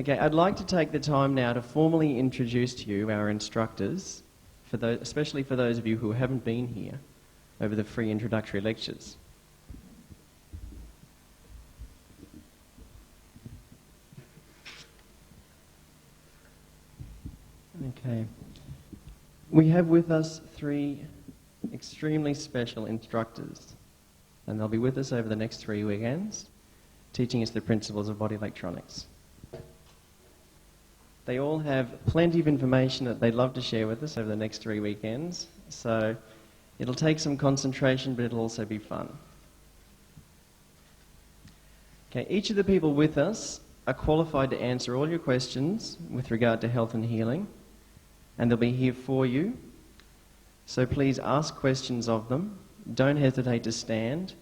Okay, I'd like to take the time now to formally introduce to you our instructors, especially for those of you who haven't been here over the free introductory lectures. Okay. We have with us three extremely special instructors, and they'll be with us over the next 3 weekends, teaching us the principles of body electronics. They all have plenty of information that they'd love to share with us over the next 3 weekends, so it'll take some concentration, but it'll also be fun. Okay, each of the people with us are qualified to answer all your questions with regard to health and healing, and they'll be here for you. So please ask questions of them. Don't hesitate to stand.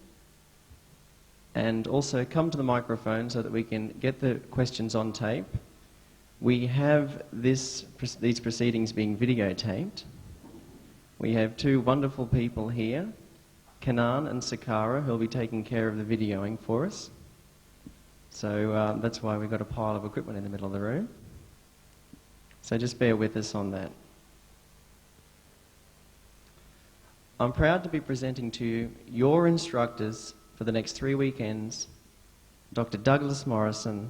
And also come to the microphone so that we can get the questions on tape. We have these proceedings being videotaped. We have two wonderful people here, Kanan and Sakara, who will be taking care of the videoing for us. So that's why we've got a pile of equipment in the middle of the room. So just bear with us on that. I'm proud to be presenting to you your instructors for the next 3 weekends, Dr. Douglas Morrison,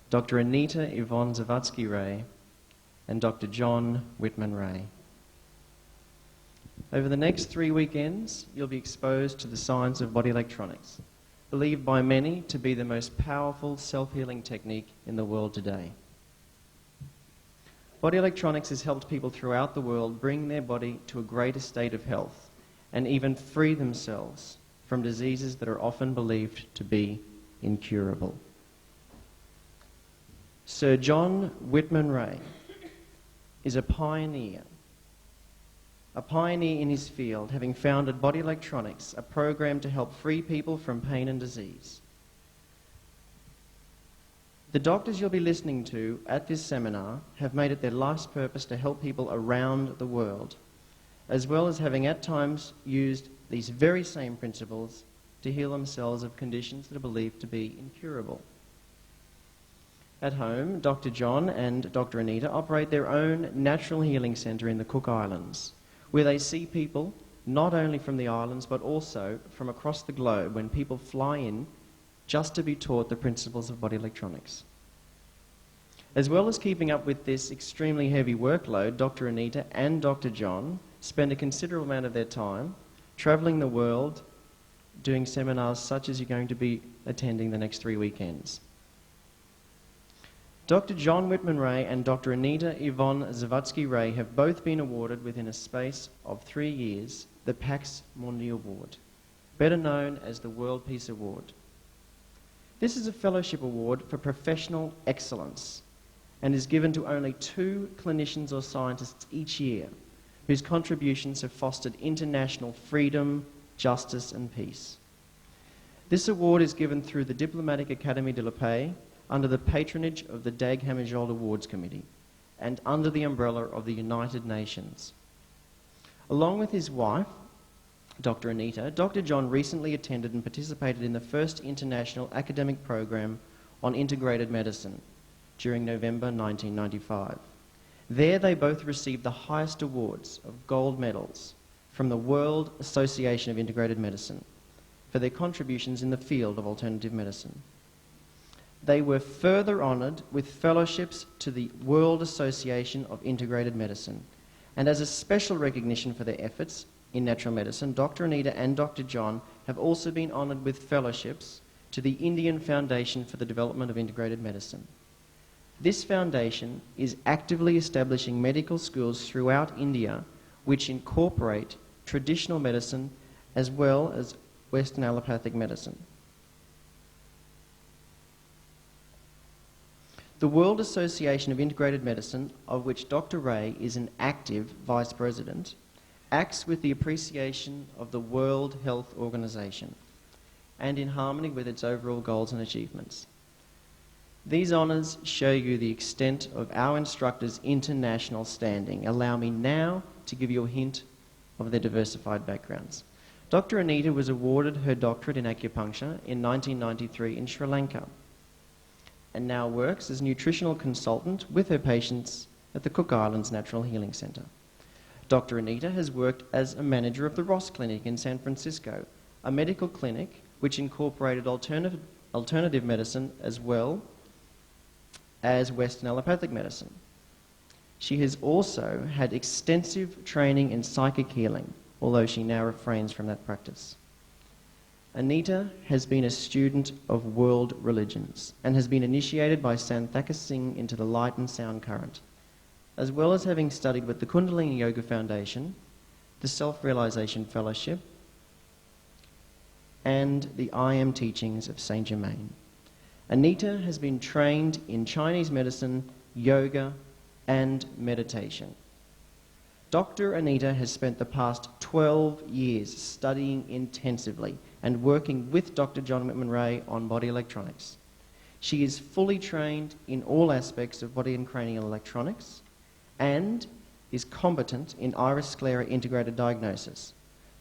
Dr. Anita Yvonne Zavatsky-Ray, and Dr. John Whitman-Ray. Over the next 3 weekends, you'll be exposed to the science of body electronics, believed by many to be the most powerful self-healing technique in the world today. Body electronics has helped people throughout the world bring their body to a greater state of health and even free themselves from diseases that are often believed to be incurable. Sir John Whitman-Ray is a pioneer in his field, having founded Body Electronics, a program to help free people from pain and disease. The doctors you'll be listening to at this seminar have made it their life's purpose to help people around the world, as well as having at times used these very same principles to heal themselves of conditions that are believed to be incurable. At home, Dr. John and Dr. Anita operate their own natural healing centre in the Cook Islands, where they see people not only from the islands but also from across the globe when people fly in just to be taught the principles of body electronics. As well as keeping up with this extremely heavy workload, Dr. Anita and Dr. John spend a considerable amount of their time travelling the world doing seminars such as you're going to be attending the next 3 weekends. Dr. John Whitman-Ray and Dr. Anita Yvonne Zavatsky-Ray have both been awarded within a space of 3 years the Pax Mundi Award, better known as the World Peace Award. This is a fellowship award for professional excellence and is given to only 2 clinicians or scientists each year whose contributions have fostered international freedom, justice and peace. This award is given through the Diplomatic Academy de la Paix under the patronage of the Dag Hammarskjöld Awards Committee and under the umbrella of the United Nations. Along with his wife, Dr. Anita, Dr. John recently attended and participated in the first international academic program on integrated medicine during November 1995. There they both received the highest awards of gold medals from the World Association of Integrated Medicine for their contributions in the field of alternative medicine. They were further honoured with fellowships to the World Association of Integrated Medicine, and as a special recognition for their efforts in natural medicine, Dr. Anita and Dr. John have also been honoured with fellowships to the Indian Foundation for the Development of Integrated Medicine. This foundation is actively establishing medical schools throughout India which incorporate traditional medicine as well as Western allopathic medicine. The World Association of Integrated Medicine, of which Dr. Ray is an active vice president, acts with the appreciation of the World Health Organization and in harmony with its overall goals and achievements. These honours show you the extent of our instructors' international standing. Allow me now to give you a hint of their diversified backgrounds. Dr. Anita was awarded her doctorate in acupuncture in 1993 in Sri Lanka. and now works as nutritional consultant with her patients at the Cook Islands Natural Healing Centre. Dr. Anita has worked as a manager of the Ross Clinic in San Francisco, a medical clinic which incorporated alternative medicine as well as Western allopathic medicine. She has also had extensive training in psychic healing, although she now refrains from that practice. Anita has been a student of world religions and has been initiated by Santhaka Singh into the light and sound current, as well as having studied with the Kundalini Yoga Foundation, the Self-Realization Fellowship, and the I Am teachings of Saint Germain. Anita has been trained in Chinese medicine, yoga, and meditation. Dr. Anita has spent the past 12 years studying intensively and working with Dr. John Whitman Ray on body electronics. She is fully trained in all aspects of body and cranial electronics and is competent in iris sclera integrated diagnosis.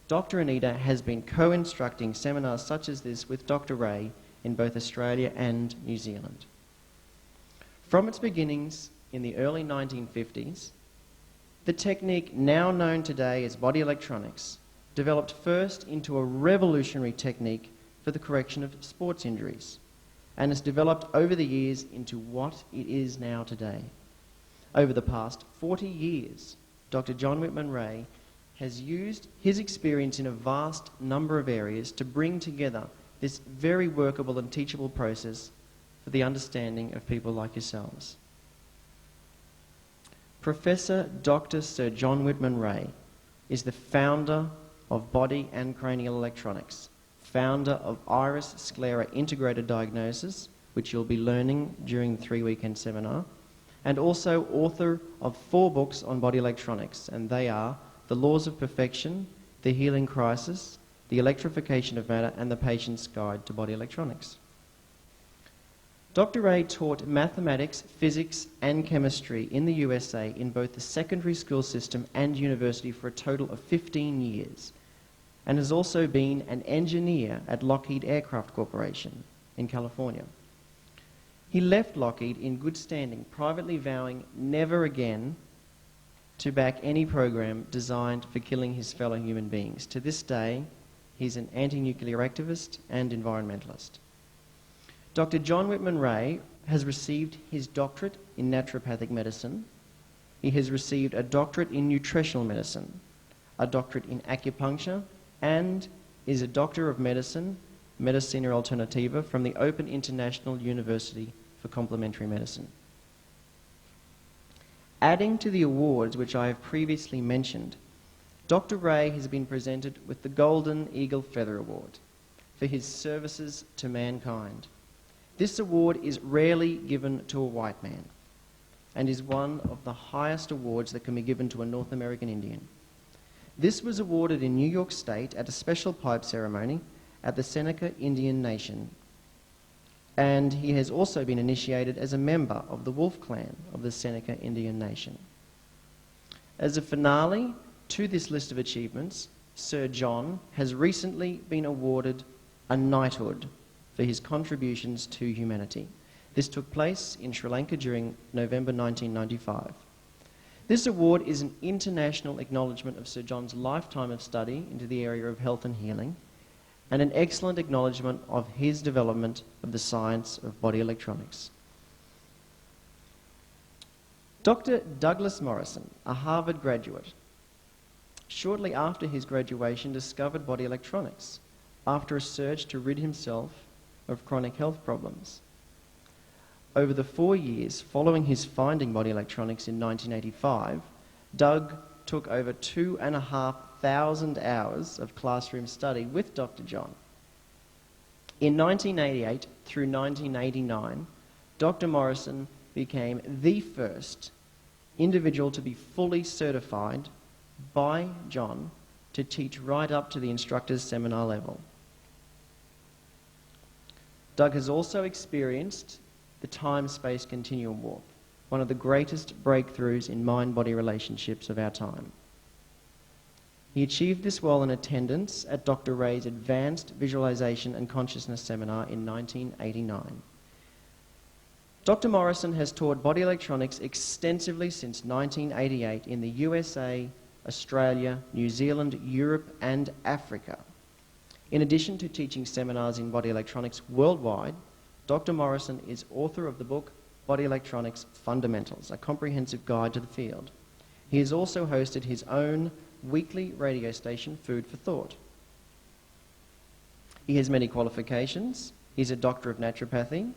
Dr. Anita has been co-instructing seminars such as this with Dr. Ray in both Australia and New Zealand. From its beginnings in the early 1950s, the technique now known today as body electronics developed first into a revolutionary technique for the correction of sports injuries and has developed over the years into what it is now today. Over the past 40 years, Dr. John Whitman Ray has used his experience in a vast number of areas to bring together this very workable and teachable process for the understanding of people like yourselves. Professor Dr. Sir John Whitman Ray is the founder of Body and Cranial Electronics, founder of Iris Sclera Integrated Diagnosis, which you'll be learning during the 3-weekend seminar, and also author of 4 books on body electronics, and they are The Laws of Perfection, The Healing Crisis, The Electrification of Matter, and The Patient's Guide to Body Electronics. Dr. Ray taught mathematics, physics, and chemistry in the USA in both the secondary school system and university for a total of 15 years, and has also been an engineer at Lockheed Aircraft Corporation in California. He left Lockheed in good standing, privately vowing never again to back any program designed for killing his fellow human beings. To this day, he's an anti-nuclear activist and environmentalist. Dr. John Whitman Ray has received his doctorate in naturopathic medicine. He has received a doctorate in nutritional medicine, a doctorate in acupuncture, and is a Doctor of Medicine, Medicina Alternativa, from the Open International University for Complementary Medicine. Adding to the awards which I have previously mentioned, Dr. Ray has been presented with the Golden Eagle Feather Award for his services to mankind. This award is rarely given to a white man and is one of the highest awards that can be given to a North American Indian. This was awarded in New York State at a special pipe ceremony at the Seneca Indian Nation, and he has also been initiated as a member of the Wolf Clan of the Seneca Indian Nation. As a finale to this list of achievements, Sir John has recently been awarded a knighthood for his contributions to humanity. This took place in Sri Lanka during November 1995. This award is an international acknowledgement of Sir John's lifetime of study into the area of health and healing, and an excellent acknowledgement of his development of the science of body electronics. Dr. Douglas Morrison, a Harvard graduate, shortly after his graduation discovered body electronics after a search to rid himself of chronic health problems. Over the 4 years following his finding body electronics in 1985, Doug took over 2,500 hours of classroom study with Dr. John. In 1988 through 1989, Dr. Morrison became the first individual to be fully certified by John to teach right up to the instructor's seminar level. Doug has also experienced the time-space continuum warp, one of the greatest breakthroughs in mind-body relationships of our time. He achieved this while in attendance at Dr. Ray's Advanced Visualization and Consciousness Seminar in 1989. Dr. Morrison has taught body electronics extensively since 1988 in the USA, Australia, New Zealand, Europe and Africa. In addition to teaching seminars in body electronics worldwide, Dr. Morrison is author of the book Body Electronics Fundamentals, a comprehensive guide to the field. He has also hosted his own weekly radio station, Food for Thought. He has many qualifications. He's a Doctor of Naturopathy.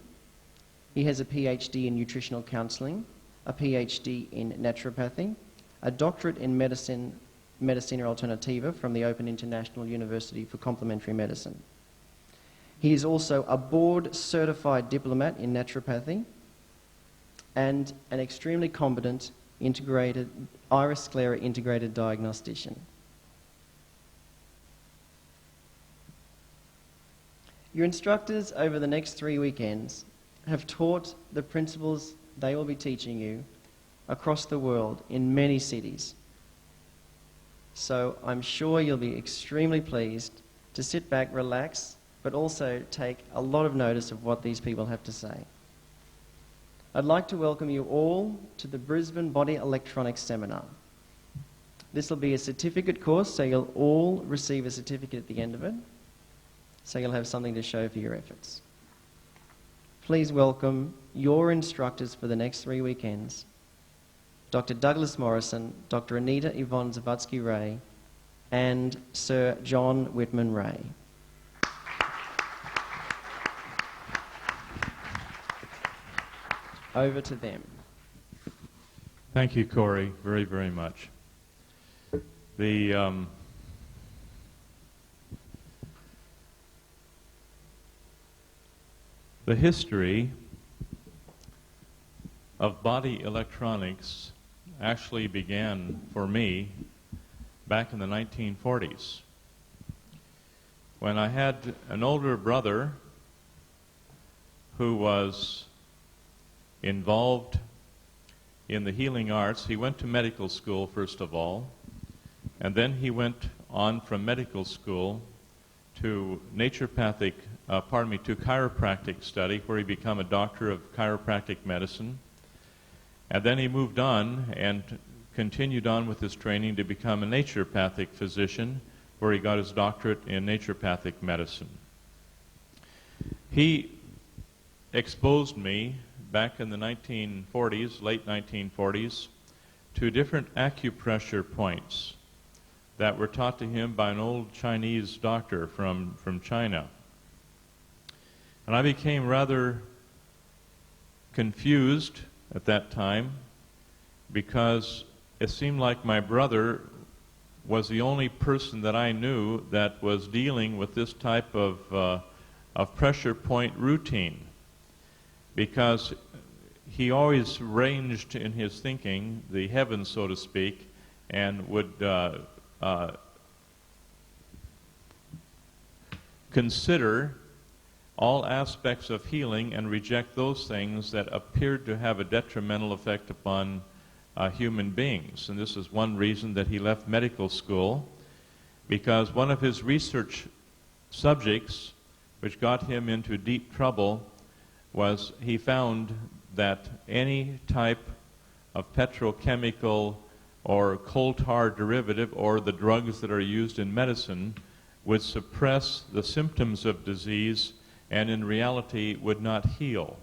He has a PhD in Nutritional Counselling, a PhD in Naturopathy, a Doctorate in Medicina Alternativa from the Open International University for Complementary Medicine. He is also a board-certified diplomat in naturopathy and an extremely competent integrated iris sclera integrated diagnostician. Your instructors over the next 3 weekends have taught the principles they will be teaching you across the world in many cities. So I'm sure you'll be extremely pleased to sit back, relax, but also take a lot of notice of what these people have to say. I'd like to welcome you all to the Brisbane Body Electronics Seminar. This will be a certificate course, so you'll all receive a certificate at the end of it, so you'll have something to show for your efforts. Please welcome your instructors for the next 3 weekends, Dr. Douglas Morrison, Dr. Anita Yvonne Zavatsky-Ray, and Sir John Whitman Ray. Over to them. Thank you, Corey, very, very much. The history of body electronics actually began for me back in the 1940s, when I had an older brother who was involved in the healing arts. He went to medical school first of all, and then he went on from medical school to to chiropractic study, where he became a doctor of chiropractic medicine. And then he moved on and continued on with his training to become a naturopathic physician, where he got his doctorate in naturopathic medicine. He exposed me back in the 1940s, late 1940s, to different acupressure points that were taught to him by an old Chinese doctor from China. And I became rather confused at that time, because it seemed like my brother was the only person that I knew that was dealing with this type of pressure point routine, because he always ranged in his thinking the heavens, so to speak, and would consider all aspects of healing and reject those things that appeared to have a detrimental effect upon human beings. And this is one reason that he left medical school, because one of his research subjects, which got him into deep trouble, was he found that any type of petrochemical or coal tar derivative, or the drugs that are used in medicine, would suppress the symptoms of disease and in reality would not heal.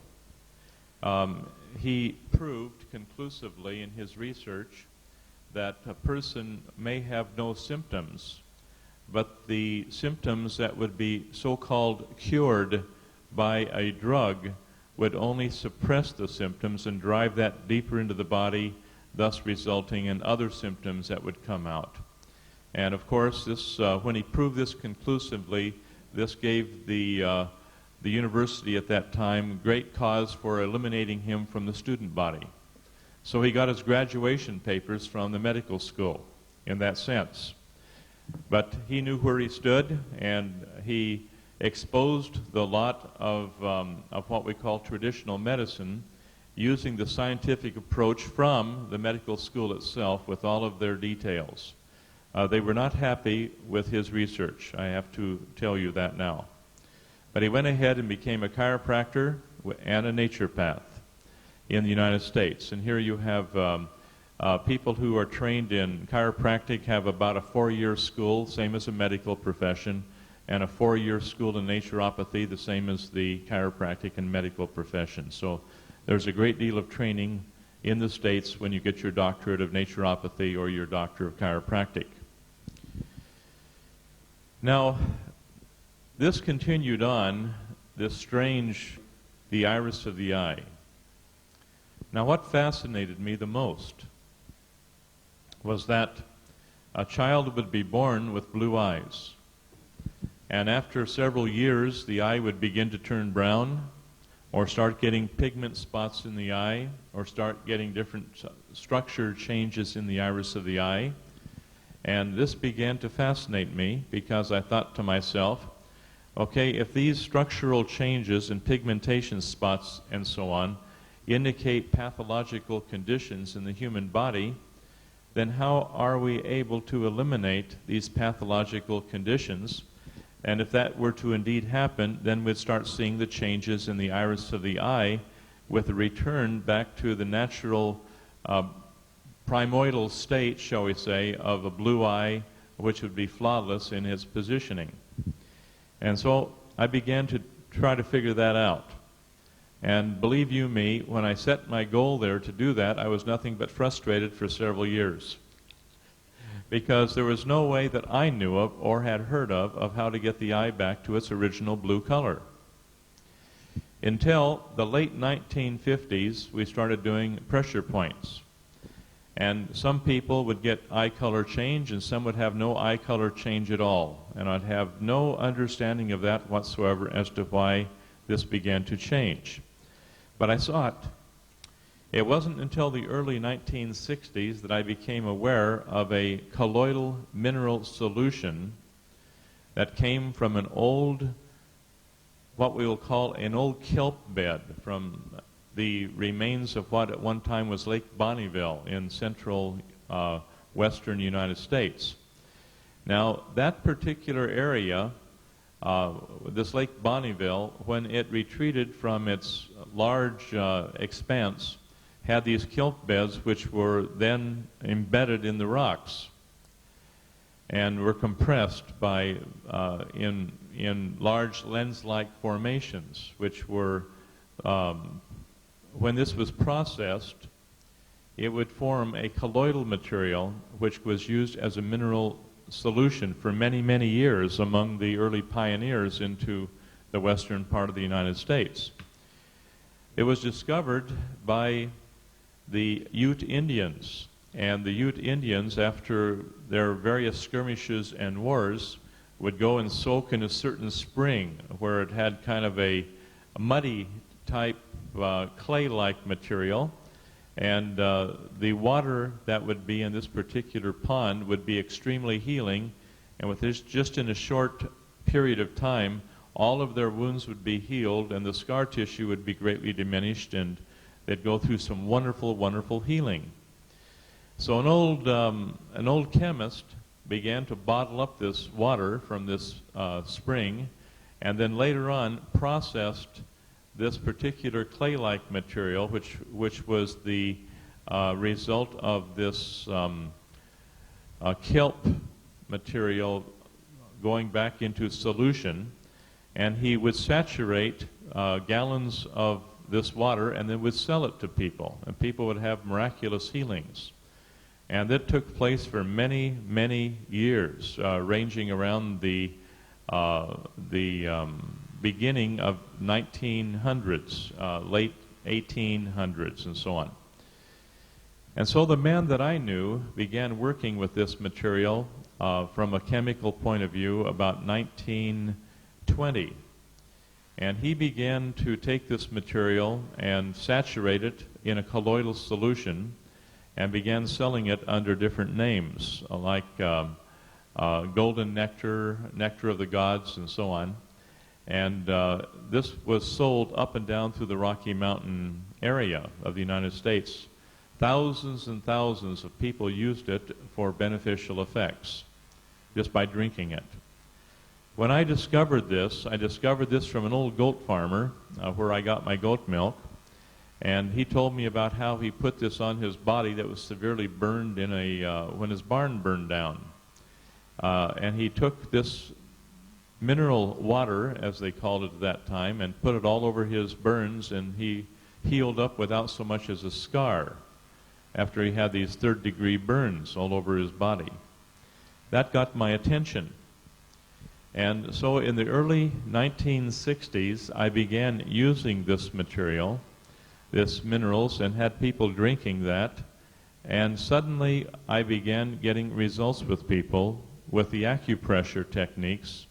He proved conclusively in his research that a person may have no symptoms, but the symptoms that would be so-called cured by a drug would only suppress the symptoms and drive that deeper into the body, thus resulting in other symptoms that would come out. And of course, this, when he proved this conclusively, this gave the university at that time great cause for eliminating him from the student body. So he got his graduation papers from the medical school in that sense. But he knew where he stood, and he exposed the lot of what we call traditional medicine, using the scientific approach from the medical school itself with all of their details. They were not happy with his research, I have to tell you that now. But he went ahead and became a chiropractor and a naturopath. in the United States. And here you have people who are trained in chiropractic have about a 4-year school, same as a medical profession, and a 4-year school in naturopathy, the same as the chiropractic and medical profession. So there's a great deal of training in the States when you get your doctorate of naturopathy or your doctor of chiropractic. Now, this continued on, this strange, the iris of the eye. Now, what fascinated me the most was that a child would be born with blue eyes. And after several years, the eye would begin to turn brown, or start getting pigment spots in the eye, or start getting different structure changes in the iris of the eye. And this began to fascinate me because I thought to myself, okay, if these structural changes and pigmentation spots and so on indicate pathological conditions in the human body, then how are we able to eliminate these pathological conditions? And if that were to indeed happen, then we'd start seeing the changes in the iris of the eye with a return back to the natural primordial state, shall we say, of a blue eye, which would be flawless in its positioning. And so I began to try to figure that out. And believe you me, when I set my goal there to do that, I was nothing but frustrated for several years. Because there was no way that I knew of or had heard of how to get the eye back to its original blue color. Until the late 1950s, we started doing pressure points. And some people would get eye color change, and some would have no eye color change at all. And I'd have no understanding of that whatsoever as to why this began to change. But I saw it. It wasn't until the early 1960s that I became aware of a colloidal mineral solution that came from an old, what we will call an old kelp bed from the remains of what at one time was Lake Bonneville in central western United States. Now, that particular area, this Lake Bonneville, when it retreated from its large expanse, had these kelp beds which were then embedded in the rocks and were compressed by in large lens-like formations, which were when this was processed, it would form a colloidal material which was used as a mineral solution for many, many years among the early pioneers into the western part of the United States. It was discovered by the Ute Indians, and the Ute Indians, after their various skirmishes and wars, would go and soak in a certain spring where it had kind of a muddy type clay-like material, and the water that would be in this particular pond would be extremely healing, and with this, just in a short period of time, all of their wounds would be healed, and the scar tissue would be greatly diminished, and they'd go through some wonderful, wonderful healing. So an old chemist began to bottle up this water from this spring, and then later on processed this particular clay-like material, which was the result of this kelp material going back into solution, and he would saturate gallons of this water and then would sell it to people, and people would have miraculous healings. And that took place for many, many years, ranging around the beginning of 1900s, late 1800s, and so on. And so the man that I knew began working with this material from a chemical point of view about 1920. And he began to take this material and saturate it in a colloidal solution and began selling it under different names, like golden nectar, nectar of the gods, and so on. And this was sold up and down through the Rocky Mountain area of the United States. Thousands and thousands of people used it for beneficial effects just by drinking it. When I discovered this from an old goat farmer where I got my goat milk. And he told me about how he put this on his body that was severely burned in when his barn burned down. And he took this mineral water, as they called it at that time, and put it all over his burns, and he healed up without so much as a scar after he had these third-degree burns all over his body. That got my attention. And so in the early 1960s, I began using this material, this minerals, and had people drinking that. And suddenly I began getting results with people with the acupressure techniques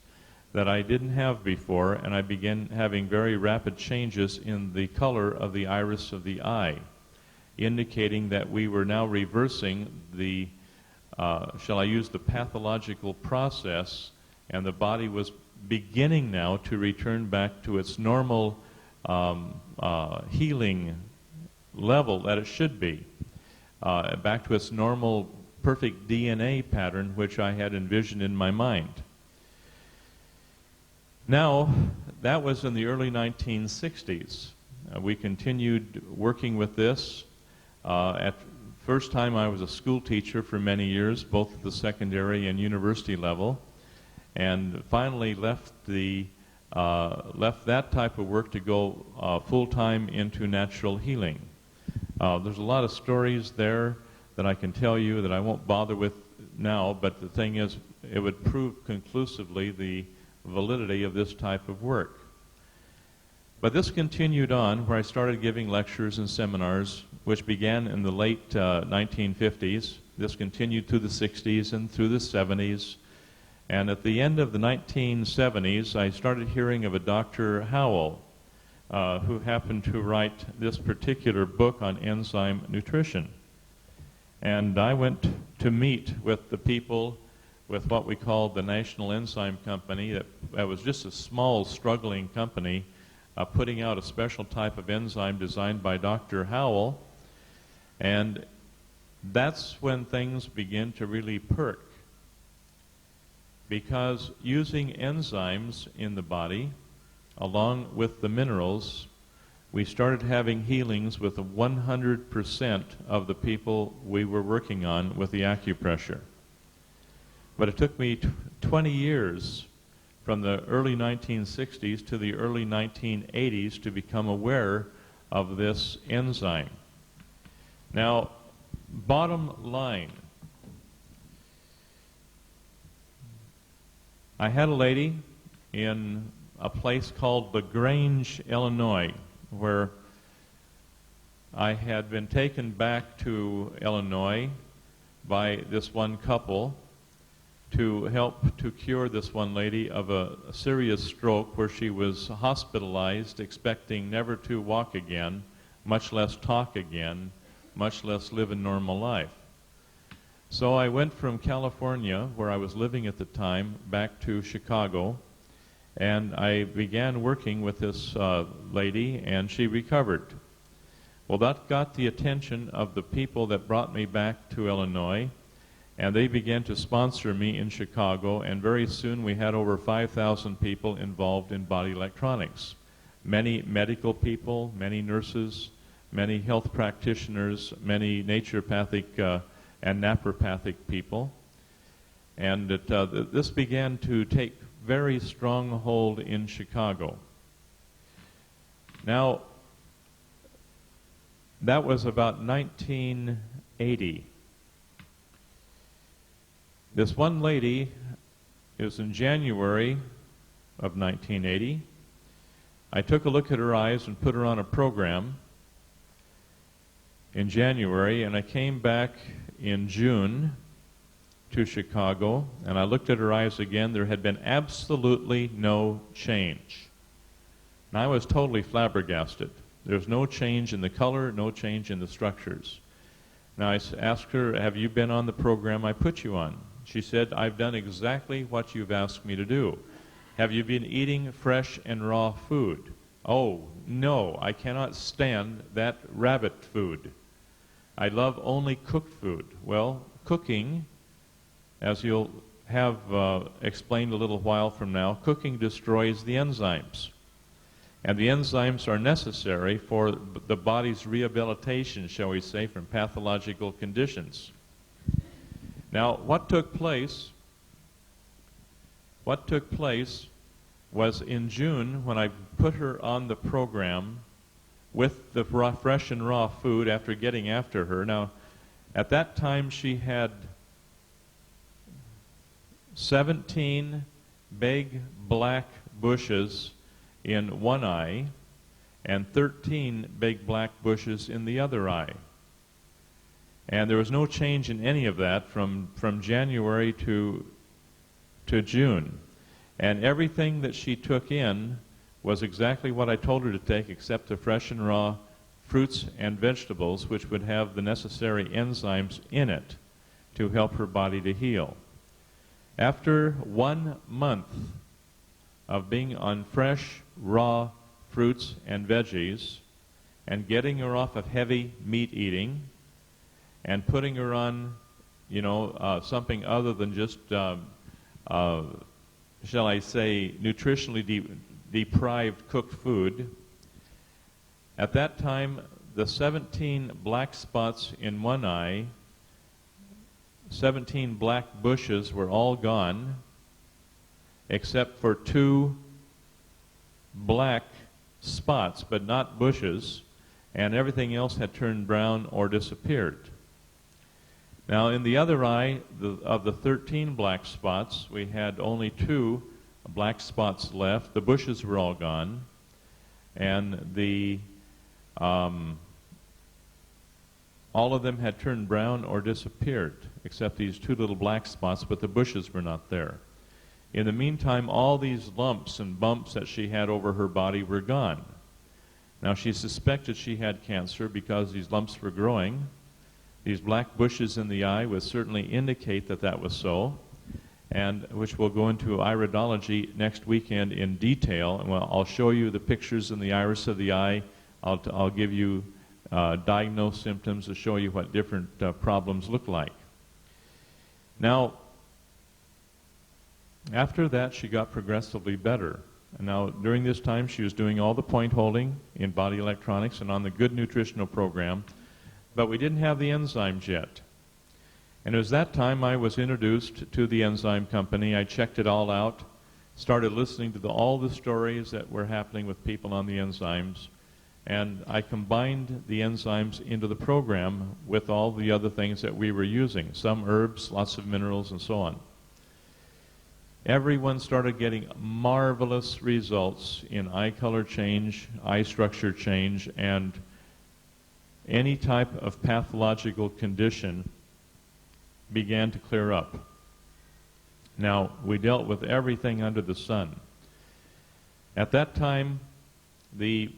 that I didn't have before, and I began having very rapid changes in the color of the iris of the eye, indicating that we were now reversing the, shall I use the pathological process, and the body was beginning now to return back to its normal healing level that it should be, back to its normal perfect DNA pattern which I had envisioned in my mind. Now, that was in the early 1960s. We continued working with this. At first time I was a school teacher for many years, both at the secondary and university level, and finally left that type of work to go full-time into natural healing. There's a lot of stories there that I can tell you that I won't bother with now, but the thing is, it would prove conclusively the validity of this type of work. But this continued on, where I started giving lectures and seminars, which began in the late 1950s. This continued through the 60s and through the 70s. And at the end of the 1970s, I started hearing of a Dr. Howell, who happened to write this particular book on enzyme nutrition. And I went to meet with the people with what we called the National Enzyme Company. That was just a small, struggling company putting out a special type of enzyme designed by Dr. Howell. And that's when things begin to really perk. Because using enzymes in the body, along with the minerals, we started having healings with 100% of the people we were working on with the acupressure. But it took me 20 years from the early 1960s to the early 1980s to become aware of this enzyme. Now, bottom line, I had a lady in a place called LaGrange, Illinois, where I had been taken back to Illinois by this one couple to help to cure this one lady of a serious stroke where she was hospitalized, expecting never to walk again, much less talk again, much less live a normal life. So I went from California, where I was living at the time, back to Chicago, and I began working with this lady, and she recovered. Well, that got the attention of the people that brought me back to Illinois, and they began to sponsor me in Chicago, and very soon we had over 5,000 people involved in body electronics. Many medical people, many nurses, many health practitioners, many naturopathic and naturopathic people. And this began to take very strong hold in Chicago. Now, that was about 1980. This one lady, it was in January of 1980. I took a look at her eyes and put her on a program in January, and I came back in June to Chicago, and I looked at her eyes again. There had been absolutely no change. And I was totally flabbergasted. There was no change in the color, no change in the structures. Now I asked her, have you been on the program I put you on? She said, I've done exactly what you've asked me to do. Have you been eating fresh and raw food? Oh, no, I cannot stand that rabbit food. I love only cooked food. Well, cooking, as you'll have explained a little while from now, cooking destroys the enzymes. And the enzymes are necessary for the body's rehabilitation, shall we say, from pathological conditions. Now, what took place was in June, when I put her on the program with the fresh and raw food after getting after her. Now, at that time she had 17 big black bushes in one eye and 13 big black bushes in the other eye. And there was no change in any of that from January to June. And everything that she took in was exactly what I told her to take, except the fresh and raw fruits and vegetables, which would have the necessary enzymes in it to help her body to heal. After 1 month of being on fresh, raw fruits and veggies and getting her off of heavy meat eating and putting her on, something other than just, shall I say, nutritionally deprived cooked food, at that time the 17 black spots in one eye, 17 black bushes were all gone, except for 2 black spots, but not bushes, and everything else had turned brown or disappeared. Now, in the other eye, of the 13 black spots, we had only 2 black spots left. The bushes were all gone, and all of them had turned brown or disappeared, except these 2 little black spots, but the bushes were not there. In the meantime, all these lumps and bumps that she had over her body were gone. Now, she suspected she had cancer because these lumps were growing. These black bushes in the eye would certainly indicate that that was so, and which we'll go into iridology next weekend in detail. And I'll show you the pictures in the iris of the eye. I'll give you diagnosed symptoms to show you what different problems look like. Now, after that, she got progressively better. And now, during this time, she was doing all the point holding in body electronics and on the good nutritional program, but we didn't have the enzymes yet. And it was that time I was introduced to the enzyme company. I checked it all out, started listening to all the stories that were happening with people on the enzymes, and I combined the enzymes into the program with all the other things that we were using, some herbs, lots of minerals, and so on. Everyone started getting marvelous results in eye color change, eye structure change, and any type of pathological condition began to clear up. Now, we dealt with everything under the sun. At that time, you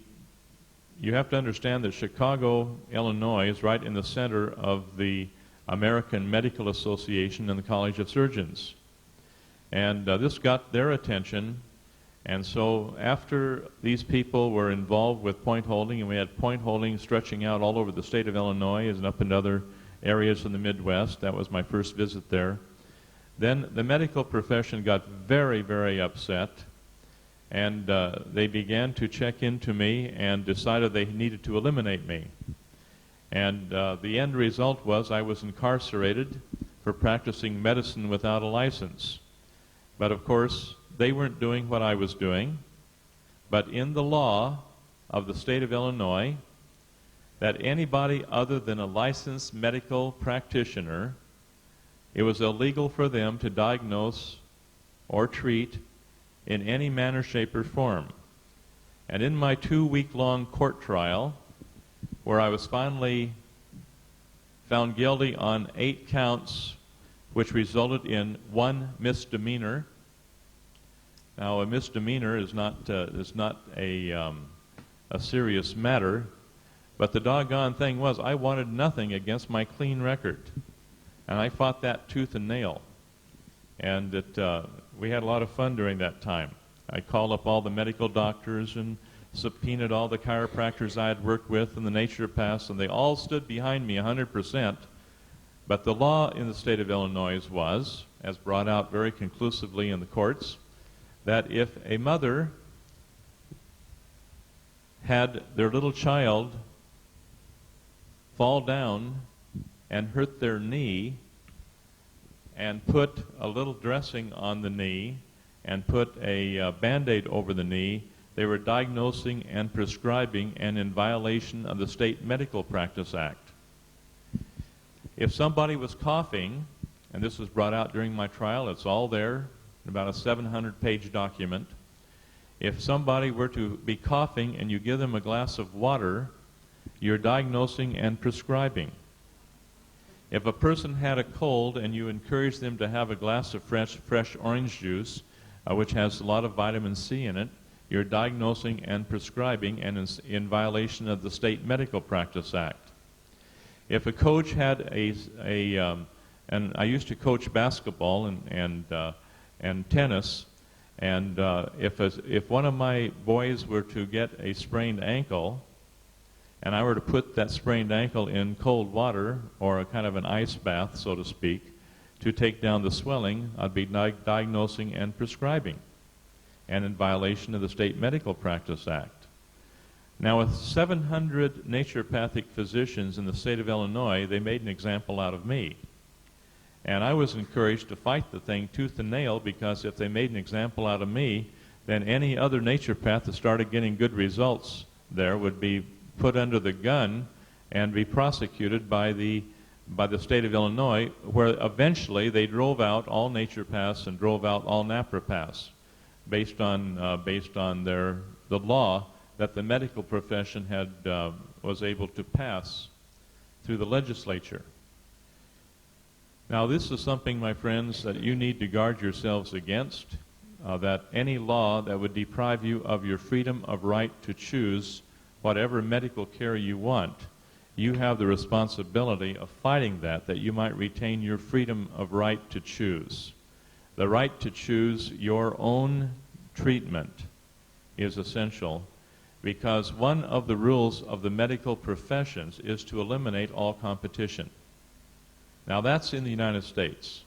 have to understand that Chicago, Illinois is right in the center of the American Medical Association and the College of Surgeons. And this got their attention, and so after these people were involved with point holding, and we had point holding stretching out all over the state of Illinois and up into other areas in the Midwest. That was my first visit there. Then the medical profession got very, very upset, and they began to check into me and decided they needed to eliminate me. And the end result was I was incarcerated for practicing medicine without a license. But of course, they weren't doing what I was doing. But in the law of the state of Illinois, that anybody other than a licensed medical practitioner, it was illegal for them to diagnose or treat in any manner, shape, or form. And in my 2-week-long court trial, where I was finally found guilty on 8 counts, which resulted in 1 misdemeanor. Now, a misdemeanor is not a serious matter, but the doggone thing was I wanted nothing against my clean record, and I fought that tooth and nail. And we had a lot of fun during that time. I called up all the medical doctors and subpoenaed all the chiropractors I had worked with and the naturopaths, and they all stood behind me 100%. But the law in the state of Illinois was, as brought out very conclusively in the courts, that if a mother had their little child fall down and hurt their knee and put a little dressing on the knee and put a Band-Aid over the knee, they were diagnosing and prescribing and in violation of the State Medical Practice Act. If somebody was coughing, and this was brought out during my trial, it's all there, about a 700-page document. If somebody were to be coughing and you give them a glass of water, you're diagnosing and prescribing. If a person had a cold and you encourage them to have a glass of fresh orange juice, which has a lot of vitamin C in it, you're diagnosing and prescribing and is in violation of the State Medical Practice Act. If a coach had and I used to coach basketball and tennis, and if one of my boys were to get a sprained ankle, and I were to put that sprained ankle in cold water, or a kind of an ice bath, so to speak, to take down the swelling, I'd be diagnosing and prescribing, and in violation of the State Medical Practice Act. Now, with 700 naturopathic physicians in the state of Illinois, they made an example out of me. And I was encouraged to fight the thing tooth and nail, because if they made an example out of me, then any other naturopath that started getting good results there would be put under the gun and be prosecuted by the state of Illinois, where eventually they drove out all naturopaths and drove out all napropaths based on the law that the medical profession was able to pass through the legislature. Now, this is something, my friends, that you need to guard yourselves against, that any law that would deprive you of your freedom of right to choose whatever medical care you want, you have the responsibility of fighting that you might retain your freedom of right to choose. The right to choose your own treatment is essential, because one of the rules of the medical professions is to eliminate all competition. Now, that's in the United States.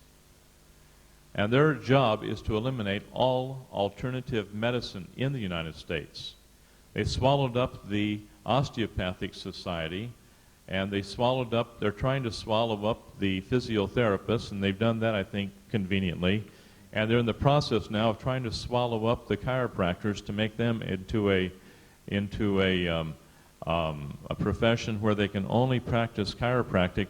And their job is to eliminate all alternative medicine in the United States. They swallowed up the Osteopathic Society, and they're trying to swallow up the physiotherapists, and they've done that, I think, conveniently. And they're in the process now of trying to swallow up the chiropractors to make them into a profession where they can only practice chiropractic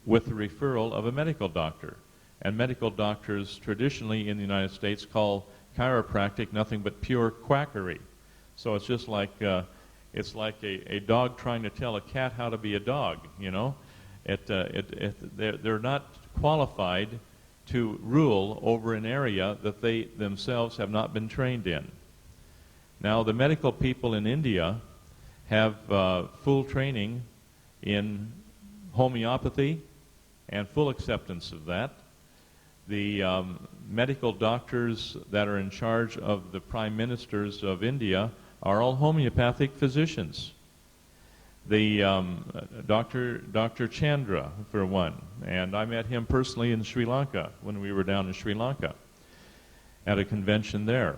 with the referral of a medical doctor. And medical doctors traditionally in the United States call chiropractic nothing but pure quackery. So it's just like a dog trying to tell a cat how to be a dog, you know. They're not qualified to rule over an area that they themselves have not been trained in. Now, the medical people in India have full training in homeopathy and full acceptance of that. The medical doctors that are in charge of the prime ministers of India are all homeopathic physicians. The Dr. Chandra, for one, and I met him personally in Sri Lanka when we were down in Sri Lanka at a convention there.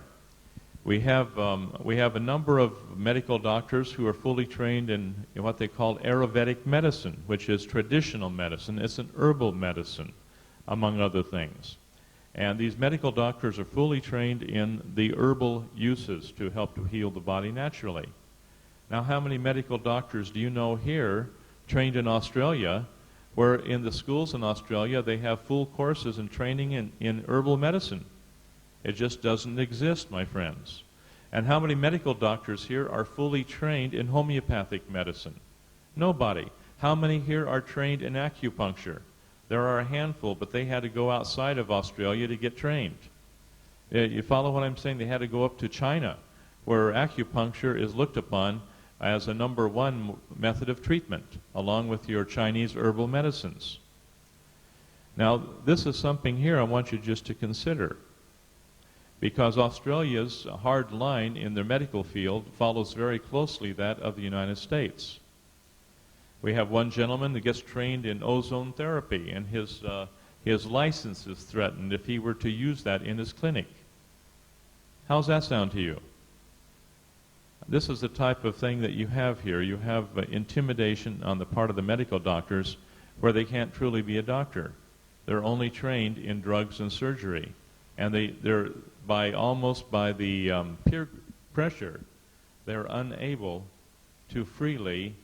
We have a number of medical doctors who are fully trained in what they call Ayurvedic medicine, which is traditional medicine. It's an herbal medicine, among other things. And these medical doctors are fully trained in the herbal uses to help to heal the body naturally. Now, how many medical doctors do you know here trained in Australia, where in the schools in Australia they have full courses and training in herbal medicine? It just doesn't exist, my friends. And how many medical doctors here are fully trained in homeopathic medicine? Nobody. How many here are trained in acupuncture? There are a handful, but they had to go outside of Australia to get trained. You follow what I'm saying? They had to go up to China, where acupuncture is looked upon as a #1 method of treatment, along with your Chinese herbal medicines. Now, this is something here I want you just to consider, because Australia's hard line in their medical field follows very closely that of the United States. We have one gentleman that gets trained in ozone therapy, and his license is threatened if he were to use that in his clinic. How's that sound to you? this is the type of thing that you have here. You have intimidation on the part of the medical doctors where they can't truly be a doctor. They're only trained in drugs and surgery. And they're almost by the peer pressure, they're unable to freely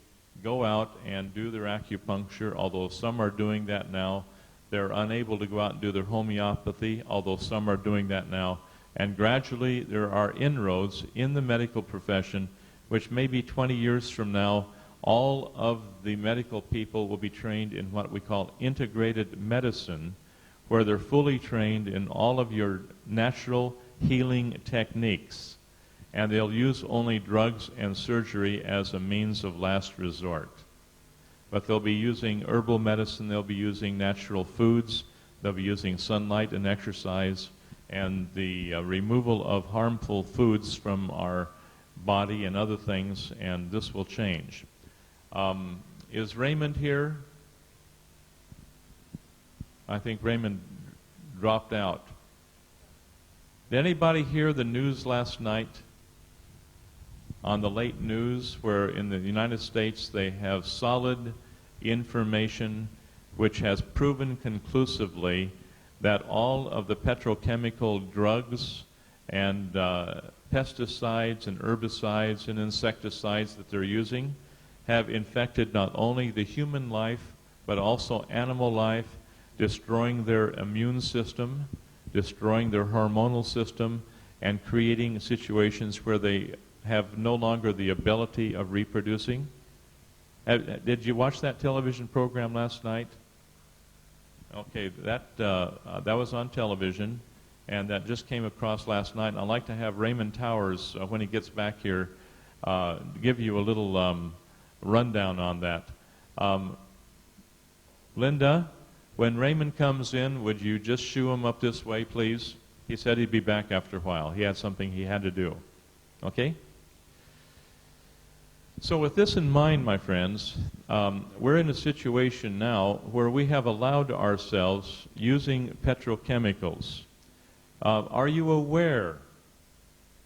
go out and do their acupuncture, although some are doing that now. They're unable to go out and do their homeopathy, although some are doing that now. And gradually there are inroads in the medical profession, which maybe 20 years from now, all of the medical people will be trained in what we call integrated medicine, where they're fully trained in all of your natural healing techniques. And they'll use only drugs and surgery as a means of last resort. But they'll be using herbal medicine, they'll be using natural foods, they'll be using sunlight and exercise, and the removal of harmful foods from our body and other things, and this will change. Is Raymond here? I think Raymond dropped out. Did anybody hear the news last night on the late news where in the United States they have solid information which has proven conclusively that all of the petrochemical drugs and pesticides and herbicides and insecticides that they're using have infected not only the human life but also animal life, destroying their immune system, destroying their hormonal system, and creating situations where they have no longer the ability of reproducing. Did you watch that television program last night? Okay, that was on television, and that just came across last night. And I'd like to have Raymond Towers, when he gets back here, give you a little rundown on that. Linda, when Raymond comes in, would you just shoo him up this way, please? He said he'd be back after a while. He had something he had to do. Okay? So with this in mind, my friends, we're in a situation now where we have allowed ourselves using petrochemicals. Are you aware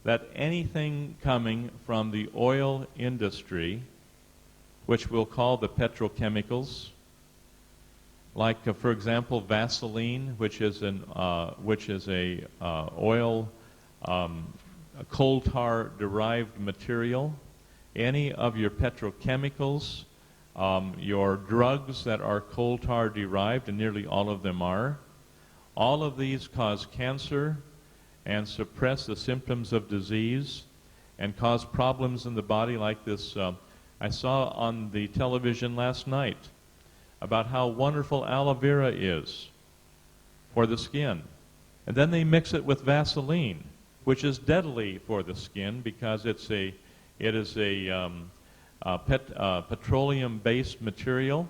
that anything coming from the oil industry, which we'll call the petrochemicals, like, for example, Vaseline, which is a oil, a coal tar derived material, any of your petrochemicals, your drugs that are coal tar derived, and nearly all of them are, all of these cause cancer and suppress the symptoms of disease and cause problems in the body like this. I saw on the television last night about how wonderful aloe vera is for the skin. And then they mix it with Vaseline, which is deadly for the skin because it is a petroleum-based material,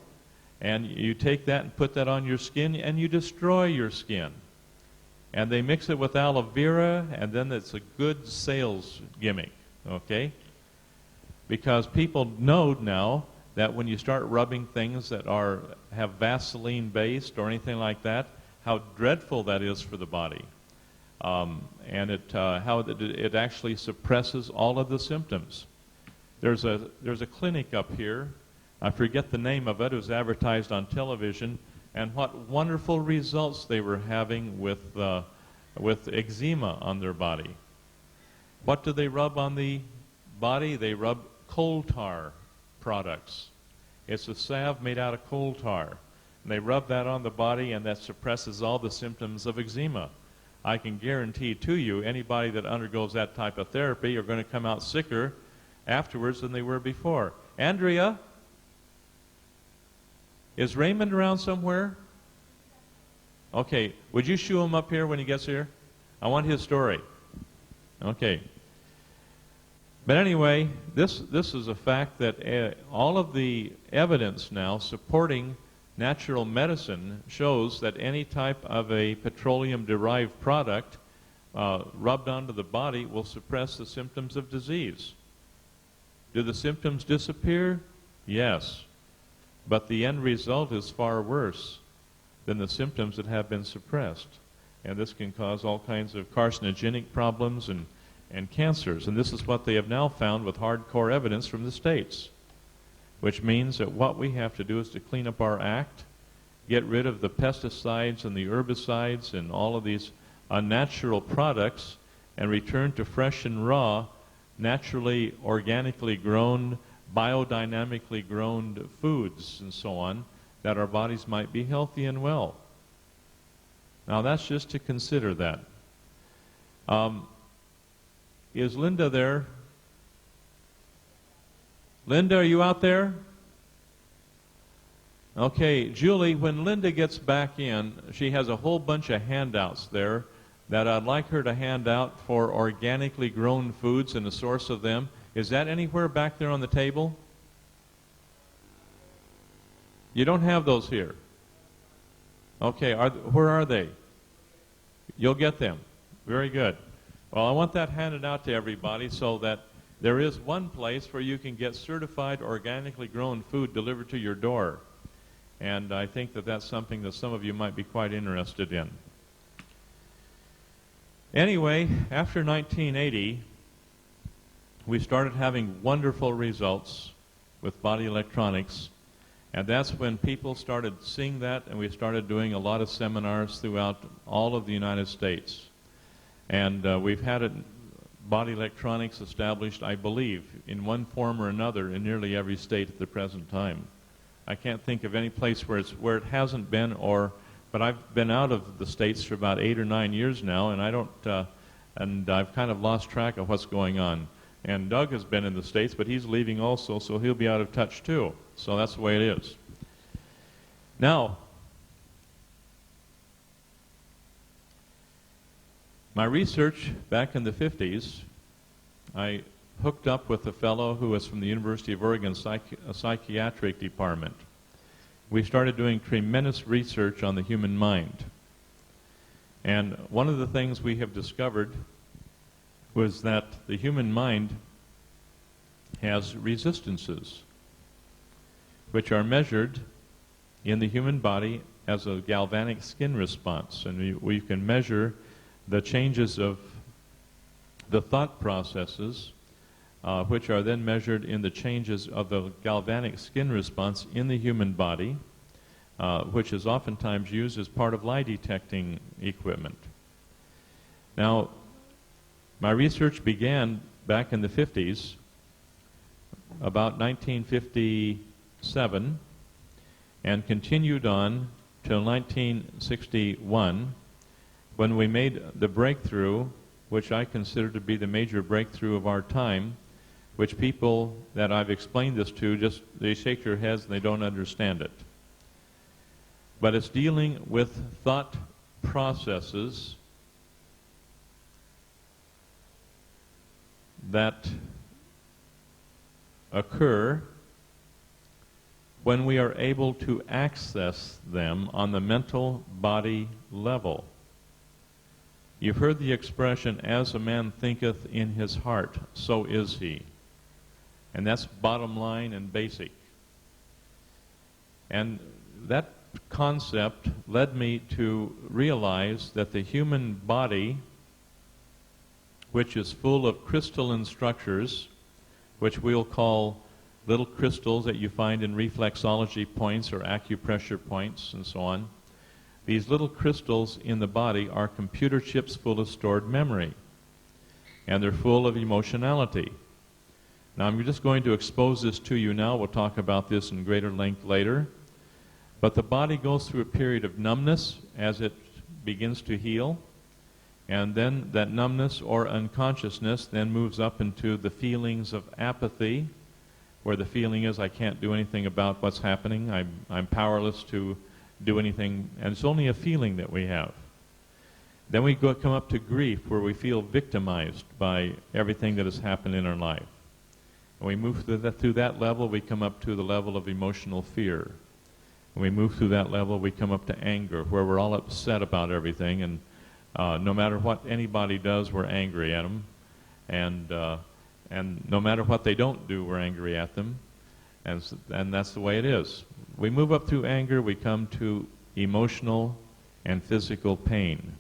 and you take that and put that on your skin, and you destroy your skin. And they mix it with aloe vera, and then it's a good sales gimmick, okay? Because people know now that when you start rubbing things that have Vaseline-based or anything like that, how dreadful that is for the body. And how it actually suppresses all of the symptoms. There's a clinic up here. I forget the name of it. It was advertised on television, and what wonderful results they were having with eczema on their body. What do they rub on the body? They rub coal tar products. It's a salve made out of coal tar. And they rub that on the body, and that suppresses all the symptoms of eczema. I can guarantee to you, anybody that undergoes that type of therapy are going to come out sicker afterwards than they were before. Andrea? Is Raymond around somewhere? Okay, would you shoo him up here when he gets here? I want his story. Okay. But anyway, this is a fact that all of the evidence now supporting natural medicine shows that any type of a petroleum-derived product rubbed onto the body will suppress the symptoms of disease. Do the symptoms disappear? Yes. But the end result is far worse than the symptoms that have been suppressed. And this can cause all kinds of carcinogenic problems and and cancers. And this is what they have now found with hardcore evidence from the States, which means that what we have to do is to clean up our act, get rid of the pesticides and the herbicides and all of these unnatural products, and return to fresh and raw, naturally, organically grown, biodynamically grown foods and so on, that our bodies might be healthy and well. Now that's just to consider that. Is Linda there? Linda, are you out there? Okay, Julie, when Linda gets back in, she has a whole bunch of handouts there that I'd like her to hand out for organically grown foods and the source of them. Is that anywhere back there on the table? You don't have those here. Okay, where are they? You'll get them. Very good. Well, I want that handed out to everybody so that there is one place where you can get certified organically grown food delivered to your door. And I think that that's something that some of you might be quite interested in. Anyway, after 1980, we started having wonderful results with body electronics. And that's when people started seeing that, and we started doing a lot of seminars throughout all of the United States. And we've had body electronics established, I believe, in one form or another in nearly every state at the present time. I can't think of any place where it hasn't been, but I've been out of the States for about 8 or 9 years now, and I've kind of lost track of what's going on. And Doug has been in the States, but he's leaving also, so he'll be out of touch too. So that's the way it is. Now, my research back in the 50s, I hooked up with a fellow who was from the University of Oregon psychiatric department. We started doing tremendous research on the human mind. And one of the things we have discovered was that the human mind has resistances, which are measured in the human body as a galvanic skin response. And we can measure the changes of the thought processes, which are then measured in the changes of the galvanic skin response in the human body, which is oftentimes used as part of lie detecting equipment. Now, my research began back in the 50s, about 1957, and continued on till 1961, when we made the breakthrough, which I consider to be the major breakthrough of our time, which people that I've explained this to, they shake their heads and they don't understand it. But it's dealing with thought processes that occur when we are able to access them on the mental body level. You've heard the expression, as a man thinketh in his heart, so is he. And that's bottom line and basic. And that concept led me to realize that the human body, which is full of crystalline structures, which we'll call little crystals that you find in reflexology points or acupressure points and so on. These little crystals in the body are computer chips full of stored memory, and they're full of emotionality. Now, I'm just going to expose this to you now. We'll talk about this in greater length later. But the body goes through a period of numbness as it begins to heal, and then that numbness or unconsciousness then moves up into the feelings of apathy, where the feeling is, I can't do anything about what's happening. I'm powerless to do anything, and it's only a feeling that we have. Then we come up to grief, where we feel victimized by everything that has happened in our life. And we move through that level, we come up to the level of emotional fear. When we move through that level, we come up to anger, where we're all upset about everything, and no matter what anybody does, we're angry at them. And no matter what they don't do, we're angry at them. And that's the way it is. We move up through anger, we come to emotional and physical pain.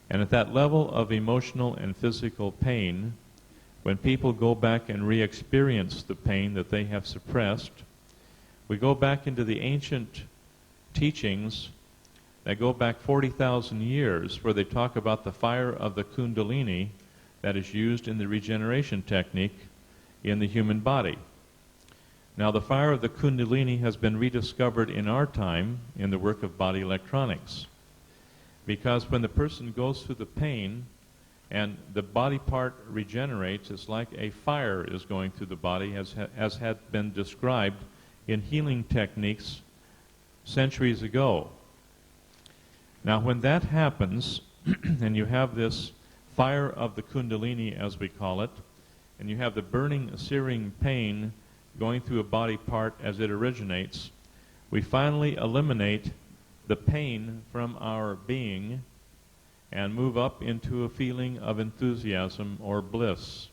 And at that level of emotional and physical pain, when people go back and re-experience the pain that they have suppressed, we go back into the ancient teachings that go back 40,000 years, where they talk about the fire of the Kundalini that is used in the regeneration technique in the human body. Now, the fire of the Kundalini has been rediscovered in our time in the work of body electronics. Because when the person goes through the pain and the body part regenerates, it's like a fire is going through the body, as had been described in healing techniques centuries ago. Now, when that happens, and you have this fire of the Kundalini, as we call it, and you have the burning, searing pain going through a body part as it originates, we finally eliminate the pain from our being and move up into a feeling of enthusiasm or bliss.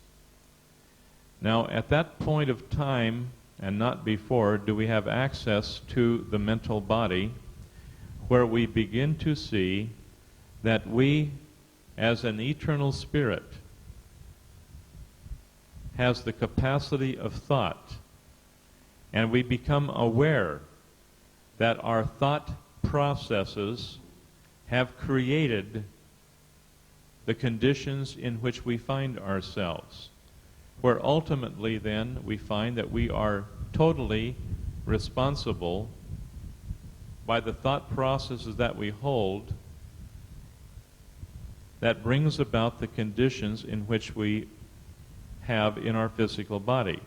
Now, at that point of time, and not before, do we have access to the mental body, where we begin to see that we, as an eternal spirit, has the capacity of thought, and we become aware that our thought processes have created the conditions in which we find ourselves, where ultimately then we find that we are totally responsible by the thought processes that we hold that brings about the conditions in which we have in our physical body.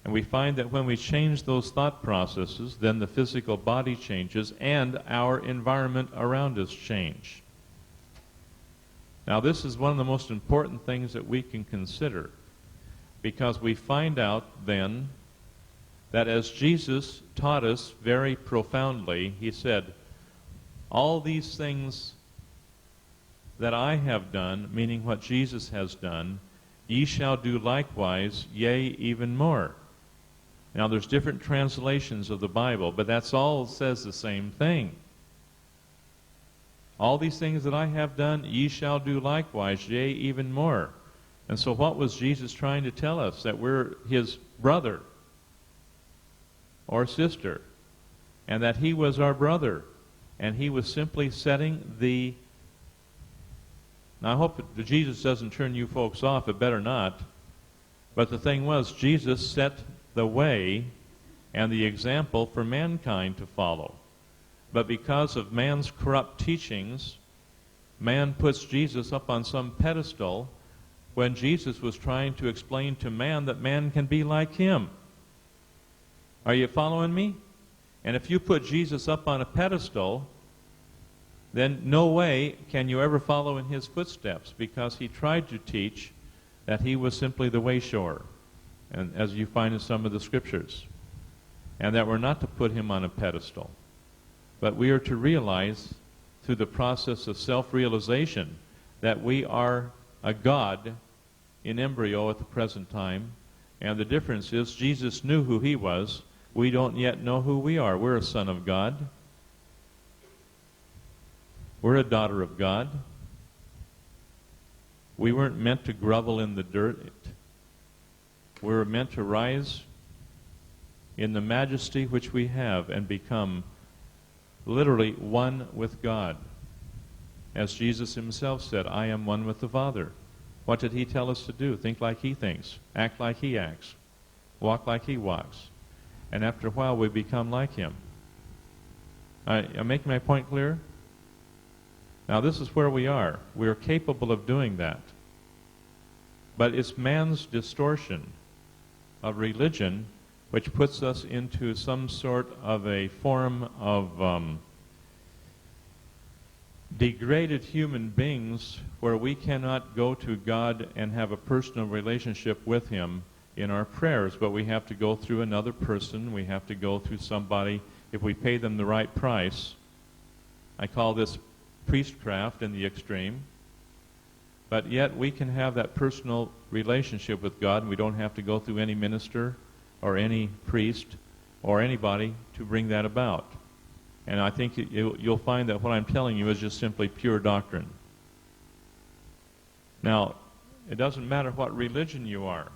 And we find that when we change those thought processes, then the physical body changes and our environment around us change. Now, this is one of the most important things that we can consider, because we find out then that as Jesus taught us very profoundly, he said, all these things that I have done, meaning what Jesus has done, ye shall do likewise, yea, even more. Now, there's different translations of the Bible, but that's all says the same thing. All these things that I have done, ye shall do likewise, yea, even more. And so what was Jesus trying to tell us? That we're his brother or sister, and that he was our brother, and he was simply setting the... Now, I hope that Jesus doesn't turn you folks off. It better not. But the thing was, Jesus set the way and the example for mankind to follow. But because of man's corrupt teachings, man puts Jesus up on some pedestal when Jesus was trying to explain to man that man can be like him. Are you following me? And if you put Jesus up on a pedestal, then no way can you ever follow in his footsteps, because he tried to teach that he was simply the way shower, and as you find in some of the scriptures, and that we're not to put him on a pedestal, but we are to realize through the process of self-realization that we are a God in embryo at the present time, and the difference is Jesus knew who he was. We don't yet know who we are. We're a son of God. We're a daughter of God. We weren't meant to grovel in the dirt. We were meant to rise in the majesty which we have and become literally one with God. As Jesus himself said, I am one with the Father. What did he tell us to do? Think like he thinks, act like he acts, walk like he walks. And after a while we become like him. I'm making my point clear? Now, this is where we are. We are capable of doing that. But it's man's distortion of religion which puts us into some sort of a form of degraded human beings where we cannot go to God and have a personal relationship with him in our prayers, but we have to go through another person. We have to go through somebody. If we pay them the right price, I call this priestcraft in the extreme, but yet we can have that personal relationship with God, and we don't have to go through any minister or any priest or anybody to bring that about. And I think you'll find that what I'm telling you is just simply pure doctrine. Now, it doesn't matter what religion you are.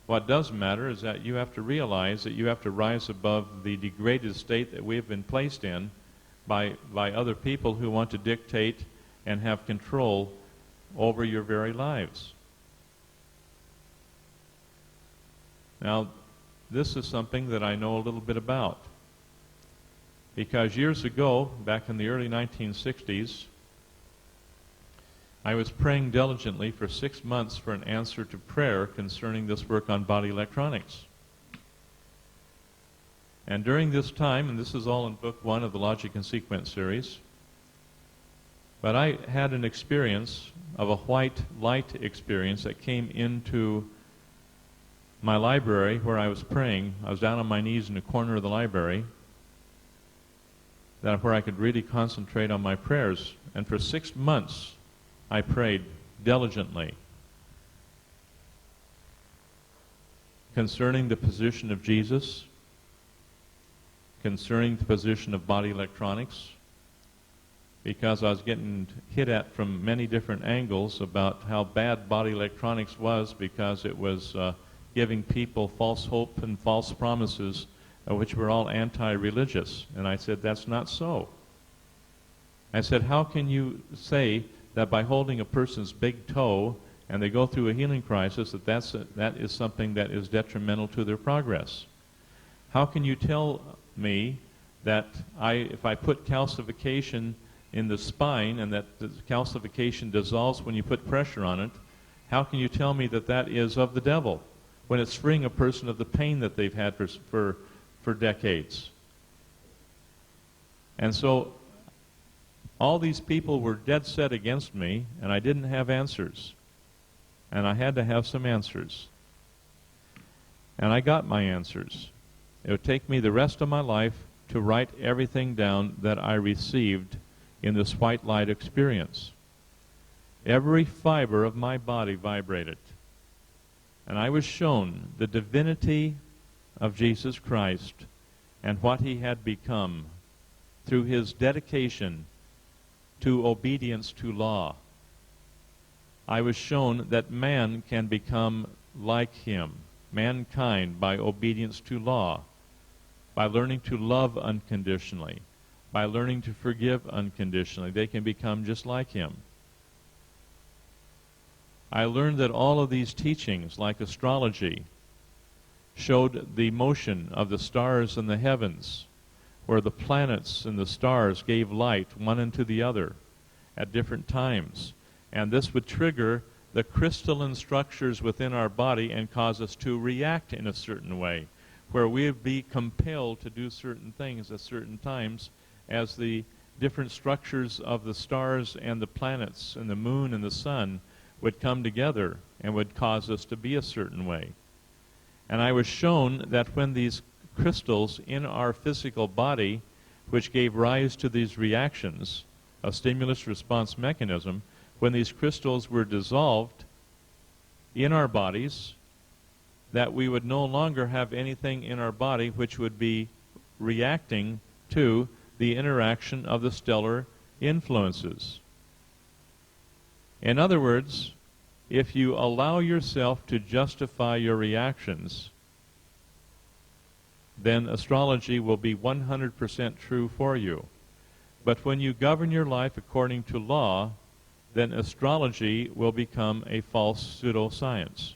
What does matter is that you have to realize that you have to rise above the degraded state that we have been placed in by other people who want to dictate and have control over your very lives. Now, this is something that I know a little bit about. Because years ago, back in the early 1960s, I was praying diligently for 6 months for an answer to prayer concerning this work on body electronics. And during this time, and this is all in Book 1 of the Logic and Sequence series, but I had an experience of a white light experience that came into my library where I was praying. I was down on my knees in a corner of the library, where I could really concentrate on my prayers. And for 6 months, I prayed diligently concerning the position of Jesus, concerning the position of body electronics, because I was getting hit at from many different angles about how bad body electronics was, because it was giving people false hope and false promises, which were all anti-religious. And I said, that's not so. I said, how can you say that by holding a person's big toe and they go through a healing crisis, that is something that is detrimental to their progress? How can you tell me that if I put calcification in the spine and that the calcification dissolves when you put pressure on it, how can you tell me that that is of the devil when it's freeing a person of the pain that they've had for decades? And so all these people were dead set against me, and I didn't have answers. And I had to have some answers. And I got my answers. It would take me the rest of my life to write everything down that I received in this white light experience. Every fiber of my body vibrated. And I was shown the divinity of Jesus Christ and what he had become through his dedication to obedience to law. I was shown that man can become like him, mankind, by obedience to law, by learning to love unconditionally, by learning to forgive unconditionally. They can become just like him. I learned that all of these teachings, like astrology, showed the motion of the stars in the heavens, where the planets and the stars gave light one into the other at different times. And this would trigger the crystalline structures within our body and cause us to react in a certain way, where we would be compelled to do certain things at certain times as the different structures of the stars and the planets and the moon and the sun would come together and would cause us to be a certain way. And I was shown that when these crystals in our physical body, which gave rise to these reactions, a stimulus response mechanism, when these crystals were dissolved in our bodies, that we would no longer have anything in our body which would be reacting to the interaction of the stellar influences. In other words, if you allow yourself to justify your reactions, then astrology will be 100% true for you. But when you govern your life according to law, then astrology will become a false pseudoscience.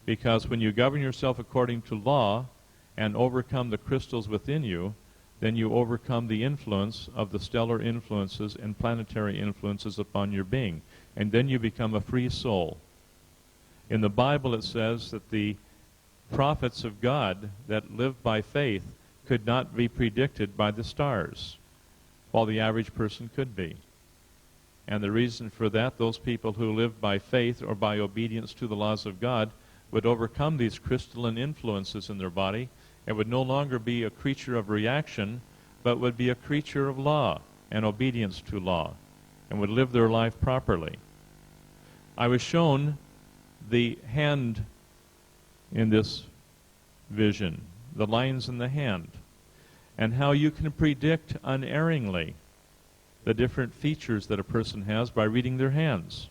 Because when you govern yourself according to law and overcome the crystals within you, then you overcome the influence of the stellar influences and planetary influences upon your being. And then you become a free soul. In the Bible it says that the prophets of God that lived by faith could not be predicted by the stars, while the average person could be. And the reason for that, those people who lived by faith or by obedience to the laws of God would overcome these crystalline influences in their body and would no longer be a creature of reaction, but would be a creature of law and obedience to law, and would live their life properly. I was shown the hand in this vision, the lines in the hand, and how you can predict unerringly the different features that a person has by reading their hands.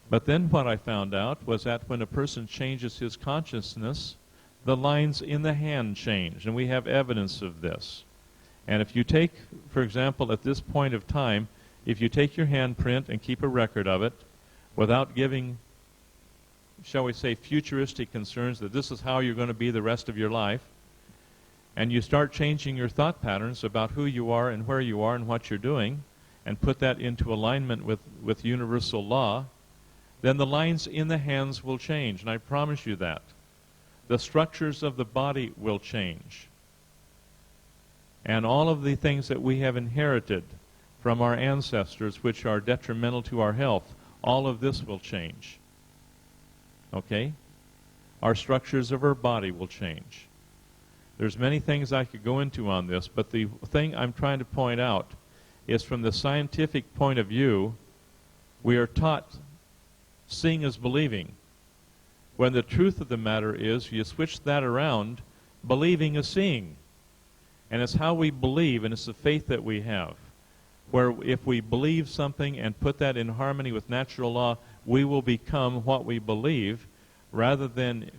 But then what I found out was that when a person changes his consciousness, the lines in the hand change, and we have evidence of this. And if you take, for example, at this point of time, if you take your handprint and keep a record of it without giving, shall we say, futuristic concerns that this is how you're going to be the rest of your life, and you start changing your thought patterns about who you are and where you are and what you're doing, and put that into alignment with universal law, then the lines in the hands will change, and I promise you that. The structures of the body will change. And all of the things that we have inherited from our ancestors, which are detrimental to our health, all of this will change. Okay? Our structures of our body will change. There's many things I could go into on this, but the thing I'm trying to point out is from the scientific point of view, we are taught seeing is believing. When the truth of the matter is, you switch that around, believing is seeing. And it's how we believe, and it's the faith that we have. Where if we believe something and put that in harmony with natural law, we will become what we believe, rather than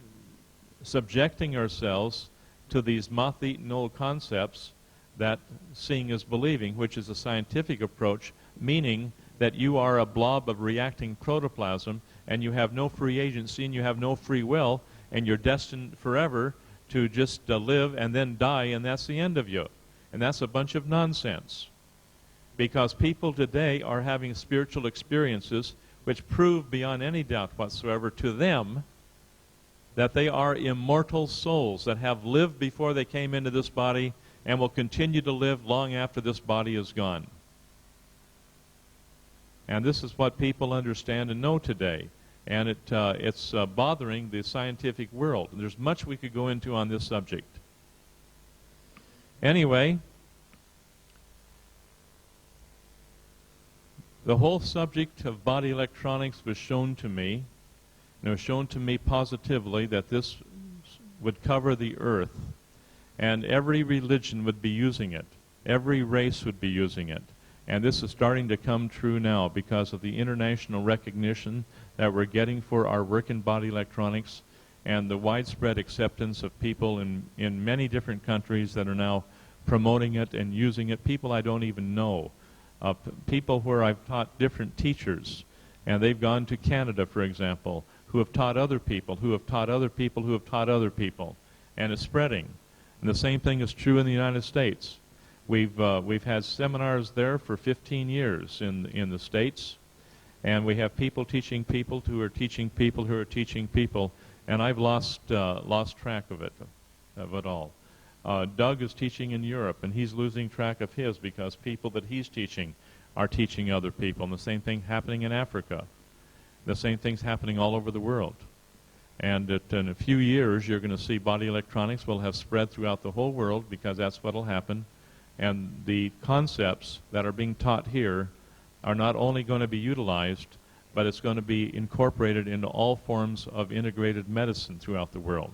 subjecting ourselves to these moth-eaten old concepts that seeing is believing, which is a scientific approach, meaning that you are a blob of reacting protoplasm, and you have no free agency, and you have no free will, and you're destined forever to just live and then die, and that's the end of you. And that's a bunch of nonsense. Because people today are having spiritual experiences which prove beyond any doubt whatsoever to them that they are immortal souls that have lived before they came into this body and will continue to live long after this body is gone. And this is what people understand and know today. And it's bothering the scientific world. There's much we could go into on this subject. Anyway, the whole subject of body electronics was shown to me, and it was shown to me positively that this would cover the earth, and every religion would be using it. Every race would be using it. And this is starting to come true now because of the international recognition that we're getting for our work in body electronics and the widespread acceptance of people in many different countries that are now promoting it and using it. People I don't even know. People where I've taught different teachers, and they've gone to Canada, for example, who have taught other people, who have taught other people, who have taught other people. And it's spreading. And the same thing is true in the United States. We've had seminars there for 15 years in the States, and we have people teaching people who are teaching people who are teaching people, and I've lost track of it all. Doug is teaching in Europe, and he's losing track of his because people that he's teaching are teaching other people, and the same thing happening in Africa. The same thing's happening all over the world. And in a few years, you're going to see body electronics will have spread throughout the whole world because that's what will happen. And the concepts that are being taught here are not only going to be utilized, but it's going to be incorporated into all forms of integrated medicine throughout the world.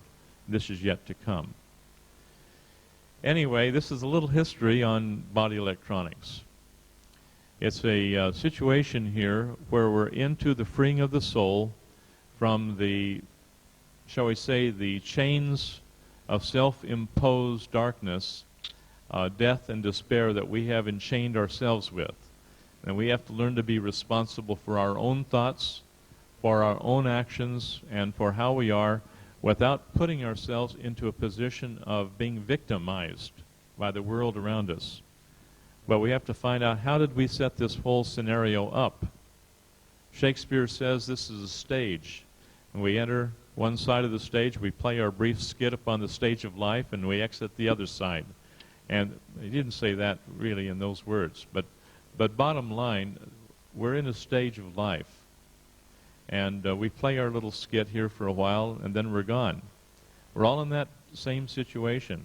This is yet to come. Anyway, this is a little history on body electronics. It's a situation here where we're into the freeing of the soul from the, shall we say, the chains of self-imposed darkness, death and despair that we have enchained ourselves with. And we have to learn to be responsible for our own thoughts, for our own actions, and for how we are without putting ourselves into a position of being victimized by the world around us. But we have to find out, how did we set this whole scenario up? Shakespeare says this is a stage. And we enter one side of the stage, we play our brief skit upon the stage of life, and we exit the other side. And he didn't say that really in those words. But bottom line, we're in a stage of life. And we play our little skit here for a while, and then we're gone. We're all in that same situation.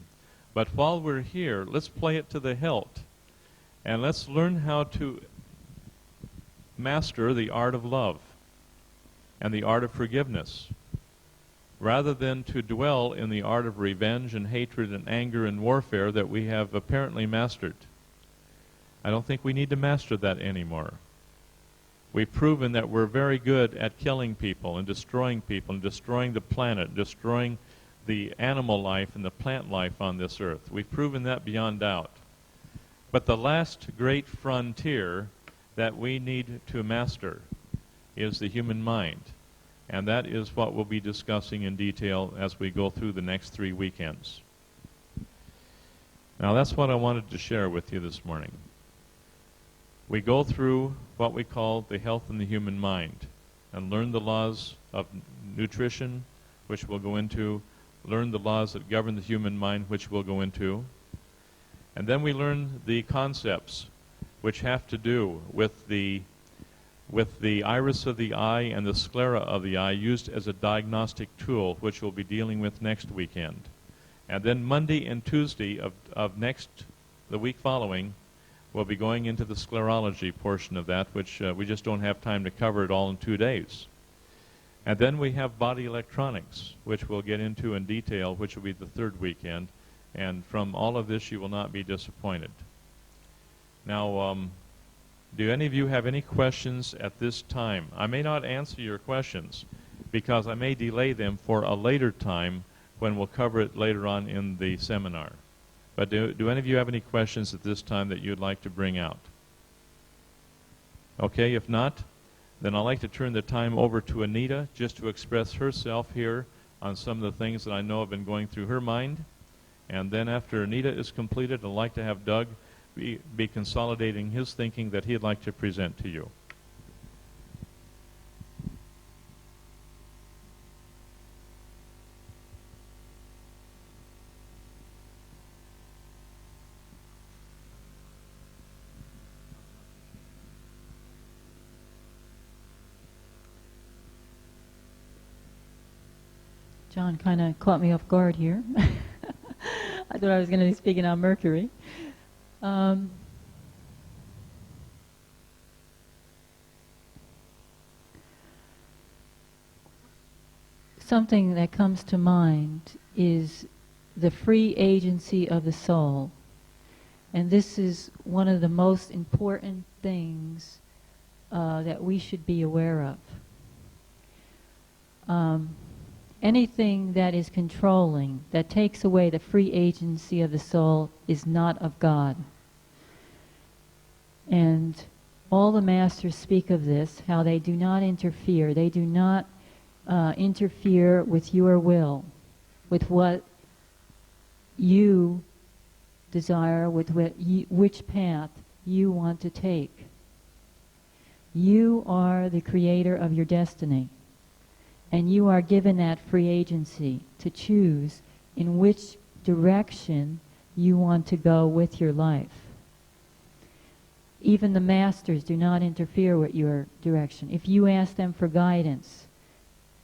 But while we're here, let's play it to the hilt. And let's learn how to master the art of love and the art of forgiveness, rather than to dwell in the art of revenge and hatred and anger and warfare that we have apparently mastered. I don't think we need to master that anymore. We've proven that we're very good at killing people and destroying the planet, destroying the animal life and the plant life on this earth. We've proven that beyond doubt. But the last great frontier that we need to master is the human mind. And that is what we'll be discussing in detail as we go through the next 3 weekends. Now that's what I wanted to share with you this morning. We go through what we call the health in the human mind and learn the laws of nutrition, which we'll go into, learn the laws that govern the human mind, which we'll go into, and then we learn the concepts which have to do with the iris of the eye and the sclera of the eye used as a diagnostic tool, which we'll be dealing with next weekend. And then Monday and Tuesday of the week following, we'll be going into the sclerology portion of that, which we just don't have time to cover it all in 2 days. And then we have body electronics, which we'll get into in detail, which will be the 3rd weekend. And from all of this, you will not be disappointed. Now, do any of you have any questions at this time? I may not answer your questions because I may delay them for a later time when we'll cover it later on in the seminar. But do any of you have any questions at this time that you'd like to bring out? Okay, if not, then I'd like to turn the time over to Anita just to express herself here on some of the things that I know have been going through her mind. And then after Anita is completed, I'd like to have Doug be consolidating his thinking that he'd like to present to you. John kind of caught me off guard here. I thought I was going to be speaking on Mercury. Something that comes to mind is the free agency of the soul. And this is one of the most important things that we should be aware of. Anything that is controlling, that takes away the free agency of the soul, is not of God. And all the masters speak of this, how they do not interfere. They do not interfere with your will, with what you desire, with which path you want to take. You are the creator of your destiny. And you are given that free agency to choose in which direction you want to go with your life. Even the masters do not interfere with your direction. If you ask them for guidance,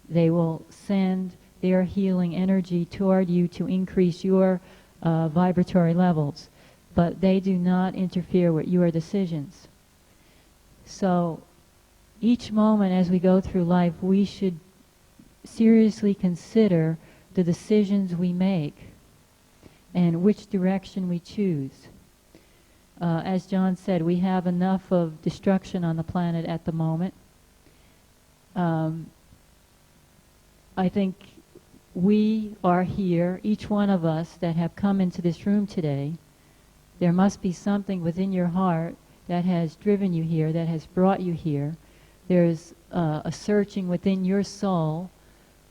they will send their healing energy toward you to increase your vibratory levels. But they do not interfere with your decisions. So each moment as we go through life, we should seriously consider the decisions we make and which direction we choose. As John said, we have enough of destruction on the planet at the moment. I think we are here, each one of us that have come into this room today, there must be something within your heart that has driven you here, that has brought you here. There's a searching within your soul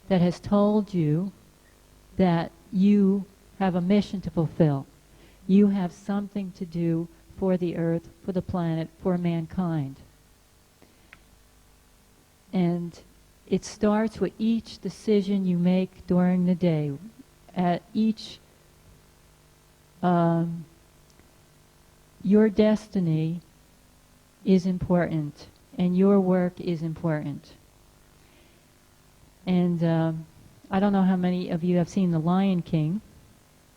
that has told you that you have a mission to fulfill. You have something to do for the earth, for the planet, for mankind. And it starts with each decision you make during the day. At each, your destiny is important, and your work is important. And I don't know how many of you have seen The Lion King,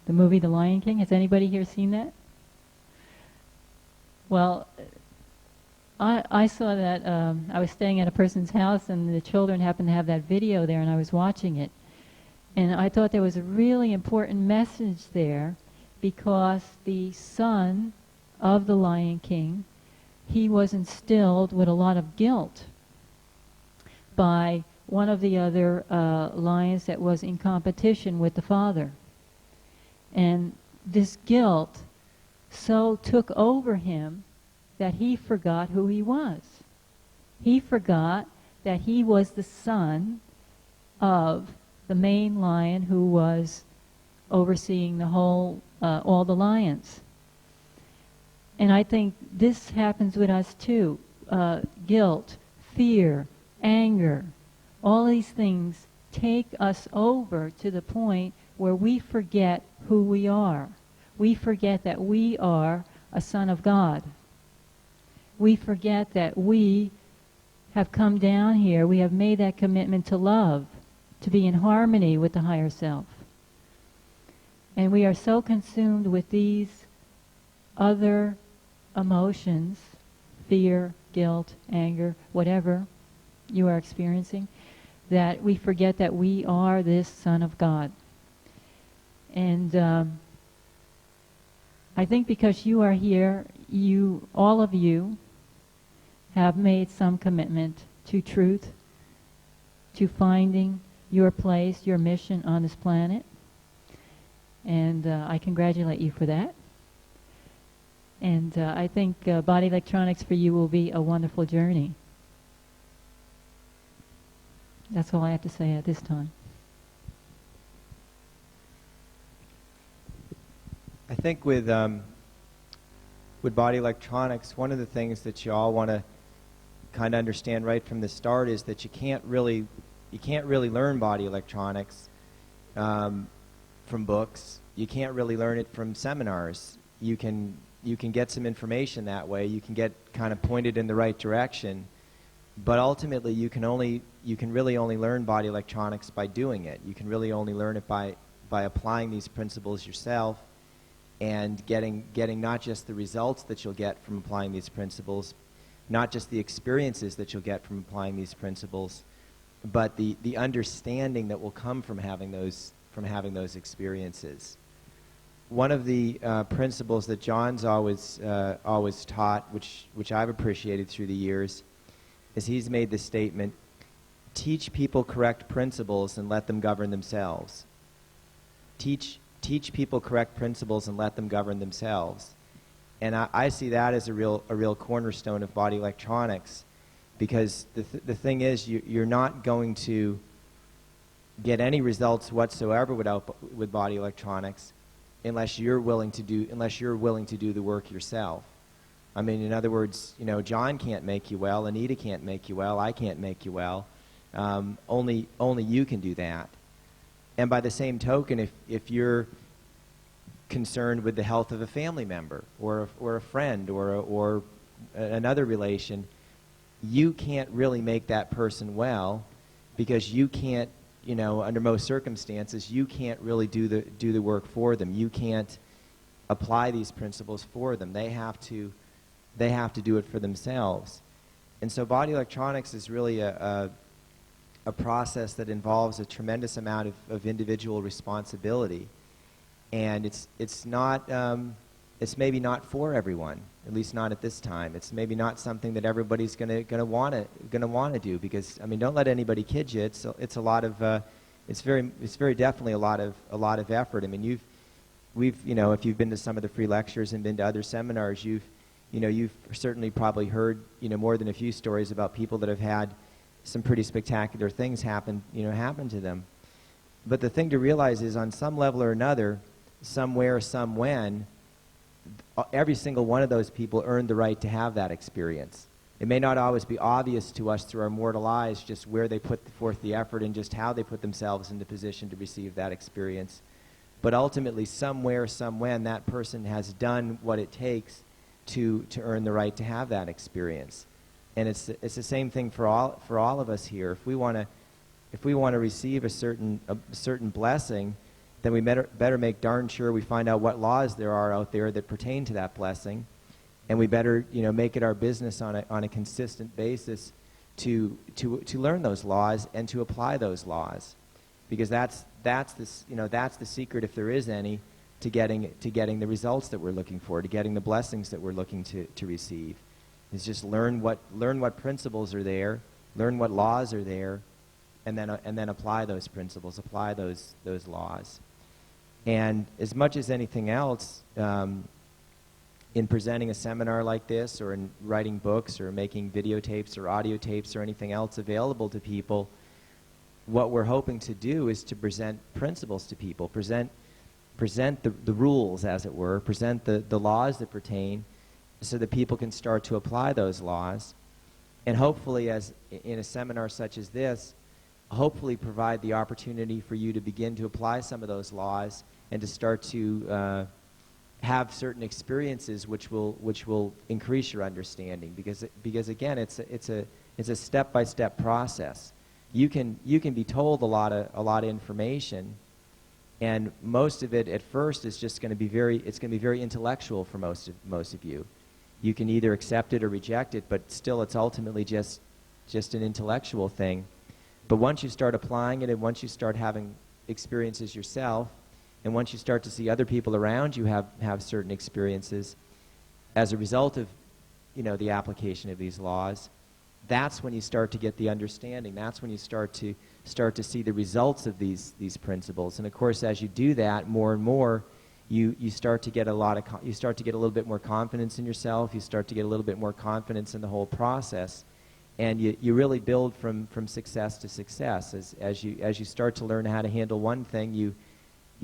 the movie The Lion King. Has anybody here seen that? Well, I saw that. I was staying at a person's house, and the children happened to have that video there, and I was watching it. And I thought there was a really important message there, because the son of the Lion King he was instilled with a lot of guilt by one of the other lions that was in competition with the father. And this guilt so took over him that he forgot who he was. He forgot that he was the son of the main lion who was overseeing the whole, all the lions. And I think this happens with us too. Guilt, fear, anger, all these things take us over to the point where we forget who we are. We forget that we are a son of God. We forget that we have come down here, we have made that commitment to love, to be in harmony with the higher self. And we are so consumed with these other emotions, fear, guilt, anger, whatever you are experiencing, that we forget that we are this Son of God. And I think because you are here, all of you have made some commitment to truth, to finding your place, your mission on this planet. And I congratulate you for that. And I think body electronics for you will be a wonderful journey. That's all I have to say at this time. I think with body electronics, one of the things that you all want to kind of understand right from the start is that you can't really learn body electronics from books. You can't really learn it from seminars. You can get some information that way. You can get kind of pointed in the right direction, but ultimately you can really only learn body electronics by doing it. You can really only learn it by applying these principles yourself and getting not just the results that you'll get from applying these principles, not just the experiences that you'll get from applying these principles, but the understanding that will come from having those experiences. One of the principles that John's always taught, which I've appreciated through the years, is he's made the statement, teach people correct principles and let them govern themselves. Teach people correct principles and let them govern themselves. And I see that as a real cornerstone of body electronics, because the thing is, you're not going to get any results whatsoever with body electronics unless you're willing to do the work yourself. I mean, in other words, John can't make you well, Anita can't make you well, I can't make you well. Only you can do that. And by the same token, if you're concerned with the health of a family member or a friend or another relation, you can't really make that person well, because you can't, under most circumstances, you can't really do the work for them. You can't apply these principles for them. They have to do it for themselves. And so body electronics is really a process that involves a tremendous amount of individual responsibility. And it's maybe not for everyone, at least not at this time. It's maybe not something that everybody's gonna want to do, because don't let anybody kid you. It's a lot of it's very definitely a lot of effort. I mean, if you've been to some of the free lectures and been to other seminars, you've certainly probably heard more than a few stories about people that have had some pretty spectacular things happen to them. But the thing to realize is, on some level or another, somewhere, somewhen, every single one of those people earned the right to have that experience. It may not always be obvious to us through our mortal eyes just where they put forth the effort and just how they put themselves into position to receive that experience. But ultimately, somewhere, somewhen, that person has done what it takes to earn the right to have that experience. And it's the same thing for all of us here. If we want to receive a certain blessing, then we better make darn sure we find out what laws there are out there that pertain to that blessing, and we better make it our business on a consistent basis to learn those laws and to apply those laws, because that's the secret, if there is any, to getting the results that we're looking for, to getting the blessings that we're looking to receive. is just learn what principles are there, learn what laws are there, and then apply those principles, apply those laws. And as much as anything else, in presenting a seminar like this, or in writing books, or making videotapes or audio tapes or anything else available to people, what we're hoping to do is to present principles to people, present the rules, as it were, present the laws that pertain, so that people can start to apply those laws. And hopefully, as in a seminar such as this, hopefully provide the opportunity for you to begin to apply some of those laws and to start to have certain experiences which will increase your understanding. Because again, it's a step-by-step process. You can be told a lot of information, and most of it at first is just going to be very intellectual for most of you. You can either accept it or reject it, but still it's ultimately just an intellectual thing. But once you start applying it, and once you start having experiences yourself, and once you start to see other people around you have certain experiences as a result of, the application of these laws, that's when you start to get the understanding. That's when you start to see the results of these principles. And of course, as you do that more and more, you start to get a little bit more confidence in yourself. You start to get a little bit more confidence in the whole process, and you really build from success to success. As you start to learn how to handle one thing, you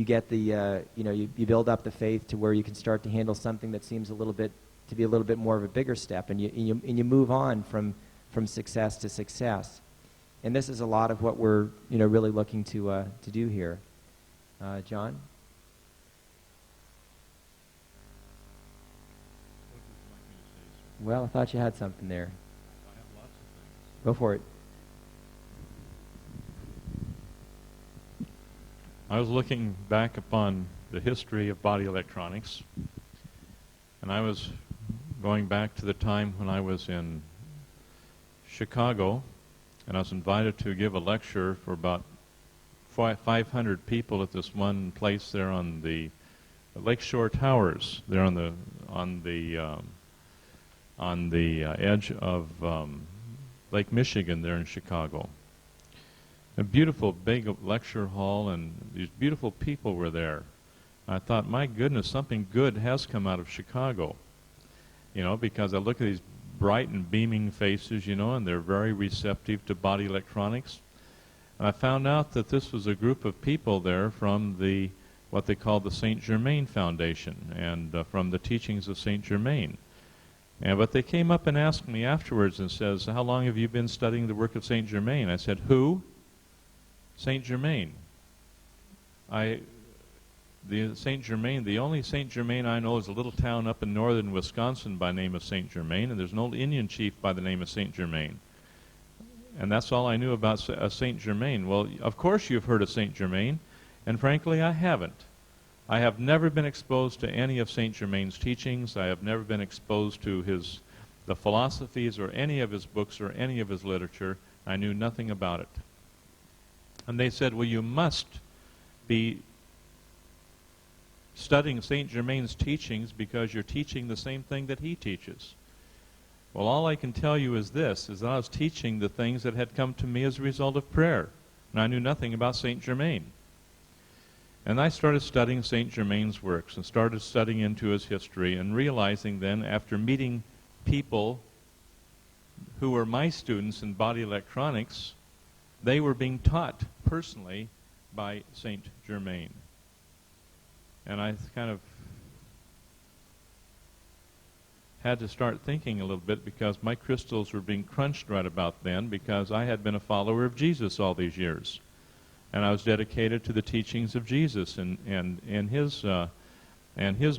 get you build up the faith to where you can start to handle something that seems to be a little bit more of a bigger step, and you move on from success to success. And this is a lot of what we're really looking to do here. John? Well, I thought you had something there. I have lots of things. Go for it. I was looking back upon the history of body electronics, and I was going back to the time when I was in Chicago, and I was invited to give a lecture for about 500 people at this one place there on the Lakeshore Towers, there on the edge of Lake Michigan there in Chicago. A beautiful big lecture hall, and these beautiful people were there. I thought, my goodness, something good has come out of Chicago. Because I look at these bright and beaming faces, and they're very receptive to body electronics. And I found out that this was a group of people there from what they call the St. Germain Foundation, and from the teachings of St. Germain. But they came up and asked me afterwards and says, how long have you been studying the work of St. Germain? I said, who? St. Germain. The only St. Germain I know is a little town up in northern Wisconsin by the name of St. Germain, and there's an old Indian chief by the name of St. Germain. And that's all I knew about St. Germain. Well, of course you've heard of St. Germain, and frankly, I haven't. I have never been exposed to any of St. Germain's teachings. I have never been exposed to the philosophies or any of his books or any of his literature. I knew nothing about it. And they said, well, you must be studying St. Germain's teachings because you're teaching the same thing that he teaches. Well, all I can tell you is this, is that I was teaching the things that had come to me as a result of prayer. And I knew nothing about St. Germain. And I started studying St. Germain's works and started studying into his history, and realizing then, after meeting people who were my students in body electronics, they were being taught personally by St. Germain. And I kind of had to start thinking a little bit, because my crystals were being crunched right about then, because I had been a follower of Jesus all these years. And I was dedicated to the teachings of Jesus and his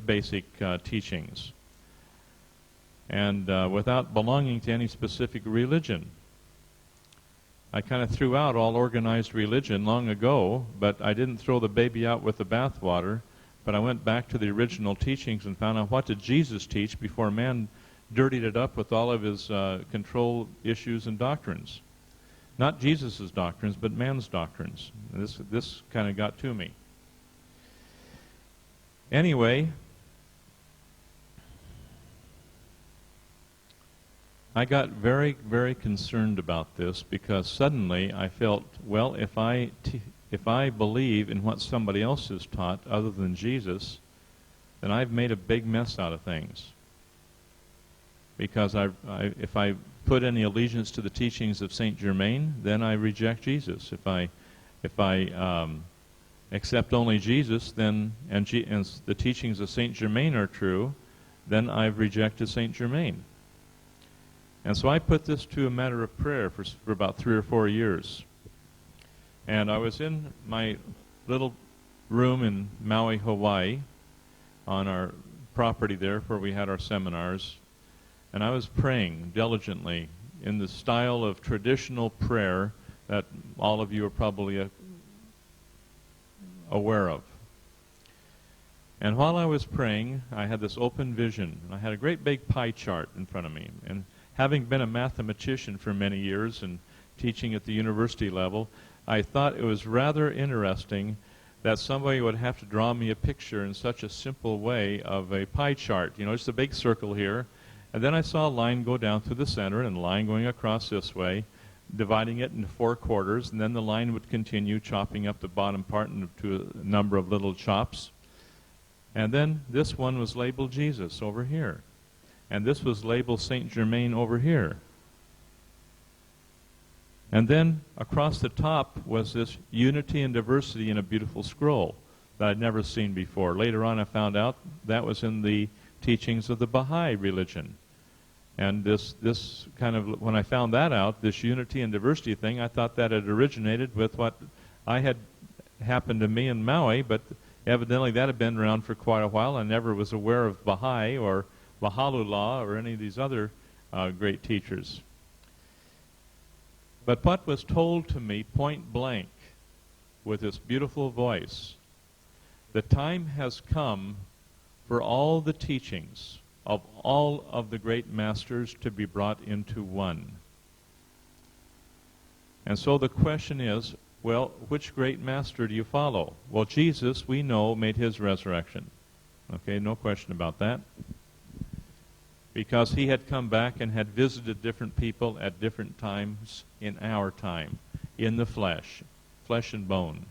basic teachings. And without belonging to any specific religion. I kind of threw out all organized religion long ago, but I didn't throw the baby out with the bathwater. But I went back to the original teachings and found out, what did Jesus teach before man dirtied it up with all of his control issues and doctrines. Not Jesus' doctrines, but man's doctrines. This kind of got to me. Anyway, I got very, very concerned about this because suddenly I felt, well, if I believe in what somebody else has taught other than Jesus, then I've made a big mess out of things. Because if I put any allegiance to the teachings of Saint Germain, then I reject Jesus. If I accept only Jesus, then and the teachings of Saint Germain are true, then I've rejected Saint Germain. And so I put this to a matter of prayer for about 3 or 4 years. And I was in my little room in Maui, Hawaii, on our property there where we had our seminars, and I was praying diligently in the style of traditional prayer that all of you are probably aware of. And while I was praying, I had this open vision. I had a great big pie chart in front of me, and having been a mathematician for many years and teaching at the university level, I thought it was rather interesting that somebody would have to draw me a picture in such a simple way of a pie chart. You know, just a big circle here, and then I saw a line go down through the center and a line going across this way, dividing it into 4 quarters, and then the line would continue chopping up the bottom part into a number of little chops. And then this one was labeled Jesus over here. And this was labeled Saint Germain over here. And then across the top was this unity and diversity in a beautiful scroll that I'd never seen before. Later on I found out that was in the teachings of the Baha'i religion. And this kind of, when I found that out, this unity and diversity thing, I thought that had originated with what I had happened to me in Maui, but evidently that had been around for quite a while. I never was aware of Baha'i or Baha'u'llah or any of these other great teachers. But what was told to me point blank with this beautiful voice, the time has come for all the teachings of all of the great masters to be brought into one. And so the question is, well, which great master do you follow? Well, Jesus, we know, made his resurrection. Okay, no question about that. Because he had come back and had visited different people at different times in our time, in the flesh and bone.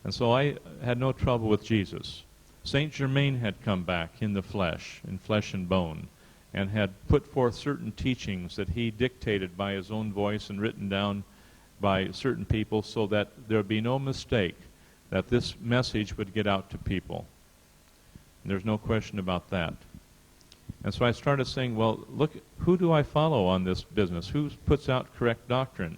And so I had no trouble with Jesus. Saint Germain had come back in flesh and bone, and had put forth certain teachings that he dictated by his own voice and written down by certain people so that there would be no mistake that this message would get out to people. And there's no question about that. And so I started saying, well, look, who do I follow on this business? Who puts out correct doctrine?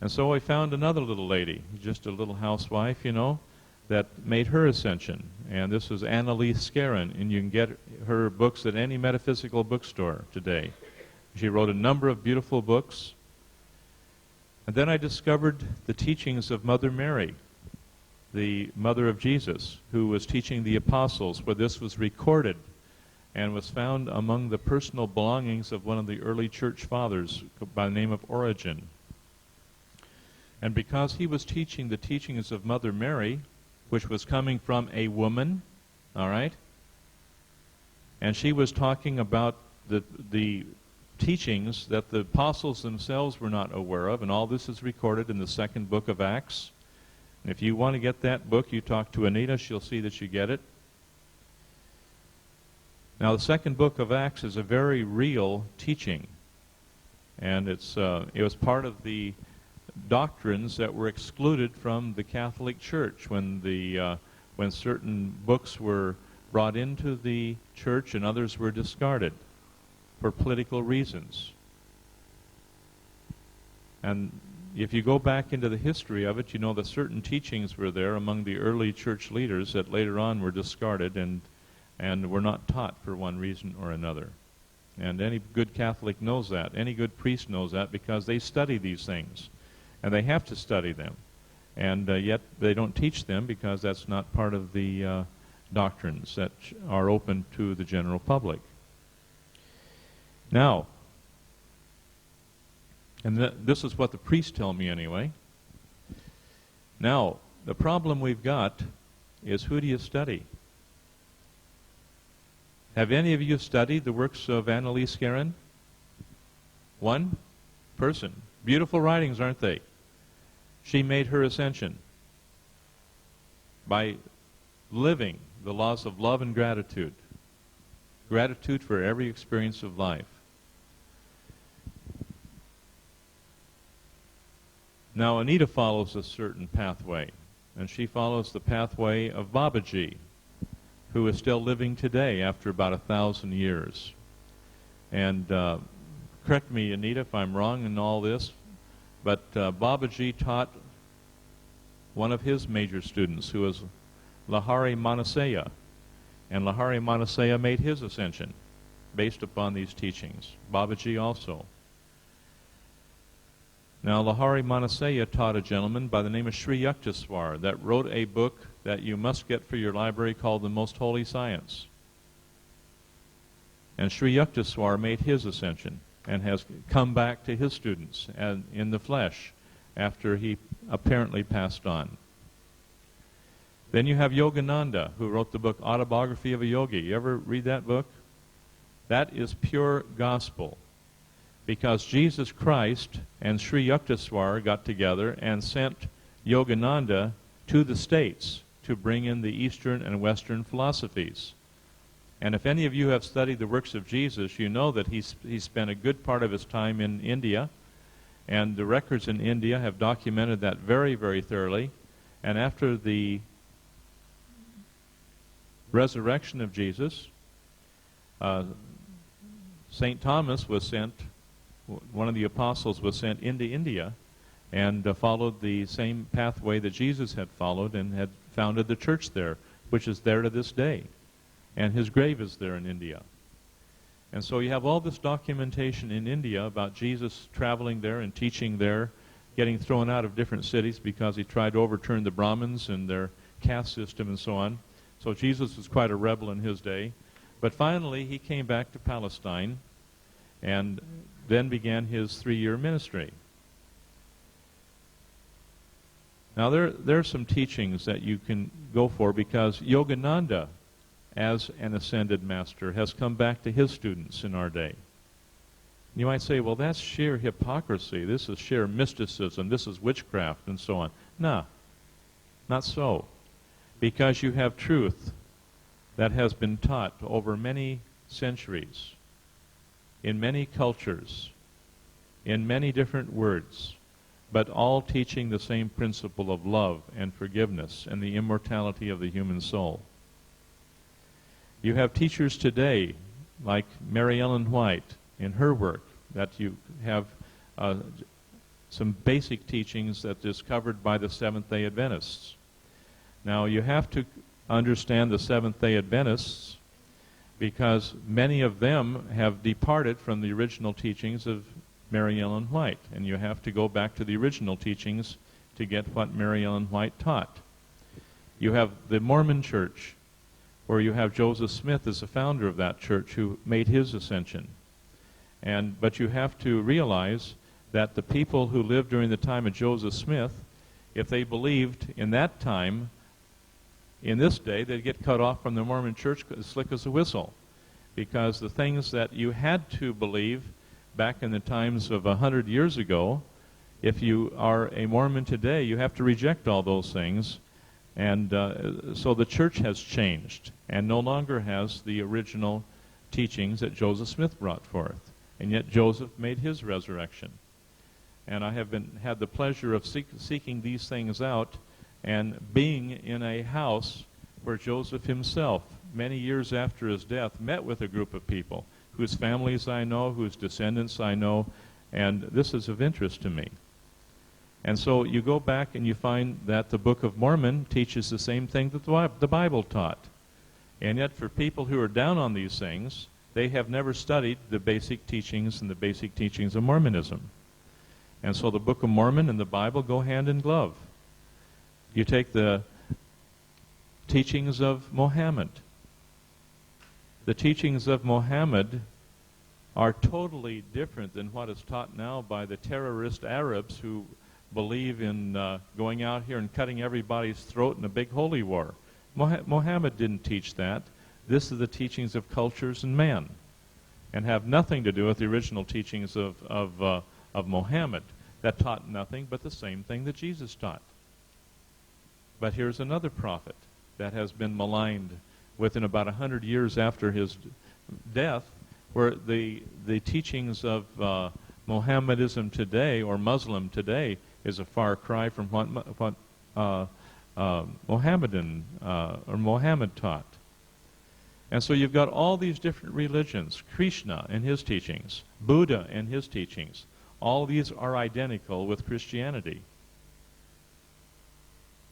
And so I found another little lady, just a little housewife, you know, that made her ascension. And this was Annalise Scarron, and you can get her books at any metaphysical bookstore today. She wrote a number of beautiful books. And then I discovered the teachings of Mother Mary, the mother of Jesus, who was teaching the apostles, where this was recorded and was found among the personal belongings of one of the early church fathers by the name of Origen. And because he was teaching the teachings of Mother Mary, which was coming from a woman, all right, and she was talking about the teachings that the apostles themselves were not aware of, and all this is recorded in the 2nd book of Acts. And if you want to get that book, you talk to Anita, she'll see that you get it. Now, the 2nd book of Acts is a very real teaching, and it was part of the doctrines that were excluded from the Catholic Church when certain books were brought into the church and others were discarded for political reasons. And if you go back into the history of it, you know that certain teachings were there among the early church leaders that later on were discarded and were not taught for one reason or another. And any good Catholic knows that. Any good priest knows that because they study these things. And they have to study them. And yet they don't teach them because that's not part of the doctrines that are open to the general public. Now, and this is what the priests tell me anyway. Now, the problem we've got is, who do you study? Have any of you studied the works of Annalise Guerin? One person. Beautiful writings, aren't they? She made her ascension by living the laws of love and gratitude. Gratitude for every experience of life. Now, Anita follows a certain pathway, and she follows the pathway of Babaji, who is still living today after about 1,000 years. And correct me, Anita, if I'm wrong in all this, but Babaji taught one of his major students, who was Lahari Manasaya. And Lahari Manasaya made his ascension based upon these teachings. Babaji also. Now, Lahari Manasaya taught a gentleman by the name of Sri Yukteswar that wrote a book that you must get for your library called The Most Holy Science. And Sri Yukteswar made his ascension and has come back to his students and in the flesh after he apparently passed on. Then you have Yogananda, who wrote the book Autobiography of a Yogi. You ever read that book? That is pure gospel, because Jesus Christ and Sri Yukteswar got together and sent Yogananda to the States to bring in the Eastern and Western philosophies. And if any of you have studied the works of Jesus, you know that he spent a good part of his time in India, and the records in India have documented that very, very thoroughly. And after the resurrection of Jesus, St. Thomas was sent, one of the apostles was sent into India and followed the same pathway that Jesus had followed and had founded the church there, which is there to this day. And his grave is there in India. And so you have all this documentation in India about Jesus traveling there and teaching there, getting thrown out of different cities because he tried to overturn the Brahmins and their caste system and so on. So Jesus was quite a rebel in his day. But finally, he came back to Palestine and then began his 3-year ministry. Now, there are some teachings that you can go for, because Yogananda, as an ascended master, has come back to his students in our day. You might say, well, that's sheer hypocrisy. This is sheer mysticism. This is witchcraft and so on. No, not so. Because you have truth that has been taught over many centuries, in many cultures, in many different words, but all teaching the same principle of love and forgiveness and the immortality of the human soul. You have teachers today, like Mary Ellen White, in her work, that you have some basic teachings that is covered by the Seventh-day Adventists. Now, you have to understand the Seventh-day Adventists because many of them have departed from the original teachings of Mary Ellen White, and you have to go back to the original teachings to get what Mary Ellen White taught. You have the Mormon Church, where you have Joseph Smith as the founder of that church, who made his ascension. But you have to realize that the people who lived during the time of Joseph Smith, if they believed in that time, in this day, they'd get cut off from the Mormon Church as slick as a whistle, because the things that you had to believe back in the times of 100 years ago, if you are a Mormon today, you have to reject all those things. And so the church has changed and no longer has the original teachings that Joseph Smith brought forth. And yet Joseph made his resurrection. And I have had the pleasure of seeking these things out and being in a house where Joseph himself, many years after his death, met with a group of people whose families I know, whose descendants I know, and this is of interest to me. And so you go back and you find that the Book of Mormon teaches the same thing that the Bible taught. And yet for people who are down on these things, they have never studied the basic teachings and the basic teachings of Mormonism. And so the Book of Mormon and the Bible go hand in glove. You take the teachings of Mohammed. The teachings of Mohammed are totally different than what is taught now by the terrorist Arabs who believe in going out here and cutting everybody's throat in a big holy war. Mohammed didn't teach that. this is the teachings of cultures and man, and have nothing to do with the original teachings of Mohammed that taught nothing but the same thing that Jesus taught. But here's another prophet that has been maligned within about 100 years after his death, where the teachings of Mohammedism today, or Muslim today, is a far cry from what Mohammedan or Mohammed taught. And so you've got all these different religions, Krishna and his teachings, Buddha and his teachings. All these are identical with Christianity,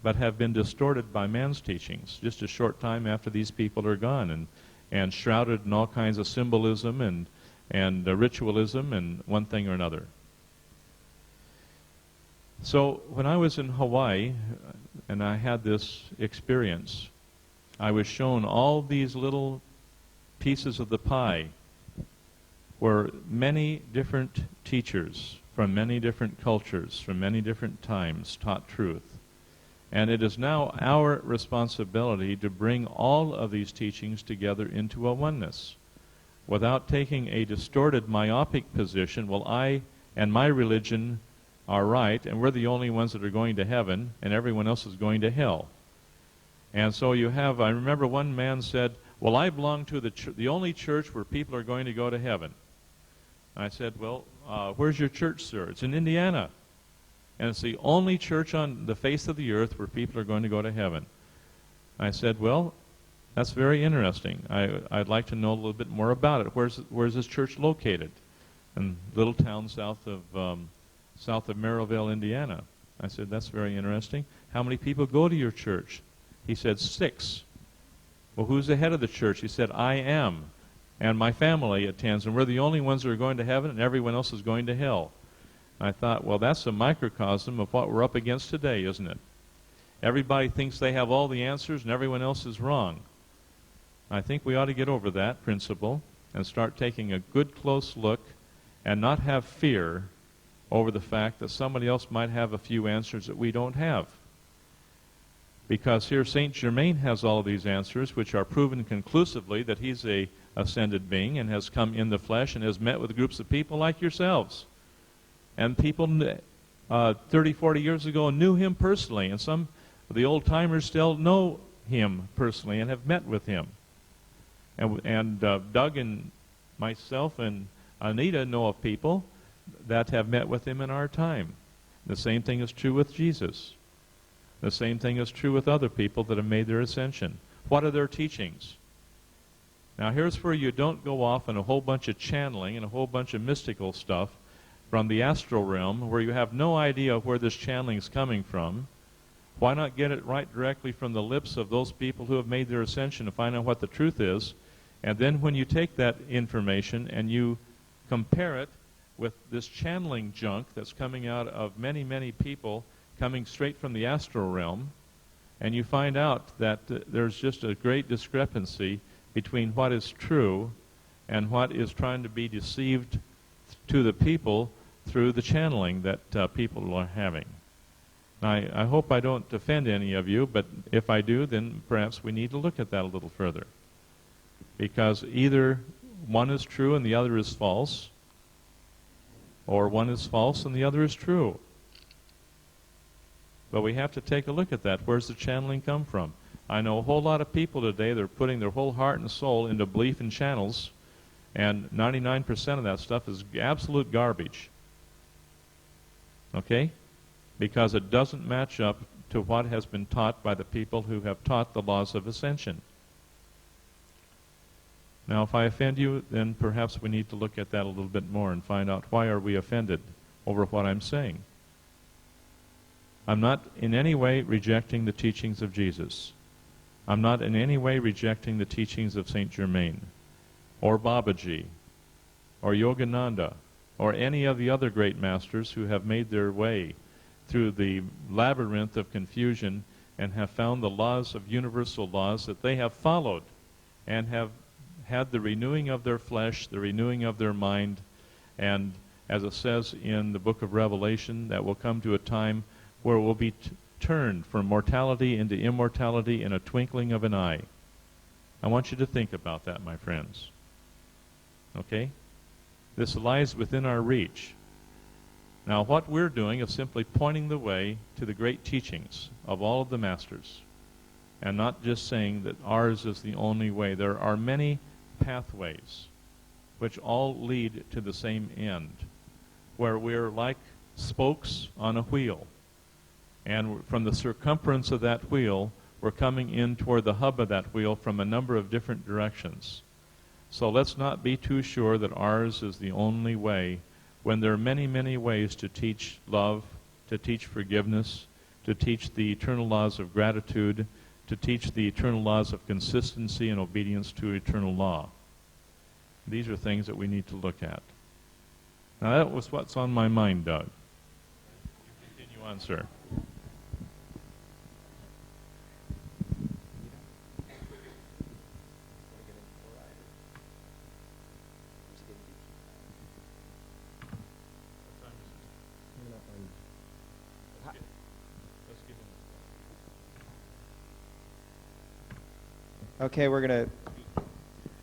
but have been distorted by man's teachings just a short time after these people are gone, and shrouded in all kinds of symbolism and ritualism and one thing or another. So when I was in Hawaii and I had this experience, I was shown all these little pieces of the pie where many different teachers from many different cultures, from many different times, taught truth. And it is now our responsibility to bring all of these teachings together into a oneness, without taking a distorted, myopic position. Well, I and my religion are right, and we're the only ones that are going to heaven, and everyone else is going to hell. And so you have, I remember one man said, well, I belong to the only church where people are going to go to heaven. I said, well, where's your church, sir? It's in Indiana. And it's the only church on the face of the earth where people are going to go to heaven. I said, well, that's very interesting. I'd like to know a little bit more about it. Where's this church located? In a little town south of Merrillville, Indiana. I said, that's very interesting. How many people go to your church? He said, 6. Well, who's the head of the church? He said, I am. And my family attends, and we're the only ones that are going to heaven, and everyone else is going to hell. I thought, well, that's a microcosm of what we're up against today, isn't it? Everybody thinks they have all the answers, and everyone else is wrong. I think we ought to get over that principle and start taking a good, close look and not have fear over the fact that somebody else might have a few answers that we don't have. Because here Saint Germain has all these answers, which are proven conclusively that he's a ascended being and has come in the flesh and has met with groups of people like yourselves. And people 30, 40 years ago knew him personally, and some of the old-timers still know him personally and have met with him. And Doug and myself and Anita know of people that have met with him in our time. The same thing is true with Jesus. The same thing is true with other people that have made their ascension. What are their teachings? Now here's where you don't go off on a whole bunch of channeling and a whole bunch of mystical stuff from the astral realm, where you have no idea where this channeling is coming from. Why not get it right directly from the lips of those people who have made their ascension and find out what the truth is? And then when you take that information and you compare it with this channeling junk that's coming out of many, many people coming straight from the astral realm, and you find out that there's just a great discrepancy between what is true and what is trying to be deceived to the people through the channeling that people are having. Now, I hope I don't offend any of you, but if I do, then perhaps we need to look at that a little further. Because either one is true and the other is false, or one is false and the other is true. But we have to take a look at that. Where's the channeling come from? I know a whole lot of people today that are putting their whole heart and soul into belief in channels, and 99% of that stuff is absolute garbage. Okay? Because it doesn't match up to what has been taught by the people who have taught the laws of ascension. Now, if I offend you, then perhaps we need to look at that a little bit more and find out why are we offended over what I'm saying. I'm not in any way rejecting the teachings of Jesus. I'm not in any way rejecting the teachings of Saint Germain, or Babaji, or Yogananda, or any of the other great masters who have made their way through the labyrinth of confusion and have found the laws of universal laws that they have followed and have had the renewing of their flesh, the renewing of their mind, and as it says in the book of Revelation, that will come to a time where we'll be turned from mortality into immortality in a twinkling of an eye. I want you to think about that, my friends. Okay? This lies within our reach. Now, what we're doing is simply pointing the way to the great teachings of all of the masters, and not just saying that ours is the only way. There are many pathways which all lead to the same end, where we're like spokes on a wheel. And from the circumference of that wheel, we're coming in toward the hub of that wheel from a number of different directions. So let's not be too sure that ours is the only way, when there are many, many ways to teach love, to teach forgiveness, to teach the eternal laws of gratitude, to teach the eternal laws of consistency and obedience to eternal law. These are things that we need to look at. Now that was what's on my mind, Doug. You continue on, sir. Okay, we're going to...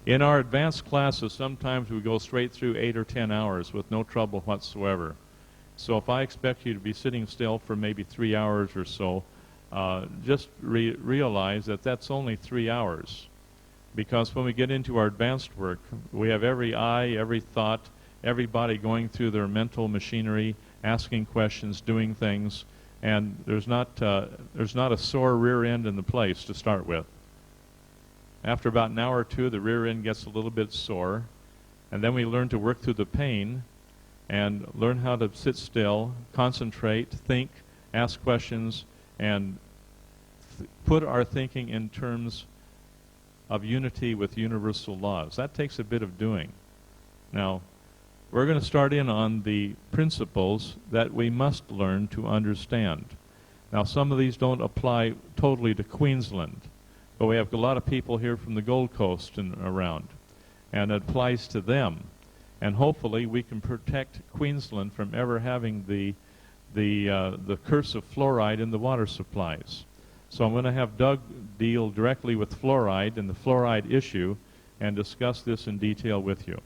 In our advanced classes, sometimes we go straight through 8 or 10 hours with no trouble whatsoever. So if I expect you to be sitting still for maybe 3 hours or so, just realize that that's only 3 hours. Because when we get into our advanced work, we have every eye, every thought, everybody going through their mental machinery, asking questions, doing things, and there's not a sore rear end in the place to start with. After about an hour or two, the rear end gets a little bit sore, and then we learn to work through the pain and learn how to sit still, concentrate, think, ask questions, and put our thinking in terms of unity with universal laws. That takes a bit of doing. Now, we're going to start in on the principles that we must learn to understand. Now, some of these don't apply totally to Queensland, but we have a lot of people here from the Gold Coast and around, and it applies to them. And hopefully we can protect Queensland from ever having the curse of fluoride in the water supplies. So I'm going to have Doug deal directly with fluoride and the fluoride issue and discuss this in detail with you.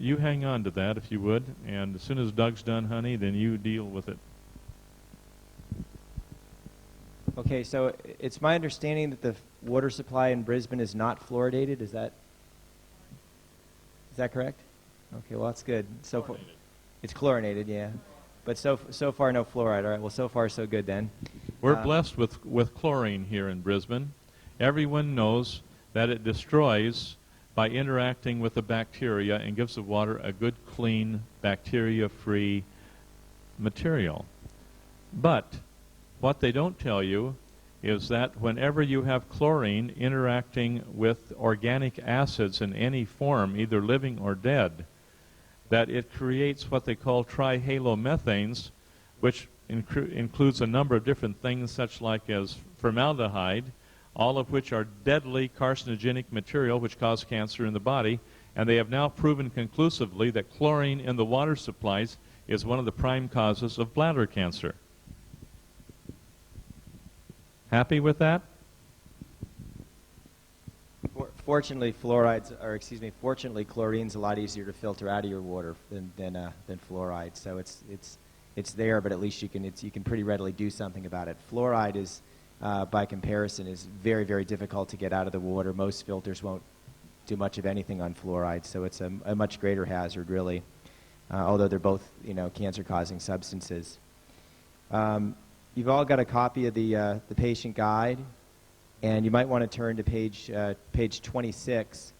You hang on to that if you would, and as soon as Doug's done, honey, then you deal with it. Okay, so it's my understanding that the water supply in Brisbane is not fluoridated. Is that correct? Okay, well that's good. So far, it's chlorinated, yeah. But so far no fluoride. All right. Well, so far so good then. We're blessed with chlorine here in Brisbane. Everyone knows that it destroys by interacting with the bacteria and gives the water a good, clean, bacteria-free material. But what they don't tell you is that whenever you have chlorine interacting with organic acids in any form, either living or dead, that it creates what they call trihalomethanes, which includes a number of different things such like as formaldehyde, all of which are deadly carcinogenic material which cause cancer in the body, and they have now proven conclusively that chlorine in the water supplies is one of the prime causes of bladder cancer. Happy with that? Fortunately, fortunately, chlorine's a lot easier to filter out of your water than fluoride. So it's there, but at least you can pretty readily do something about it. Fluoride is, by comparison, is very, very difficult to get out of the water. Most filters won't do much of anything on fluoride, so it's a much greater hazard, really. Although they're both, cancer-causing substances. You've all got a copy of the patient guide, and you might want to turn to page 26.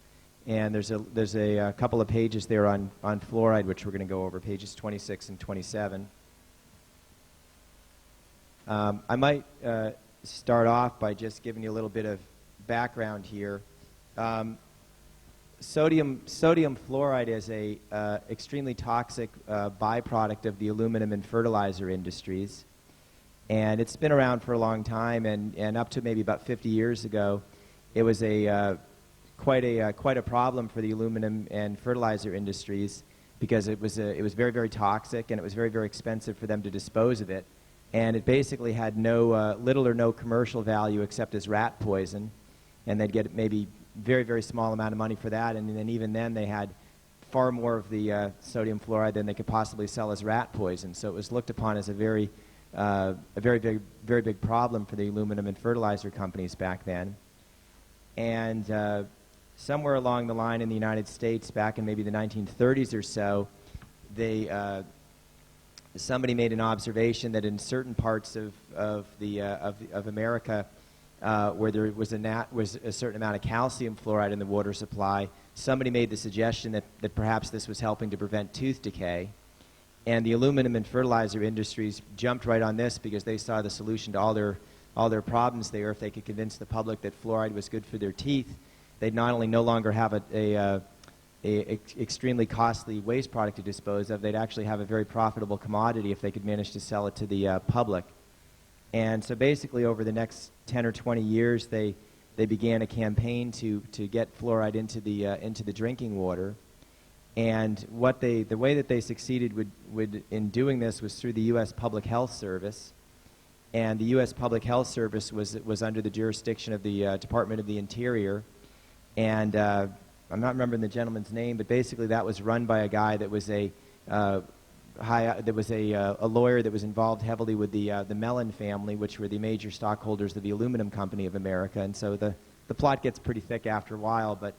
And there's a couple of pages there on fluoride, which we're going to go over, pages 26 and 27. I might start off by just giving you a little bit of background here. Sodium fluoride is a extremely toxic byproduct of the aluminum and fertilizer industries. And it's been around for a long time, and up to maybe about 50 years ago, it was quite a problem for the aluminum and fertilizer industries because it was very, very toxic, and it was very, very expensive for them to dispose of it. and it basically had no little or no commercial value except as rat poison, and they'd get maybe very, very small amount of money for that, and then even then they had far more of the sodium fluoride than they could possibly sell as rat poison. So it was looked upon as a very big problem for the aluminum and fertilizer companies back then. And somewhere along the line in the United States, back in maybe the 1930s or so, somebody made an observation that in certain parts of America, where there was a certain amount of calcium fluoride in the water supply, somebody made the suggestion that perhaps this was helping to prevent tooth decay. And the aluminum and fertilizer industries jumped right on this because they saw the solution to all their problems there. If they could convince the public that fluoride was good for their teeth, they'd not only no longer have a extremely costly waste product to dispose of, they'd actually have a very profitable commodity if they could manage to sell it to the public. And so basically over the next 10 or 20 years, they began a campaign to get fluoride into the drinking water. And the way that they succeeded in doing this was through the U.S. Public Health Service. And the U.S. Public Health Service was under the jurisdiction of the Department of the Interior. And I'm not remembering the gentleman's name, but basically that was run by a guy that was a lawyer that was involved heavily with the Mellon family, which were the major stockholders of the Aluminum Company of America. And so the plot gets pretty thick after a while. But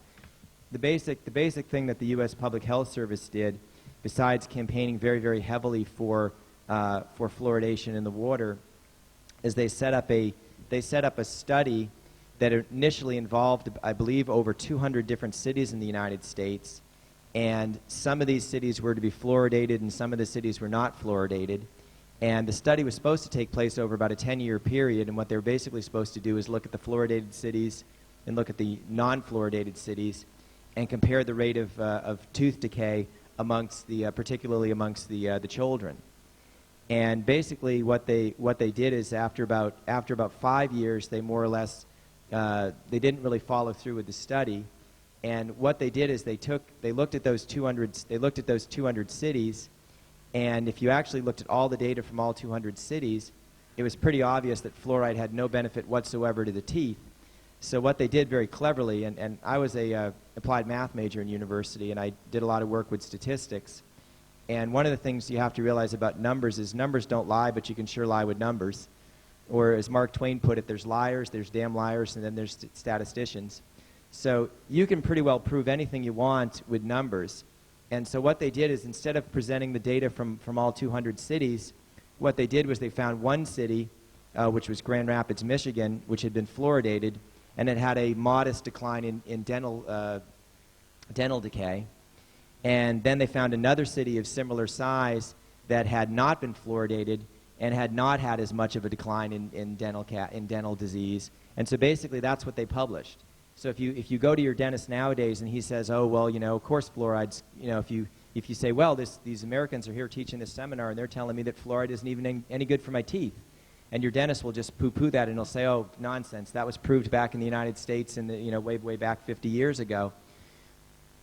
the basic thing that the U.S. Public Health Service did, besides campaigning very, very heavily for fluoridation in the water, is they set up a study that initially involved, I believe, over 200 different cities in the United States. And some of these cities were to be fluoridated and some of the cities were not fluoridated. And the study was supposed to take place over about a 10-year period, and what they were basically supposed to do is look at the fluoridated cities and look at the non-fluoridated cities and compare the rate of tooth decay particularly amongst the children. And basically what they did is after about 5 years, they more or less they didn't really follow through with the study. And what they did is they looked at those 200 cities, and if you actually looked at all the data from all 200 cities, it was pretty obvious that fluoride had no benefit whatsoever to the teeth. So what they did very cleverly, and I was a applied math major in university, and I did a lot of work with statistics. And one of the things you have to realize about numbers is numbers don't lie, but you can sure lie with numbers. Or as Mark Twain put it, there's liars, there's damn liars, and then there's statisticians. So you can pretty well prove anything you want with numbers. And so what they did is instead of presenting the data from all 200 cities, what they did was they found one city, which was Grand Rapids, Michigan, which had been fluoridated, and it had a modest decline in dental decay. And then they found another city of similar size that had not been fluoridated and had not had as much of a decline in dental disease. And so basically that's what they published. So if you go to your dentist nowadays and he says, oh, well, of course fluoride's, if you say, well, these Americans are here teaching this seminar and they're telling me that fluoride isn't even any good for my teeth. And your dentist will just poo-poo that and he'll say, oh, nonsense. That was proved back in the United States in the, way back 50 years ago.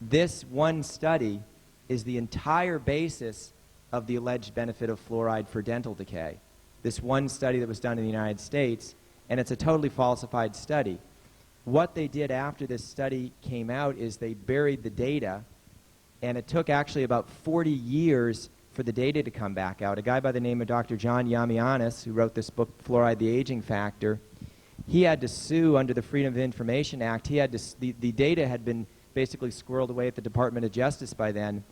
This one study is the entire basis of the alleged benefit of fluoride for dental decay. This one study that was done in the United States, and it's a totally falsified study. What they did after this study came out is they buried the data, and it took actually about 40 years for the data to come back out. A guy by the name of Dr. John Yamianis, who wrote this book, Fluoride, the Aging Factor, he had to sue under the Freedom of Information Act. The data had been basically squirreled away at the Department of Justice by then,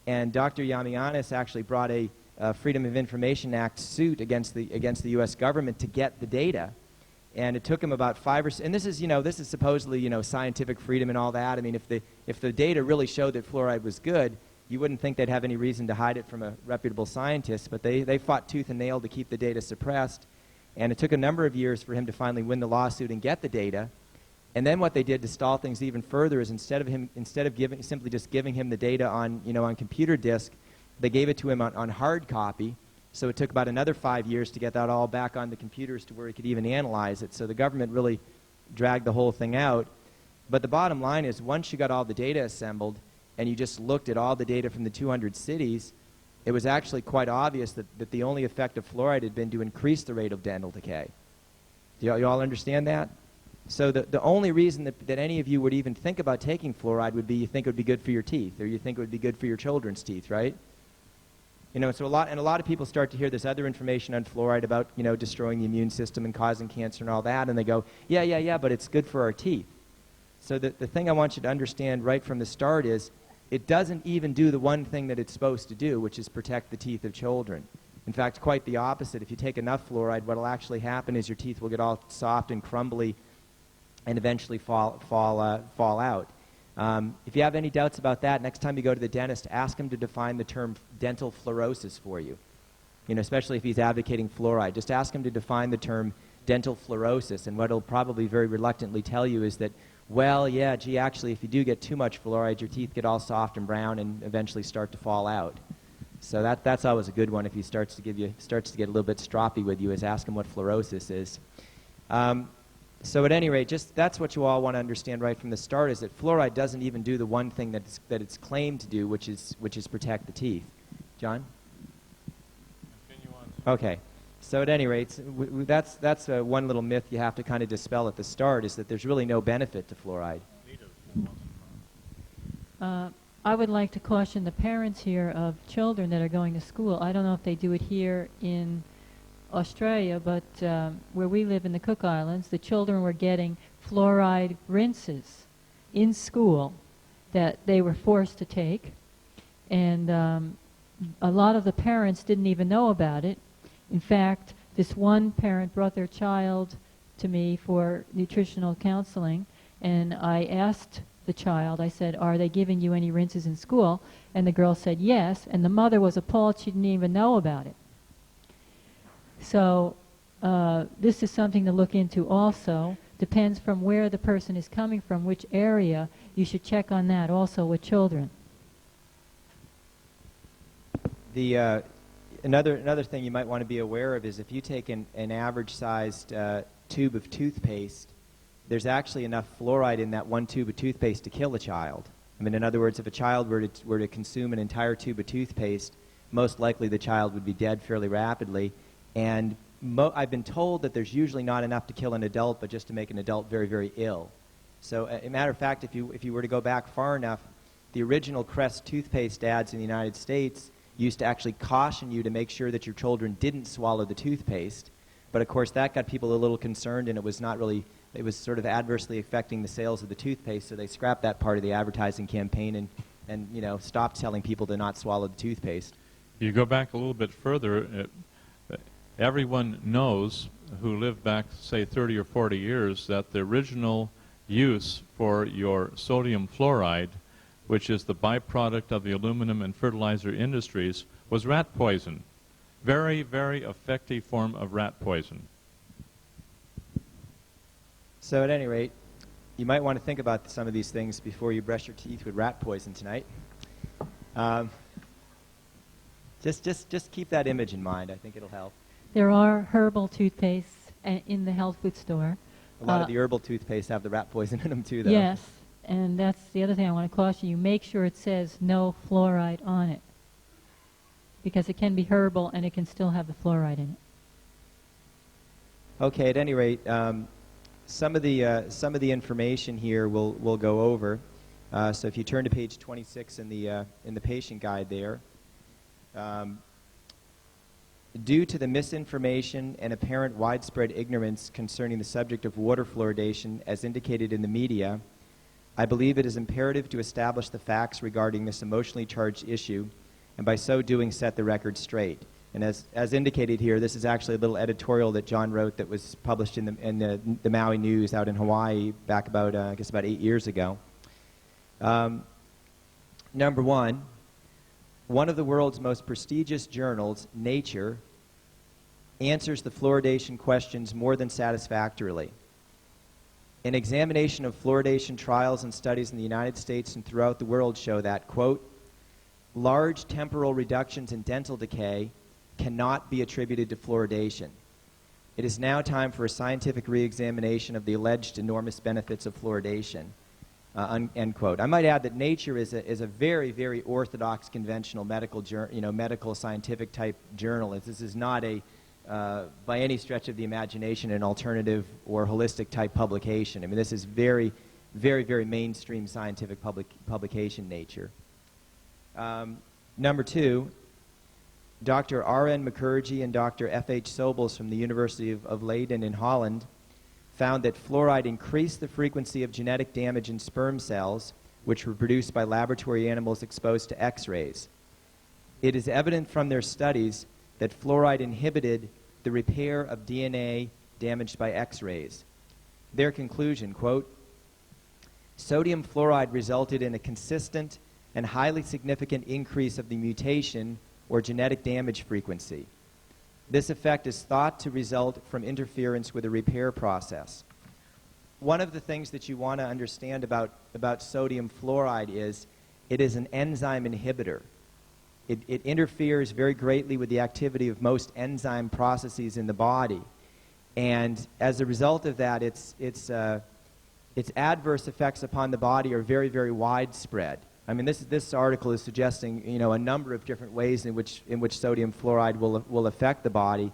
and Dr. Yamianis actually brought a Freedom of Information Act suit against the U.S. government to get the data. And it took him about 5 or 6, and this is supposedly, scientific freedom and all that. I mean, if the data really showed that fluoride was good, you wouldn't think they'd have any reason to hide it from a reputable scientist, but they fought tooth and nail to keep the data suppressed. And it took a number of years for him to finally win the lawsuit and get the data. And then what they did to stall things even further is instead of simply just giving him the data on computer disk, they gave it to him on hard copy. So it took about another 5 years to get that all back on the computers to where he could even analyze it. So the government really dragged the whole thing out. But the bottom line is once you got all the data assembled and you just looked at all the data from the 200 cities, it was actually quite obvious that the only effect of fluoride had been to increase the rate of dental decay. Do you all understand that? So the only reason that any of you would even think about taking fluoride would be you think it would be good for your teeth, or you think it would be good for your children's teeth, right? You know, so a lot of people start to hear this other information on fluoride about, you know, destroying the immune system and causing cancer and all that, and they go, yeah, but it's good for our teeth. So the thing I want you to understand right from the start is it doesn't even do the one thing that it's supposed to do, which is protect the teeth of children. In fact, quite the opposite. If you take enough fluoride, what will actually happen is your teeth will get all soft and crumbly and eventually fall out. If you have any doubts about that, next time you go to the dentist, ask him to define the term dental fluorosis for you. You know, especially if he's advocating fluoride. Just ask him to define the term dental fluorosis, and what he'll probably very reluctantly tell you is that, well, yeah, gee, actually, if you do get too much fluoride, your teeth get all soft and brown and eventually start to fall out. So that's always a good one if he starts to get a little bit stroppy with you, is ask him what fluorosis is. So at any rate, just that's what you all want to understand right from the start, is that fluoride doesn't even do the one thing that it's claimed to do, which is protect the teeth. John? Continue on. Okay. So at any rate, that's one little myth you have to kind of dispel at the start, is that there's really no benefit to fluoride. I would like to caution the parents here of children that are going to school. I don't know if they do it here in Australia, but where we live in the Cook Islands, the children were getting fluoride rinses in school that they were forced to take, and a lot of the parents didn't even know about it. In fact, this one parent brought their child to me for nutritional counseling, and I asked the child, I said, are they giving you any rinses in school? And the girl said yes, and the mother was appalled she didn't even know about it. So this is something to look into also. Depends from where the person is coming from, which area. You should check on that also with children. Another thing you might want to be aware of is if you take an average-sized tube of toothpaste, there's actually enough fluoride in that one tube of toothpaste to kill a child. I mean, in other words, if a child were to consume an entire tube of toothpaste, most likely the child would be dead fairly rapidly. And I've been told that there's usually not enough to kill an adult, but just to make an adult very, very ill. So, a matter of fact, if you were to go back far enough, the original Crest toothpaste ads in the United States used to actually caution you to make sure that your children didn't swallow the toothpaste. But of course, that got people a little concerned, and it was sort of adversely affecting the sales of the toothpaste, so they scrapped that part of the advertising campaign and you know, stopped telling people to not swallow the toothpaste. You go back a little bit further, everyone knows who lived back, say, 30 or 40 years, that the original use for your sodium fluoride, which is the byproduct of the aluminum and fertilizer industries, was rat poison. Very, very effective form of rat poison. So at any rate, you might want to think about some of these things before you brush your teeth with rat poison tonight. Just keep that image in mind. I think it'll help. There are herbal toothpastes in the health food store. A lot of the herbal toothpaste have the rat poison in them too, though. Yes, and that's the other thing I want to caution you. Make sure it says no fluoride on it, because it can be herbal and it can still have the fluoride in it. Okay, at any rate, some of the information here we'll go over. So if you turn to page 26 in the patient guide there, due to the misinformation and apparent widespread ignorance concerning the subject of water fluoridation as indicated in the media, I believe it is imperative to establish the facts regarding this emotionally charged issue, and by so doing set the record straight. And as indicated here, this is actually a little editorial that John wrote that was published in the Maui News out in Hawaii back about, I guess about 8 years ago. Number one of the world's most prestigious journals, Nature, answers the fluoridation questions more than satisfactorily. An examination of fluoridation trials and studies in the United States and throughout the world show that, quote, large temporal reductions in dental decay cannot be attributed to fluoridation. It is now time for a scientific re-examination of the alleged enormous benefits of fluoridation. End quote. I might add that Nature is a very, very orthodox, conventional medical scientific type journal. This is not by any stretch of the imagination, an alternative or holistic type publication. I mean, this is very, very, very mainstream scientific publication, Nature. Number 2, Dr. R.N. Mukherjee and Dr. F.H. Sobels from the University of Leiden in Holland found that fluoride increased the frequency of genetic damage in sperm cells, which were produced by laboratory animals exposed to X-rays. It is evident from their studies that fluoride inhibited the repair of DNA damaged by X-rays. Their conclusion, quote, sodium fluoride resulted in a consistent and highly significant increase of the mutation or genetic damage frequency. This effect is thought to result from interference with the repair process. One of the things that you want to understand about sodium fluoride is it is an enzyme inhibitor. It interferes very greatly with the activity of most enzyme processes in the body. And as a result of that, its adverse effects upon the body are very, very widespread. I mean, this article is suggesting, a number of different ways in which sodium fluoride will affect the body.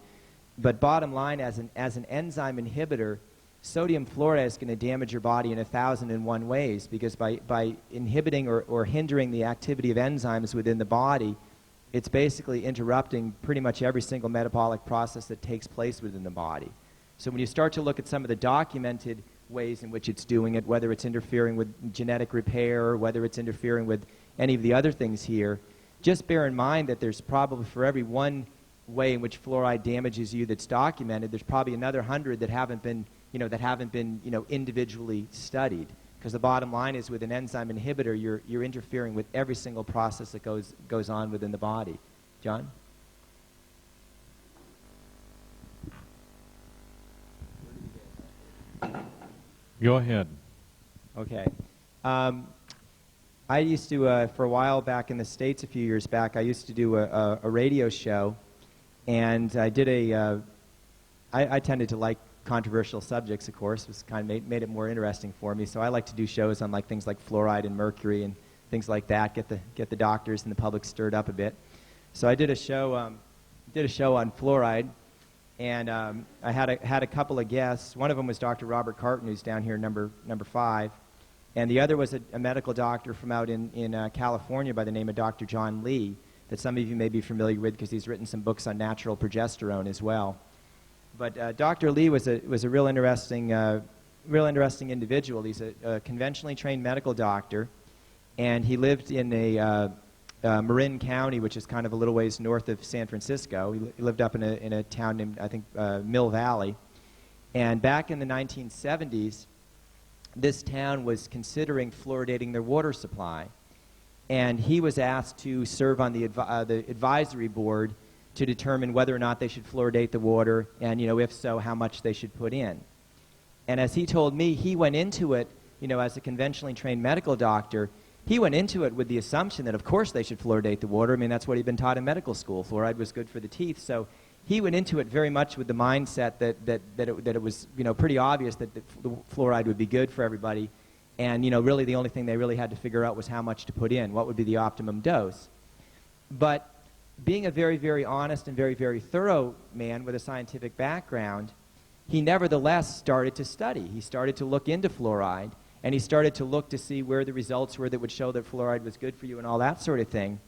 But bottom line, as an enzyme inhibitor, sodium fluoride is going to damage your body in 1,001 ways, because by inhibiting or hindering the activity of enzymes within the body, it's basically interrupting pretty much every single metabolic process that takes place within the body. So when you start to look at some of the documented ways in which it's doing it, whether it's interfering with genetic repair, or whether it's interfering with any of the other things here, just bear in mind that there's probably, for every one way in which fluoride damages you that's documented, there's probably another 100 that haven't been individually studied. Because the bottom line is, with an enzyme inhibitor, you're interfering with every single process that goes on within the body. John? Go ahead. Okay. I used to, for a while back in the States, a few years back, I used to do a radio show, and I did I tended to like controversial subjects, of course. It was kind of made it more interesting for me. So I like to do shows on things like fluoride and mercury and things like that, get the doctors and the public stirred up a bit. So I did a show on fluoride. And I had a couple of guests. One of them was Dr. Robert Carton, who's down here, number 5. And the other was a medical doctor from out in California by the name of Dr. John Lee, that some of you may be familiar with because he's written some books on natural progesterone as well. But Dr. Lee was a real interesting individual. He's a conventionally trained medical doctor, and he lived in Marin County, which is kind of a little ways north of San Francisco. He lived up in a town named, I think, Mill Valley. And back in the 1970s, this town was considering fluoridating their water supply. And he was asked to serve on the advisory board to determine whether or not they should fluoridate the water, and, if so, how much they should put in. And as he told me, he went into it, as a conventionally trained medical doctor, he went into it with the assumption that, of course, they should fluoridate the water. I mean, that's what he'd been taught in medical school. Fluoride was good for the teeth. So he went into it very much with the mindset that it was, pretty obvious that the fluoride would be good for everybody. And, really the only thing they really had to figure out was how much to put in, what would be the optimum dose. But being a very, very honest and very, very thorough man with a scientific background, he nevertheless started to study. He started to look into fluoride. And he started to look to see where the results were that would show that fluoride was good for you and all that sort of thing.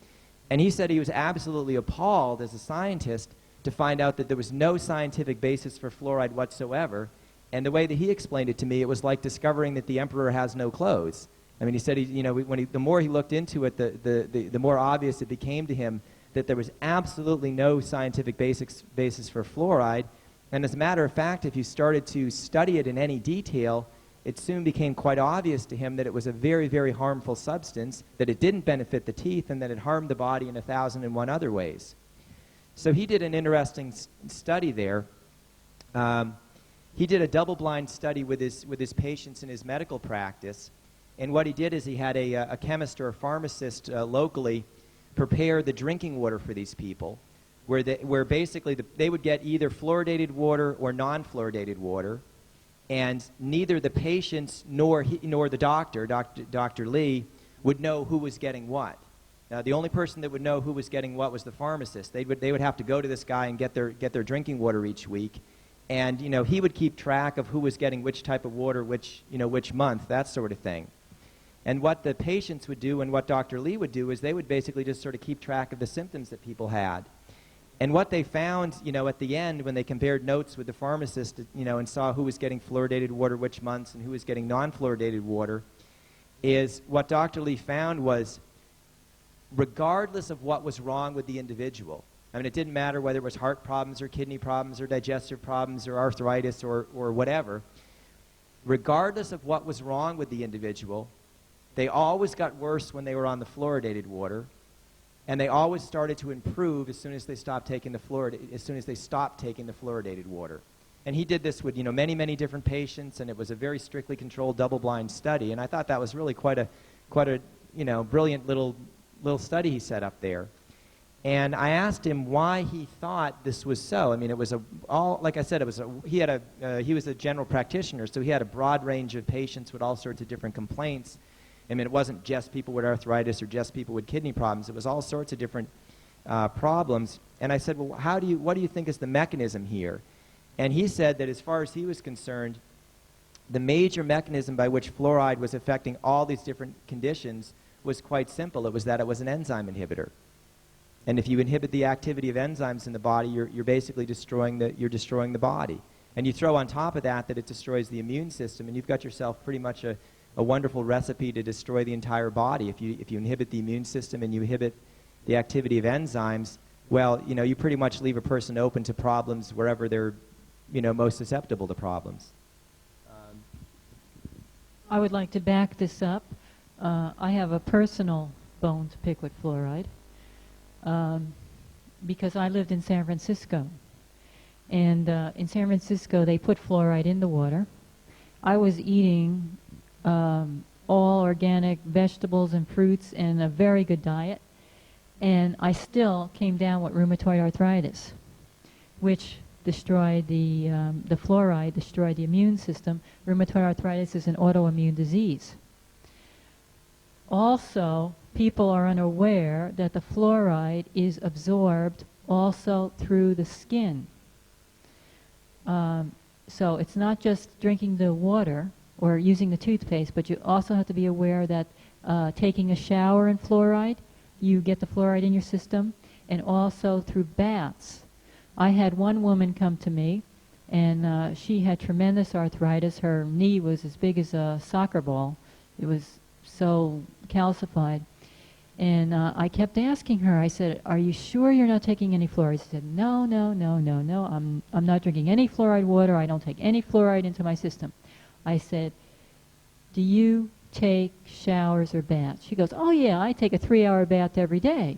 And he said he was absolutely appalled as a scientist to find out that there was no scientific basis for fluoride whatsoever. And the way that he explained it to me, it was like discovering that the emperor has no clothes. I mean, he said, the more he looked into it, the more obvious it became to him that there was absolutely no scientific basis for fluoride. And as a matter of fact, if you started to study it in any detail, it soon became quite obvious to him that it was a very, very harmful substance, that it didn't benefit the teeth, and that it harmed the body in 1,001 other ways. So he did an interesting study there. He did a double-blind study with his patients in his medical practice, and what he did is he had a chemist or a pharmacist locally prepare the drinking water for these people, where basically they would get either fluoridated water or non-fluoridated water. And neither the patients nor the doctor, Dr. Lee, would know who was getting what. The only person that would know who was getting what was the pharmacist. They would have to go to this guy and get their drinking water each week, and he would keep track of who was getting which type of water, which month, that sort of thing. And what the patients would do and what Dr. Lee would do is they would basically just sort of keep track of the symptoms that people had. And what they found, at the end when they compared notes with the pharmacist, and saw who was getting fluoridated water which months and who was getting non-fluoridated water, is what Dr. Lee found was, regardless of what was wrong with the individual, I mean, it didn't matter whether it was heart problems or kidney problems or digestive problems or arthritis or whatever, regardless of what was wrong with the individual, they always got worse when they were on the fluoridated water, and they always started to improve as soon as they stopped taking the fluoridated water. And he did this with many, many different patients, and it was a very strictly controlled double-blind study. And I thought that was really quite a brilliant little study he set up there. And I asked him why he thought this was so. I mean, it was like I said, he was a general practitioner, so he had a broad range of patients with all sorts of different complaints. I mean, it wasn't just people with arthritis or just people with kidney problems. It was all sorts of different problems. And I said, well, what do you think is the mechanism here? And he said that as far as he was concerned, the major mechanism by which fluoride was affecting all these different conditions was quite simple. It was that it was an enzyme inhibitor. And if you inhibit the activity of enzymes in the body, you're basically destroying the body. And you throw on top of that it destroys the immune system, and you've got yourself pretty much a wonderful recipe to destroy the entire body. If you inhibit the immune system and you inhibit the activity of enzymes, well, you pretty much leave a person open to problems wherever they're, most susceptible to problems. I would like to back this up. I have a personal bone to pick with fluoride because I lived in San Francisco. And in San Francisco, they put fluoride in the water. I was eating all organic vegetables and fruits and a very good diet, and I still came down with rheumatoid arthritis, which destroyed the fluoride destroyed the immune system. Rheumatoid arthritis is an autoimmune disease. Also, people are unaware that the fluoride is absorbed also through the skin. So it's not just drinking the water or using the toothpaste, but you also have to be aware that taking a shower in fluoride, you get the fluoride in your system, and also through baths. I had one woman come to me, and she had tremendous arthritis. Her knee was as big as a soccer ball. It was so calcified. And I kept asking her, I said, "Are you sure you're not taking any fluoride?" She said, No, I'm not drinking any fluoride water. I don't take any fluoride into my system. I said, "Do you take showers or baths?" She goes, "Oh yeah, I take a 3-hour bath every day."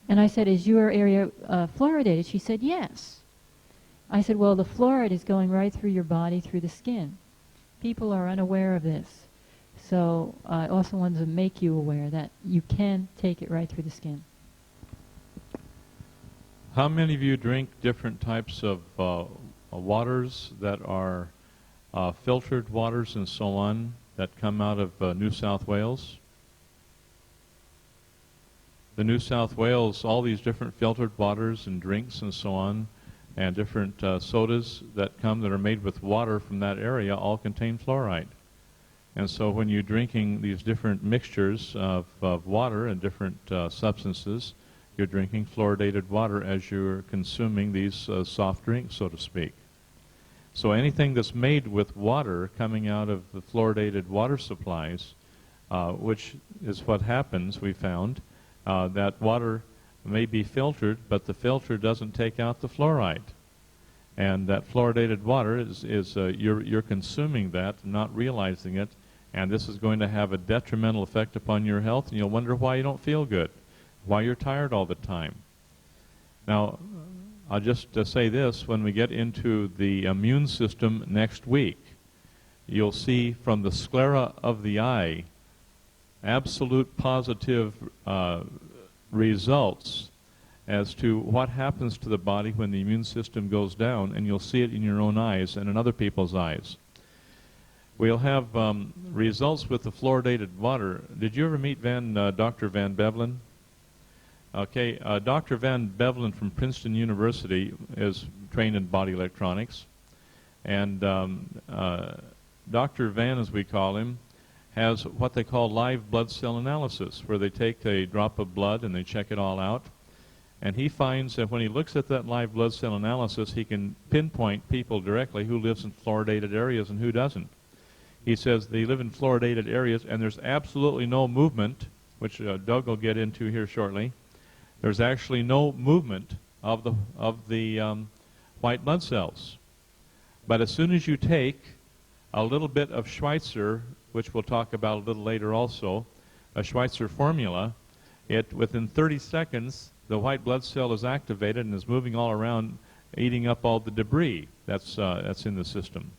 And I said, "Is your area fluoridated?" She said, "Yes." I said, "Well, the fluoride is going right through your body, through the skin. People are unaware of this. So I also wanted to make you aware that you can take it right through the skin." How many of you drink different types of waters that are filtered waters and so on that come out of New South Wales? The New South Wales, all these different filtered waters and drinks and so on, and different sodas that are made with water from that area all contain fluoride. And so when you're drinking these different mixtures of water and different substances, you're drinking fluoridated water as you're consuming these soft drinks, so to speak. So anything that's made with water coming out of the fluoridated water supplies, which is what happens, we found, that water may be filtered, but the filter doesn't take out the fluoride. And that fluoridated water you're consuming that, not realizing it, and this is going to have a detrimental effect upon your health, and you'll wonder why you don't feel good, why you're tired all the time. Now, I'll just say this, when we get into the immune system next week, you'll see from the sclera of the eye absolute positive results as to what happens to the body when the immune system goes down, and you'll see it in your own eyes and in other people's eyes. We'll have results with the fluoridated water. Did you ever meet Dr. Van Bevelen? Okay, Dr. Van Bevelen from Princeton University is trained in body electronics, and Dr. Van, as we call him, has what they call live blood cell analysis, where they take a drop of blood and they check it all out. And he finds that when he looks at that live blood cell analysis, he can pinpoint people directly who lives in fluoridated areas and who doesn't. He says they live in fluoridated areas and there's absolutely no movement, which Doug will get into here shortly. There's actually no movement of the white blood cells. But as soon as you take a little bit of Schweitzer, which we'll talk about a little later also, a Schweitzer formula, within 30 seconds, the white blood cell is activated and is moving all around, eating up all the debris that's in the system.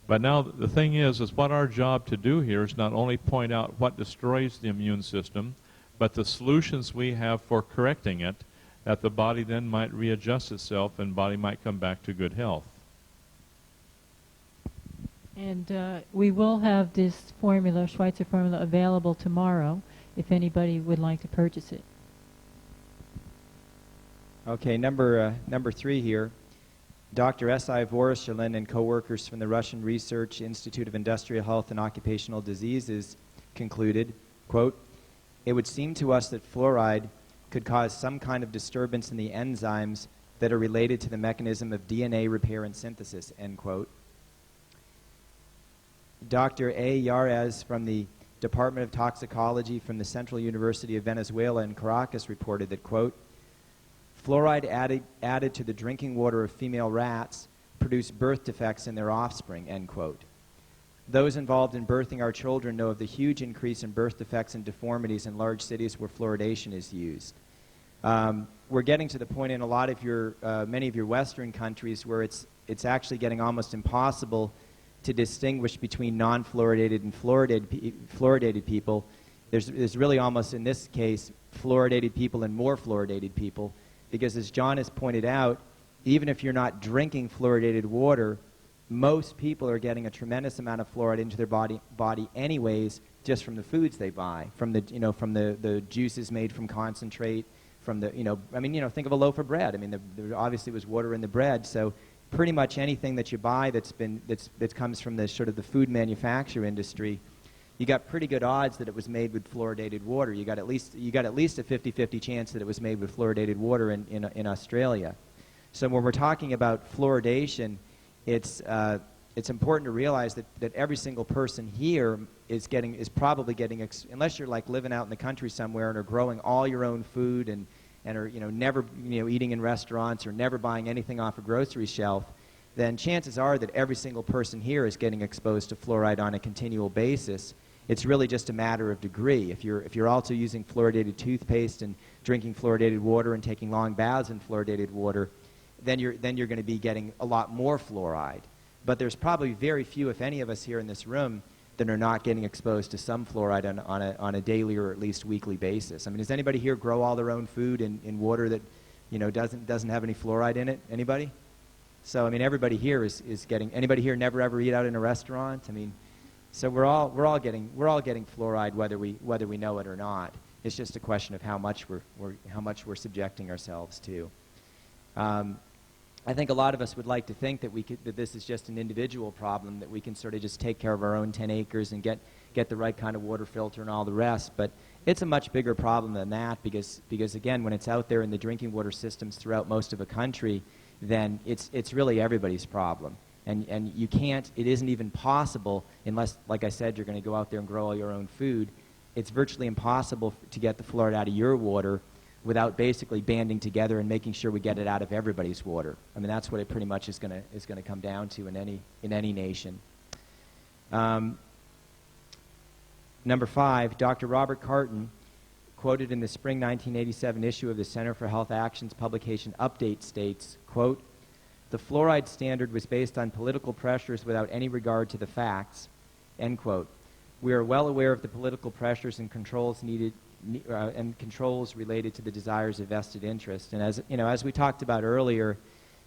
But now the thing is what our job to do here is not only point out what destroys the immune system, but the solutions we have for correcting it, that the body then might readjust itself and body might come back to good health. And we will have this formula, Schweitzer formula, available tomorrow if anybody would like to purchase it. Okay, number 3 here. Dr. S.I. Voroshelin and co-workers from the Russian Research Institute of Industrial Health and Occupational Diseases concluded, quote, "It would seem to us that fluoride could cause some kind of disturbance in the enzymes that are related to the mechanism of DNA repair and synthesis," end quote. Dr. A. Yarez from the Department of Toxicology from the Central University of Venezuela in Caracas reported that, quote, "Fluoride added to the drinking water of female rats produced birth defects in their offspring," end quote. Those involved in birthing our children know of the huge increase in birth defects and deformities in large cities where fluoridation is used. We're getting to the point in a lot of many of your Western countries where it's actually getting almost impossible to distinguish between non-fluoridated and fluoridated people. There's really almost, in this case, fluoridated people and more fluoridated people, because as John has pointed out, even if you're not drinking fluoridated water, most people are getting a tremendous amount of fluoride into their body anyways, just from the foods they buy, from the juices made from concentrate, from the, think of a loaf of bread. I mean, there obviously was water in the bread, so pretty much anything that you buy that comes from the sort of the food manufacture industry, you got pretty good odds that it was made with fluoridated water. You got at least a 50-50 chance that it was made with fluoridated water in Australia. So when we're talking about fluoridation, it's important to realize that every single person here is probably getting, unless you're like living out in the country somewhere and are growing all your own food and are never eating in restaurants or never buying anything off a grocery shelf, then chances are that every single person here is getting exposed to fluoride on a continual basis. It's really just a matter of degree. If you're also using fluoridated toothpaste and drinking fluoridated water and taking long baths in fluoridated water, then you're going to be getting a lot more fluoride. But there's probably very few, if any of us here in this room, that are not getting exposed to some fluoride on a daily or at least weekly basis. I mean, does anybody here grow all their own food in water that doesn't have any fluoride in it? Anybody? So I mean, everybody here is getting. Anybody here never ever eat out in a restaurant? I mean, so we're all getting fluoride whether we know it or not. It's just a question of how much we're subjecting ourselves to. I think a lot of us would like to think that this is just an individual problem, that we can sort of just take care of our own 10 acres and get the right kind of water filter and all the rest. But it's a much bigger problem than that, because again, when it's out there in the drinking water systems throughout most of a country, then it's really everybody's problem. And you can't, it isn't even possible, unless, like I said, you're going to go out there and grow all your own food. It's virtually impossible to get the fluoride out of your water without basically banding together and making sure we get it out of everybody's water. I mean, that's what it pretty much is going to come down to in any nation. Number 5, Dr. Robert Carton, quoted in the spring 1987 issue of the Center for Health Action's publication Update, states, quote, "The fluoride standard was based on political pressures without any regard to the facts," end quote. "We are well aware of the political pressures and controls needed and controls related to the desires of vested interest. And as you know, as we talked about earlier,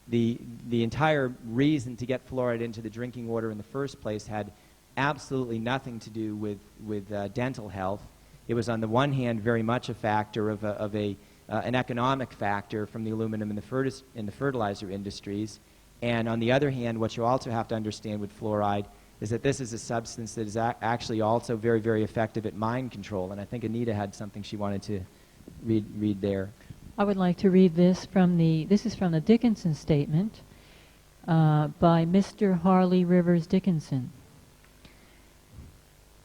the entire reason to get fluoride into the drinking water in the first place had absolutely nothing to do with dental health. It was, on the one hand, very much a factor of an economic factor from the aluminum in the fertilizer industries. And on the other hand, what you also have to understand with fluoride is that this is a substance that is actually also very, very effective at mind control. And I think Anita had something she wanted to read there. I would like to read this this is from the Dickinson statement by Mr. Harley Rivers Dickinson.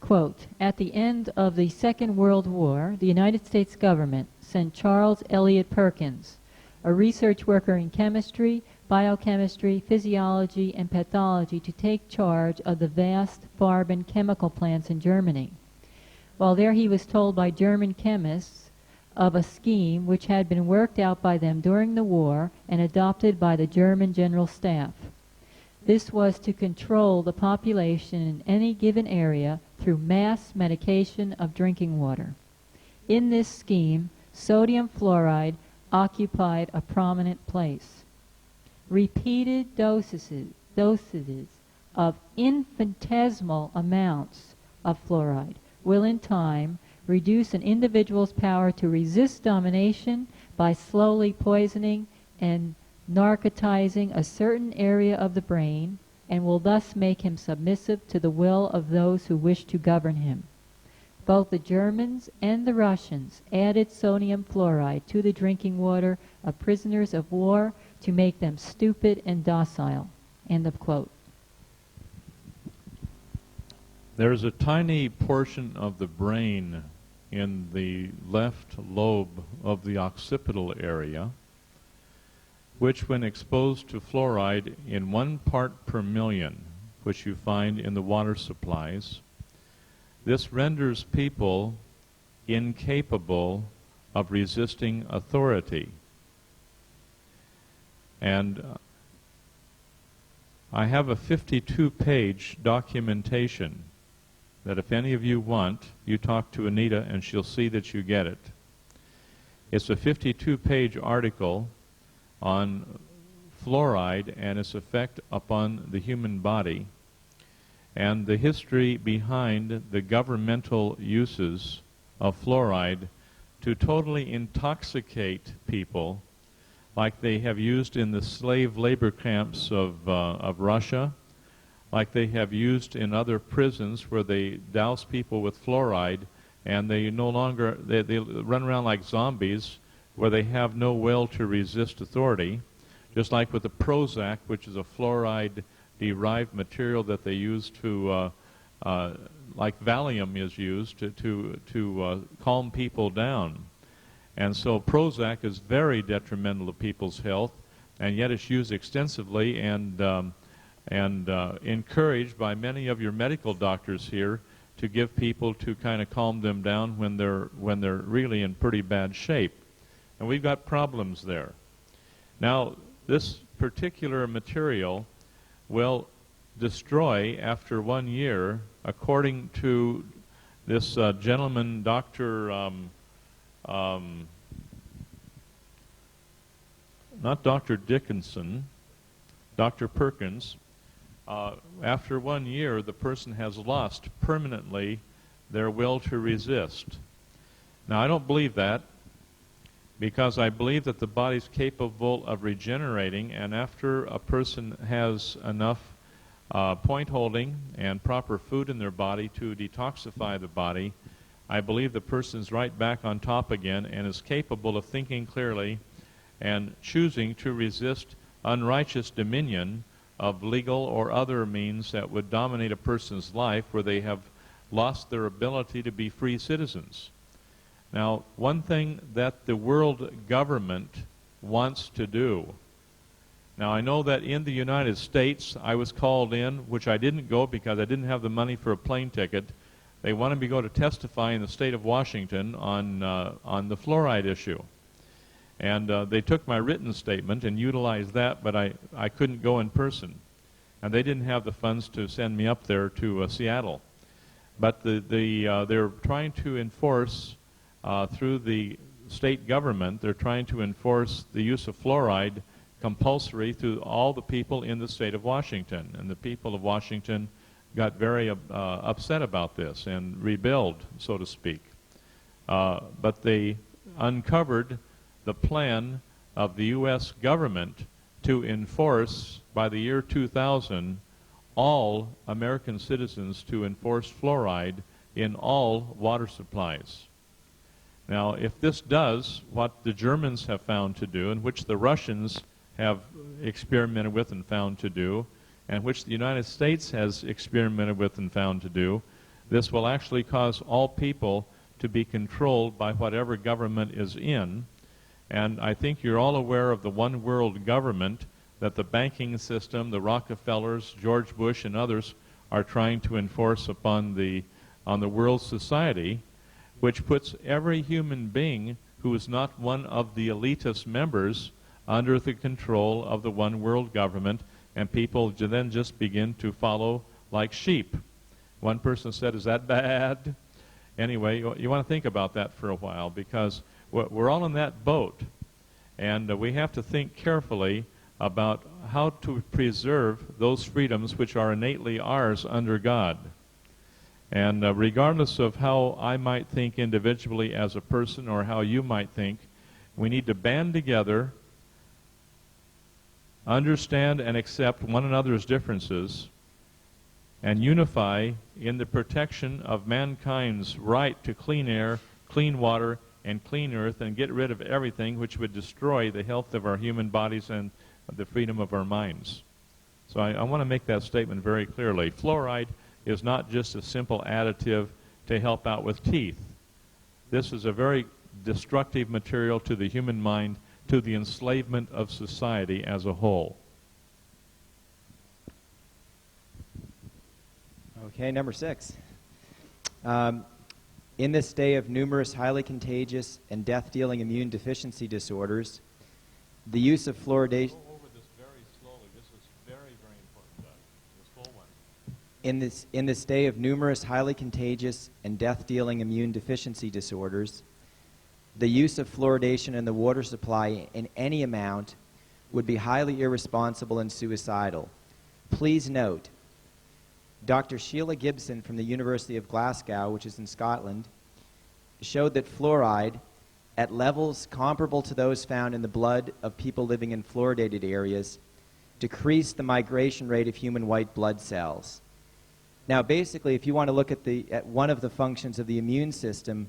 Quote, "At the end of the Second World War, the United States government sent Charles Eliot Perkins, a research worker in chemistry, biochemistry, physiology, and pathology, to take charge of the vast Farben chemical plants in Germany. While there, he was told by German chemists of a scheme which had been worked out by them during the war and adopted by the German General Staff. This was to control the population in any given area through mass medication of drinking water. In this scheme, sodium fluoride occupied a prominent place. Repeated dosages of infinitesimal amounts of fluoride will in time reduce an individual's power to resist domination by slowly poisoning and narcotizing a certain area of the brain, and will thus make him submissive to the will of those who wish to govern him. Both the Germans and the Russians added sodium fluoride to the drinking water of prisoners of war to make them stupid and docile." End of quote. There's a tiny portion of the brain in the left lobe of the occipital area which, when exposed to fluoride in 1 part per million, which you find in the water supplies, this renders people incapable of resisting authority. And I have a 52-page documentation that if any of you want, you talk to Anita and she'll see that you get it. It's a 52-page article on fluoride and its effect upon the human body, and the history behind the governmental uses of fluoride to totally intoxicate people, like they have used in the slave labor camps of Russia, like they have used in other prisons where they douse people with fluoride and they no longer, they run around like zombies where they have no will to resist authority, just like with the Prozac, which is a fluoride-derived material that they use to, like Valium is used to calm people down. And so Prozac is very detrimental to people's health, and yet it's used extensively and encouraged by many of your medical doctors here to give people to kind of calm them down when they're really in pretty bad shape. And we've got problems there. Now, this particular material will destroy after 1 year, according to this gentleman, not Dr. Dickinson, Dr. Perkins. After 1 year, the person has lost permanently their will to resist. Now, I don't believe that, because I believe that the body's capable of regenerating, and after a person has enough point holding and proper food in their body to detoxify the body, I believe the person's right back on top again and is capable of thinking clearly and choosing to resist unrighteous dominion of legal or other means that would dominate a person's life where they have lost their ability to be free citizens. Now, one thing that the world government wants to do, now I know that in the United States I was called in, which I didn't go because I didn't have the money for a plane ticket. They wanted me to go to testify in the state of Washington on the fluoride issue. And they took my written statement and utilized that, but I couldn't go in person. And they didn't have the funds to send me up there to Seattle. But they're trying to enforce through the state government, they're trying to enforce the use of fluoride compulsory through all the people in the state of Washington. And the people of Washington got very upset about this and rebelled, so to speak. But they uncovered the plan of the U.S. government to enforce, by the year 2000, all American citizens to enforce fluoride in all water supplies. Now, if this does what the Germans have found to do, and which the Russians have experimented with and found to do, and which the United States has experimented with and found to do, this will actually cause all people to be controlled by whatever government is in. And I think you're all aware of the one world government that the banking system, the Rockefellers, George Bush, and others are trying to enforce on the world society, which puts every human being who is not one of the elitist members under the control of the one world government, and people then just begin to follow like sheep. One person said, "Is that bad?" Anyway, you want to think about that for a while, because we're all in that boat, and we have to think carefully about how to preserve those freedoms which are innately ours under God. And regardless of how I might think individually as a person or how you might think, we need to band together, understand and accept one another's differences, and unify in the protection of mankind's right to clean air, clean water, and clean earth, and get rid of everything which would destroy the health of our human bodies and the freedom of our minds. So I want to make that statement very clearly. Fluoride is not just a simple additive to help out with teeth. This is a very destructive material to the human mind, to the enslavement of society as a whole. Okay, number 6. In this day of numerous highly contagious and death-dealing immune deficiency disorders, the use of fluoridation... Go over this very slowly. This is very, very important, Doug. This whole one. In this day of numerous highly contagious and death-dealing immune deficiency disorders, the use of fluoridation in the water supply in any amount would be highly irresponsible and suicidal. Please note, Dr. Sheila Gibson from the University of Glasgow, which is in Scotland, showed that fluoride, at levels comparable to those found in the blood of people living in fluoridated areas, decreased the migration rate of human white blood cells. Now, basically, if you want to look at one of the functions of the immune system,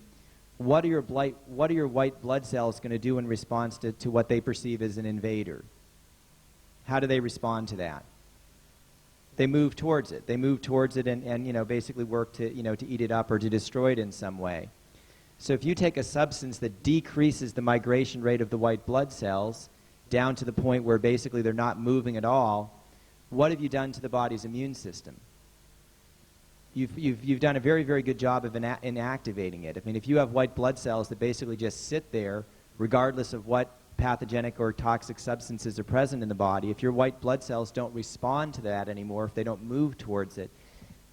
what are your white blood cells going to do in response to what they perceive as an invader? How do they respond to that? They move towards it. They move towards it and basically work to eat it up or to destroy it in some way. So if you take a substance that decreases the migration rate of the white blood cells down to the point where basically they're not moving at all, what have you done to the body's immune system? You've done a very, very good job of inactivating it. I mean, if you have white blood cells that basically just sit there, regardless of what pathogenic or toxic substances are present in the body, if your white blood cells don't respond to that anymore, if they don't move towards it,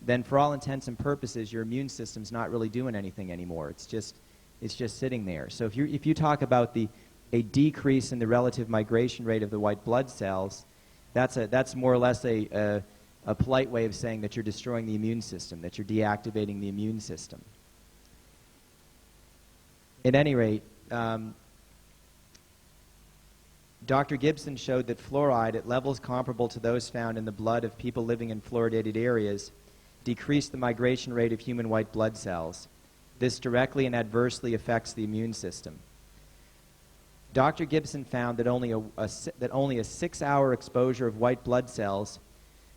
then for all intents and purposes, your immune system's not really doing anything anymore. It's just sitting there. So if you talk about a decrease in the relative migration rate of the white blood cells, that's more or less a polite way of saying that you're destroying the immune system, that you're deactivating the immune system. At any rate, Dr. Gibson showed that fluoride, at levels comparable to those found in the blood of people living in fluoridated areas, decreased the migration rate of human white blood cells. This directly and adversely affects the immune system. Dr. Gibson found that only a 6-hour exposure of white blood cells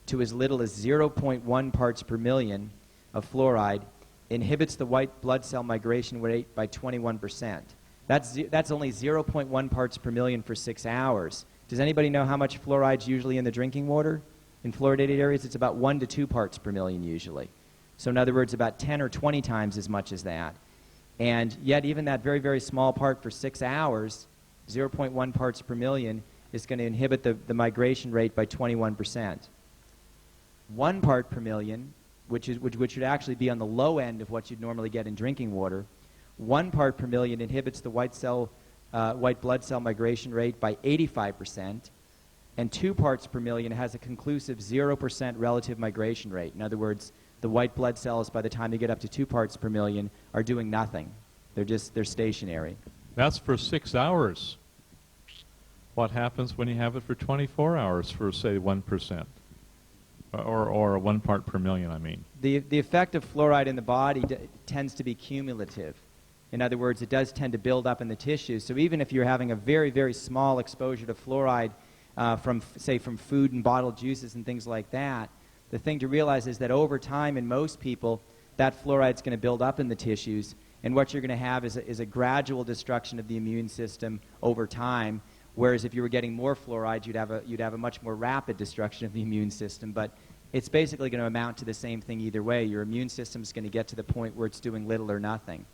to as little as 0.1 parts per million of fluoride inhibits the white blood cell migration rate by 21%. That's only 0.1 parts per million for 6 hours. Does anybody know how much fluoride is usually in the drinking water? In fluoridated areas, it's about 1 to 2 parts per million usually. So in other words, about 10 or 20 times as much as that. And yet even that very, very small part for 6 hours, 0.1 parts per million, is going to inhibit the migration rate by 21%. 1 part per million, which would actually be on the low end of what you'd normally get in drinking water, 1 part per million inhibits the white blood cell migration rate by 85%, and 2 parts per million has a conclusive 0% relative migration rate. In other words, the white blood cells, by the time they get up to 2 parts per million, are doing nothing. They're stationary. That's for 6 hours. What happens when you have it for 24 hours for, say, 1%? Or 1 part per million, I mean. The effect of fluoride in the body tends to be cumulative. In other words, it does tend to build up in the tissues. So even if you're having a very, very small exposure to fluoride from food and bottled juices and things like that, the thing to realize is that over time in most people, that fluoride's going to build up in the tissues, and what you're going to have is a gradual destruction of the immune system over time. Whereas if you were getting more fluoride, you'd have a much more rapid destruction of the immune system. But it's basically going to amount to the same thing either way. Your immune system is going to get to the point where it's doing little or nothing.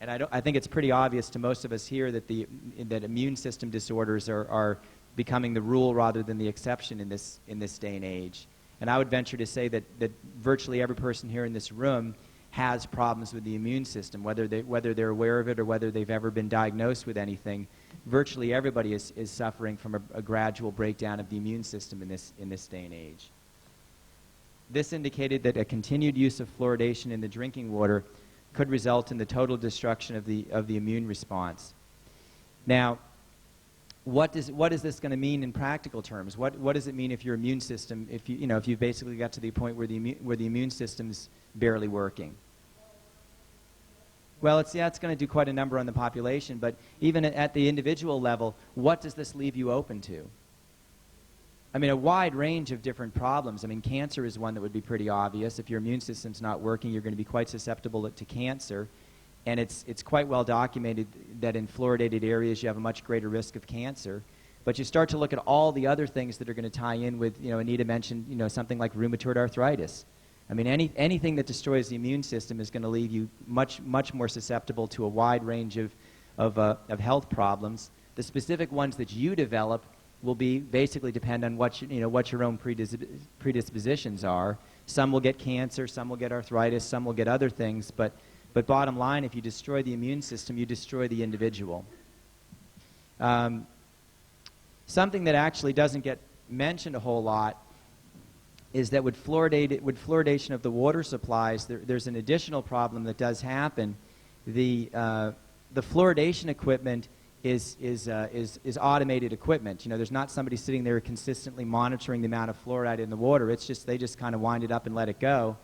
And I think it's pretty obvious to most of us here that that immune system disorders are becoming the rule rather than the exception in this day and age. And I would venture to say that virtually every person here in this room has problems with the immune system, whether they're aware of it or whether they've ever been diagnosed with anything. Virtually everybody is suffering from a gradual breakdown of the immune system in this day and age. This indicated that a continued use of fluoridation in the drinking water could result in the total destruction of the immune response. Now, what is this going to mean in practical terms? What does it mean if your immune system, if you've basically got to the point where the immune system's barely working? Well, it's going to do quite a number on the population, but even at the individual level, what does this leave you open to? I mean, a wide range of different problems. I mean, cancer is one that would be pretty obvious. If your immune system's not working, you're going to be quite susceptible to cancer. And it's quite well documented that in fluoridated areas you have a much greater risk of cancer. But you start to look at all the other things that are going to tie in with, Anita mentioned, something like rheumatoid arthritis. I mean, anything that destroys the immune system is going to leave you much more susceptible to a wide range of health problems. The specific ones that you develop will be basically depend on what your own predispositions are. Some will get cancer, some will get arthritis, some will get other things, but bottom line, if you destroy the immune system, you destroy the individual. Something that actually doesn't get mentioned a whole lot is that with fluoridation of the water supplies, there's an additional problem that does happen. The fluoridation equipment is automated equipment. There's not somebody sitting there consistently monitoring the amount of fluoride in the water. It's just they just kind of wind it up and let it go.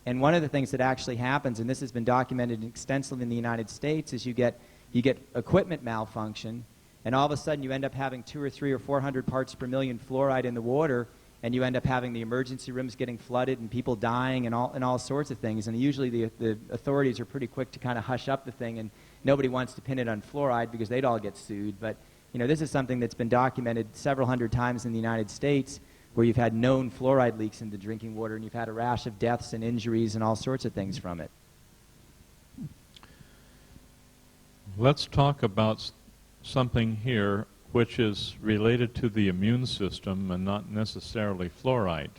And one of the things that actually happens, and this has been documented extensively in the United States, is you get equipment malfunction, and all of a sudden you end up having 200 or 300 or 400 parts per million fluoride in the water, and you end up having the emergency rooms getting flooded and people dying and all sorts of things. And usually the authorities are pretty quick to kind of hush up the thing, and nobody wants to pin it on fluoride because they'd all get sued. But this is something that's been documented several hundred times in the United States, where you've had known fluoride leaks into drinking water, and you've had a rash of deaths and injuries and all sorts of things from it. Let's talk about something here which is related to the immune system and not necessarily fluoride.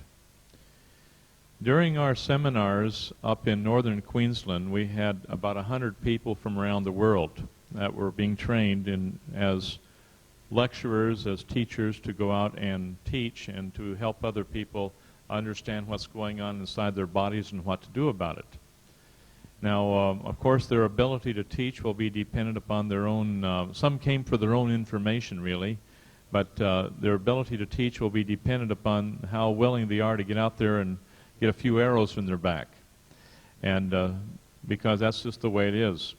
During our seminars up in northern Queensland, we had about 100 people from around the world that were being trained as lecturers, as teachers, to go out and teach and to help other people understand what's going on inside their bodies and what to do about it. Now, of course, their ability to teach will be dependent upon their own, some came for their own information, really, but their ability to teach will be dependent upon how willing they are to get out there and get a few arrows in their back, and because that's just the way it is.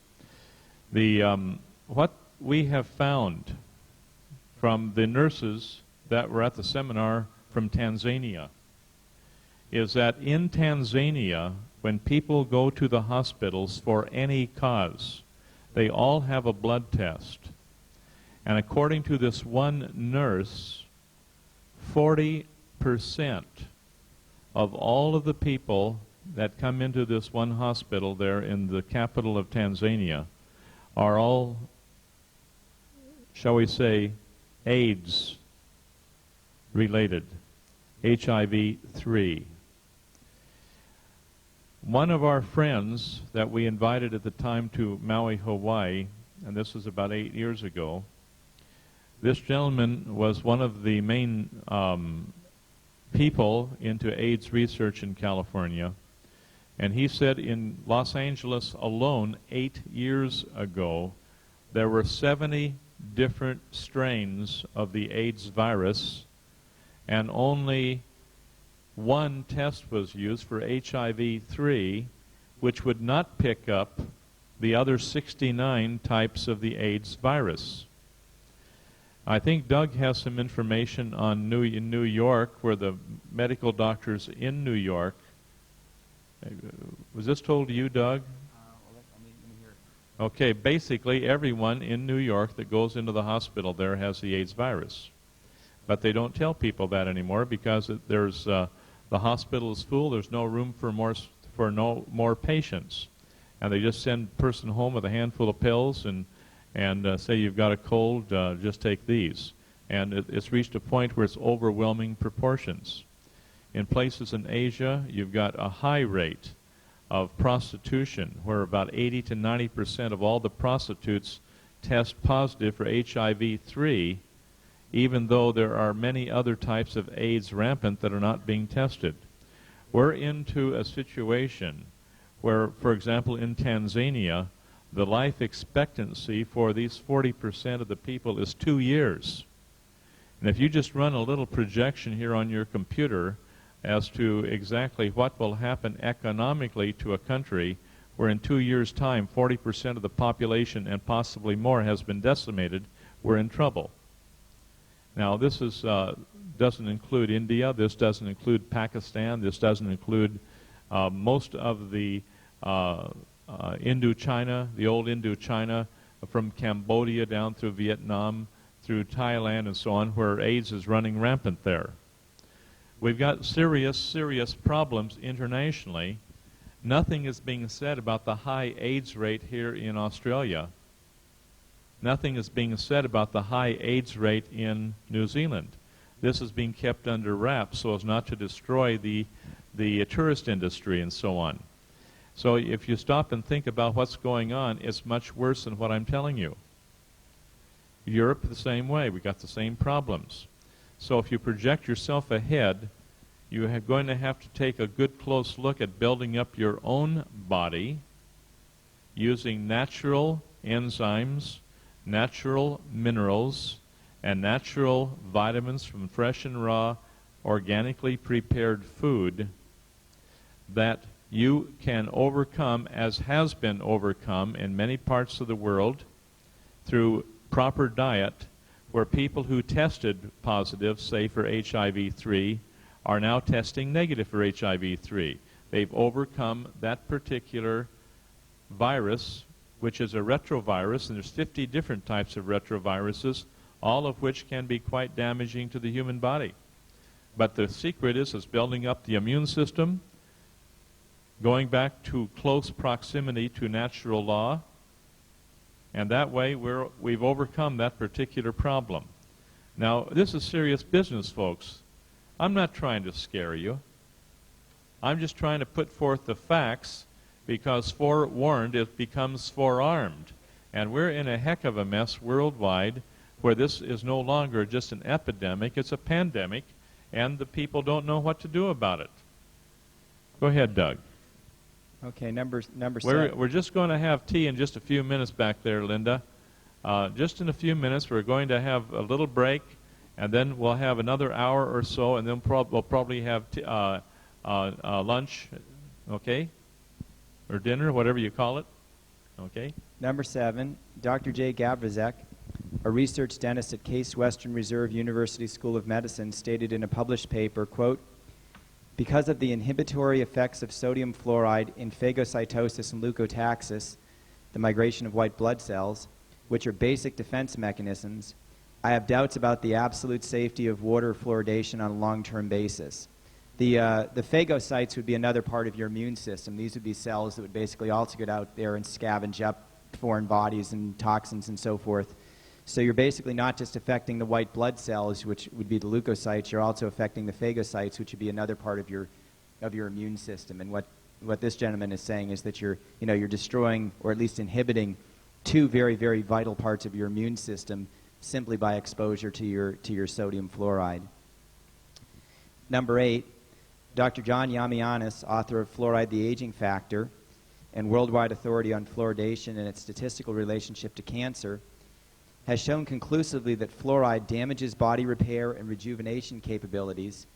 What we have found from the nurses that were at the seminar from Tanzania is that in Tanzania, when people go to the hospitals for any cause, they all have a blood test. And according to this one nurse, 40% of all of the people that come into this one hospital there in the capital of Tanzania are all, shall we say, AIDS related, HIV-3. One of our friends that we invited at the time to Maui, Hawaii, and this was about 8 years ago, this gentleman was one of the main people into AIDS research in California. And he said in Los Angeles alone, 8 years ago, there were 70 different strains of the AIDS virus, and only one test was used for HIV-3, which would not pick up the other 69 types of the AIDS virus. I think Doug has some information on in New York, where the medical doctors in New York, was this told to you, Doug? Let me hear it. Okay, basically everyone in New York that goes into the hospital there has the AIDS virus. But they don't tell people that anymore because the hospital is full, there's no room for no more patients. And they just send a person home with a handful of pills and say you've got a cold, just take these. And it's reached a point where it's overwhelming proportions. In places in Asia, you've got a high rate of prostitution, where about 80 to 90% of all the prostitutes test positive for HIV-3, even though there are many other types of AIDS rampant that are not being tested. We're into a situation where, for example, in Tanzania, the life expectancy for these 40% of the people is 2 years. And if you just run a little projection here on your computer as to exactly what will happen economically to a country where in 2 years' time 40% of the population and possibly more has been decimated, we're in trouble. Now this doesn't include India, this doesn't include Pakistan, this doesn't include most of the Indochina, the old Indochina, from Cambodia down through Vietnam, through Thailand and so on, where AIDS is running rampant there. We've got serious, serious problems internationally. Nothing is being said about the high AIDS rate here in Australia. Nothing is being said about the high AIDS rate in New Zealand. This is being kept under wraps so as not to destroy the tourist industry and so on. So if you stop and think about what's going on, it's much worse than what I'm telling you. Europe, the same way. We got the same problems. So if you project yourself ahead, you're going to have to take a good close look at building up your own body using natural enzymes, natural minerals, and natural vitamins from fresh and raw, organically prepared food that you can overcome, as has been overcome in many parts of the world, through proper diet, where people who tested positive, say for HIV-3, are now testing negative for HIV-3. They've overcome that particular virus, which is a retrovirus, and there's 50 different types of retroviruses, all of which can be quite damaging to the human body. But the secret is building up the immune system, going back to close proximity to natural law, and that way we've overcome that particular problem. Now, this is serious business, folks. I'm not trying to scare you. I'm just trying to put forth the facts, because forewarned, it becomes forearmed. And we're in a heck of a mess worldwide, where this is no longer just an epidemic, it's a pandemic, and the people don't know what to do about it. Go ahead, Doug. Okay, number 7. We're just going to have tea in just a few minutes back there, Linda. Just in a few minutes, we're going to have a little break, and then we'll have another hour or so, and then we'll probably have lunch, okay? Or dinner, whatever you call it, okay? Number 7, Dr. J. Gavrizek, a research dentist at Case Western Reserve University School of Medicine, stated in a published paper, quote, because of the inhibitory effects of sodium fluoride in phagocytosis and leukotaxis, the migration of white blood cells, which are basic defense mechanisms, I have doubts about the absolute safety of water fluoridation on a long-term basis. The phagocytes would be another part of your immune system. These would be cells that would basically also get out there and scavenge up foreign bodies and toxins and so forth. So you're basically not just affecting the white blood cells, which would be the leukocytes, you're also affecting the phagocytes, which would be another part of your immune system. And what what this gentleman is saying is that you're destroying or at least inhibiting two very, very vital parts of your immune system simply by exposure to your sodium fluoride. Number 8, Dr. John Yamianis, author of Fluoride, the Aging Factor, and worldwide authority on fluoridation and its statistical relationship to cancer, has shown conclusively that fluoride damages body repair and rejuvenation capabilities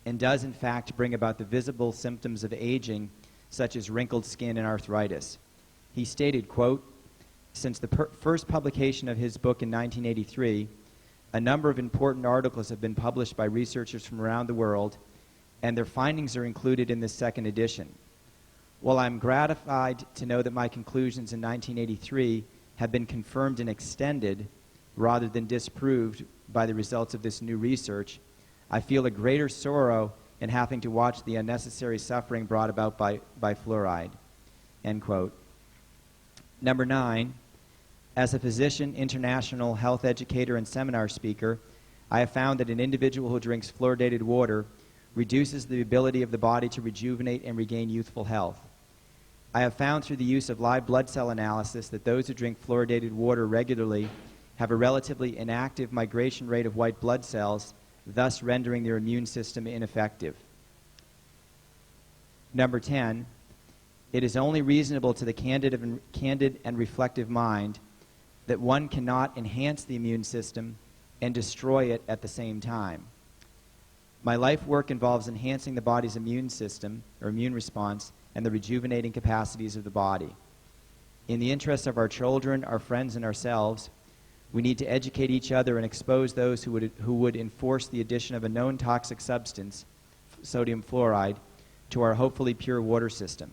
and does in fact bring about the visible symptoms of aging, such as wrinkled skin and arthritis. He stated, quote, "Since the first publication of his book in 1983, a number of important articles have been published by researchers from around the world, and their findings are included in this second edition. While I'm gratified to know that my conclusions in 1983 have been confirmed and extended rather than disproved by the results of this new research, I feel a greater sorrow in having to watch the unnecessary suffering brought about by fluoride." End quote. Number 9, as a physician, international health educator, and seminar speaker, I have found that an individual who drinks fluoridated water reduces the ability of the body to rejuvenate and regain youthful health. I have found through the use of live blood cell analysis that those who drink fluoridated water regularly have a relatively inactive migration rate of white blood cells, thus rendering their immune system ineffective. Number 10, it is only reasonable to the candid and reflective mind that one cannot enhance the immune system and destroy it at the same time. My life work involves enhancing the body's immune system, or immune response, and the rejuvenating capacities of the body. In the interest of our children, our friends, and ourselves, we need to educate each other and expose those who would enforce the addition of a known toxic substance, sodium fluoride, to our hopefully pure water system.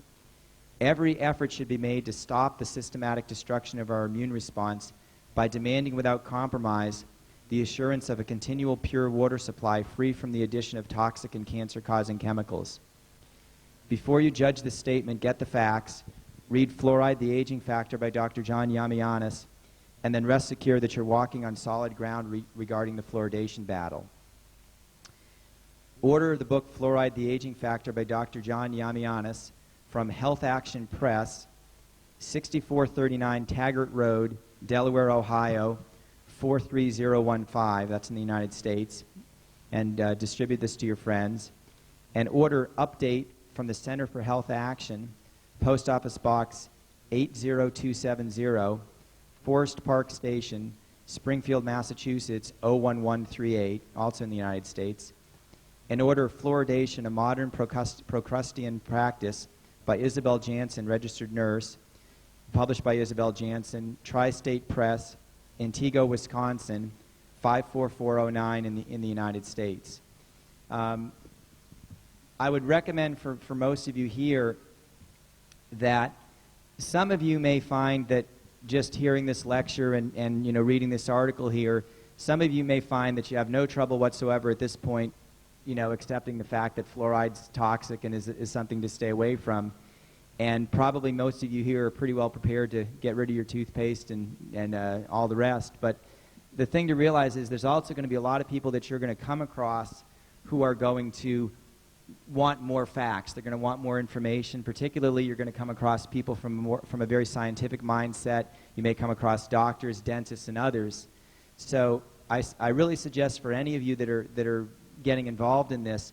Every effort should be made to stop the systematic destruction of our immune response by demanding without compromise the assurance of a continual pure water supply free from the addition of toxic and cancer-causing chemicals. Before you judge this statement, get the facts, read Fluoride, the Aging Factor by Dr. John Yamianis, and then rest secure that you're walking on solid ground regarding the fluoridation battle. Order the book Fluoride, the Aging Factor by Dr. John Yamianis from Health Action Press, 6439 Taggart Road, Delaware, Ohio, 43015. That's in the United States. And distribute this to your friends. And order Update from the Center for Health Action, Post Office Box 80270, Forest Park Station, Springfield, Massachusetts, 01138, also in the United States. And order Fluoridation, a Modern Procrustean Practice by Isabel Jansen, registered nurse, published by Isabel Jansen, Tri-State Press, Antigua, Wisconsin, 54409 in the United States. I would recommend for most of you here that some of you may find that just hearing this lecture and reading this article here, some of you may find that you have no trouble whatsoever at this point, accepting the fact that fluoride's toxic and is something to stay away from. And probably most of you here are pretty well prepared to get rid of your toothpaste and all the rest. But the thing to realize is there's also going to be a lot of people that you're going to come across who are going to want more facts. They're going to want more information. Particularly, you're going to come across people from a very scientific mindset. You may come across doctors, dentists, and others. So I really suggest for any of you that are getting involved in this,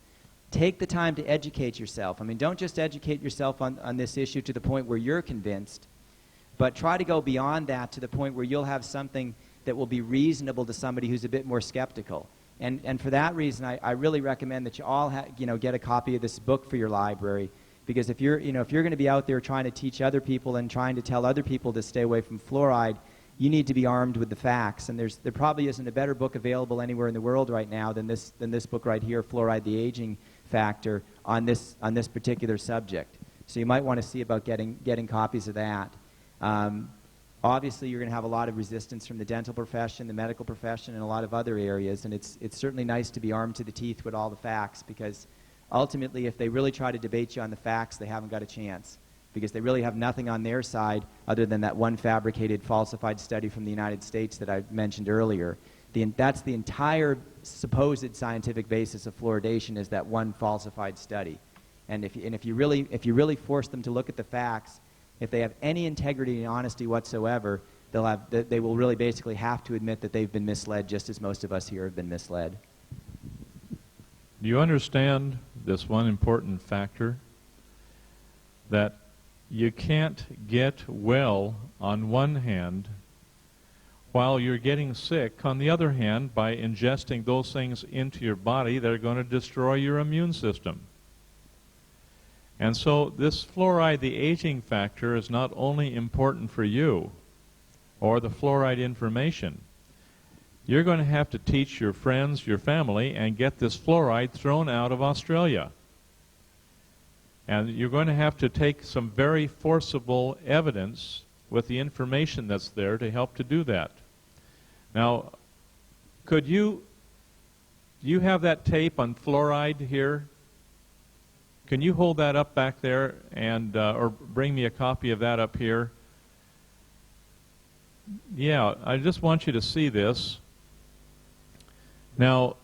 take the time to educate yourself. I mean, don't just educate yourself on this issue to the point where you're convinced, but try to go beyond that to the point where you'll have something that will be reasonable to somebody who's a bit more skeptical. And for that reason, I really recommend that you all get a copy of this book for your library, because if you're going to be out there trying to teach other people and trying to tell other people to stay away from fluoride, you need to be armed with the facts. And there probably isn't a better book available anywhere in the world right now than this book right here, Fluoride, the Aging Factor, on this particular subject. So you might want to see about getting copies of that. Obviously, you're going to have a lot of resistance from the dental profession, the medical profession, and a lot of other areas. And it's certainly nice to be armed to the teeth with all the facts, because ultimately, if they really try to debate you on the facts, they haven't got a chance, because they really have nothing on their side other than that one fabricated, falsified study from the United States that I mentioned earlier. That's the entire supposed scientific basis of fluoridation, is that one falsified study. And if you really force them to look at the facts, if they have any integrity and honesty whatsoever, they will really basically have to admit that they've been misled, just as most of us here have been misled. Do you understand this one important factor? That you can't get well on one hand while you're getting sick on the other hand by ingesting those things into your body that are going to destroy your immune system. And so this fluoride, the aging factor, is not only important for you or the fluoride information. You're going to have to teach your friends, your family, and get this fluoride thrown out of Australia. And you're going to have to take some very forcible evidence with the information that's there to help to do that. Now, could you have that tape on fluoride here? Can you hold that up back there and or bring me a copy of that up here? Yeah, I just want you to see this. Now,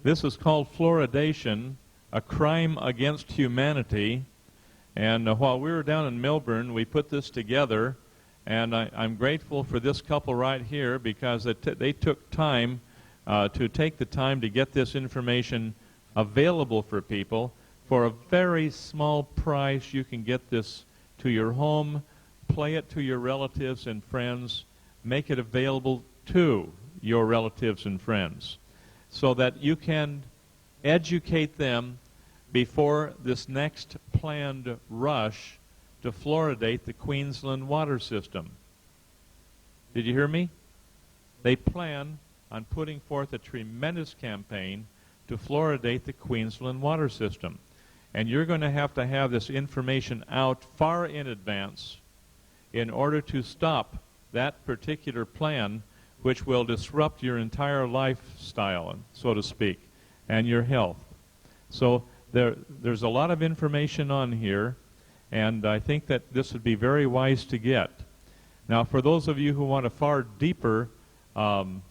this is called fluoridation, a crime against humanity. And while we were down in Melbourne, we put this together. And I'm grateful for this couple right here because they took time to take the time to get this information available for people. For a very small price, you can get this to your home, play it to your relatives and friends, make it available to your relatives and friends so that you can educate them before this next planned rush to fluoridate the Queensland water system. Did you hear me? They plan on putting forth a tremendous campaign to fluoridate the Queensland water system. And you're going to have this information out far in advance in order to stop that particular plan, which will disrupt your entire lifestyle, so to speak, and your health. So there's a lot of information on here, and I think that this would be very wise to get. Now, for those of you who want a far deeper amount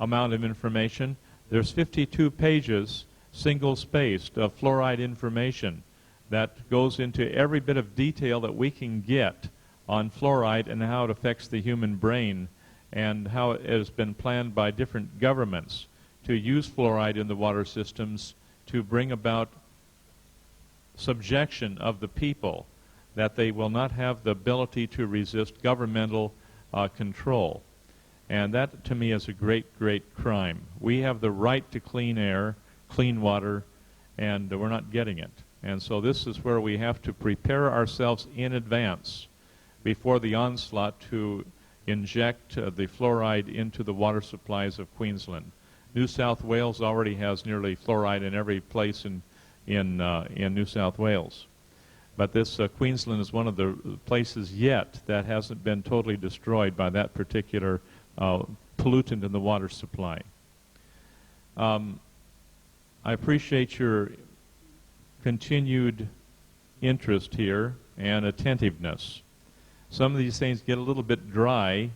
of information, there's 52 pages, single-spaced, of fluoride information that goes into every bit of detail that we can get on fluoride and how it affects the human brain and how it has been planned by different governments to use fluoride in the water systems to bring about subjection of the people, that they will not have the ability to resist governmental control. And that, to me, is a great, great crime. We have the right to clean air, clean water, and we're not getting it. And so this is where we have to prepare ourselves in advance before the onslaught to inject the fluoride into the water supplies of Queensland. New South Wales already has nearly fluoride in every place in New South Wales. But this Queensland is one of the places yet that hasn't been totally destroyed by that particular pollutant in the water supply. I appreciate your continued interest here and attentiveness. Some of these things get a little bit dry,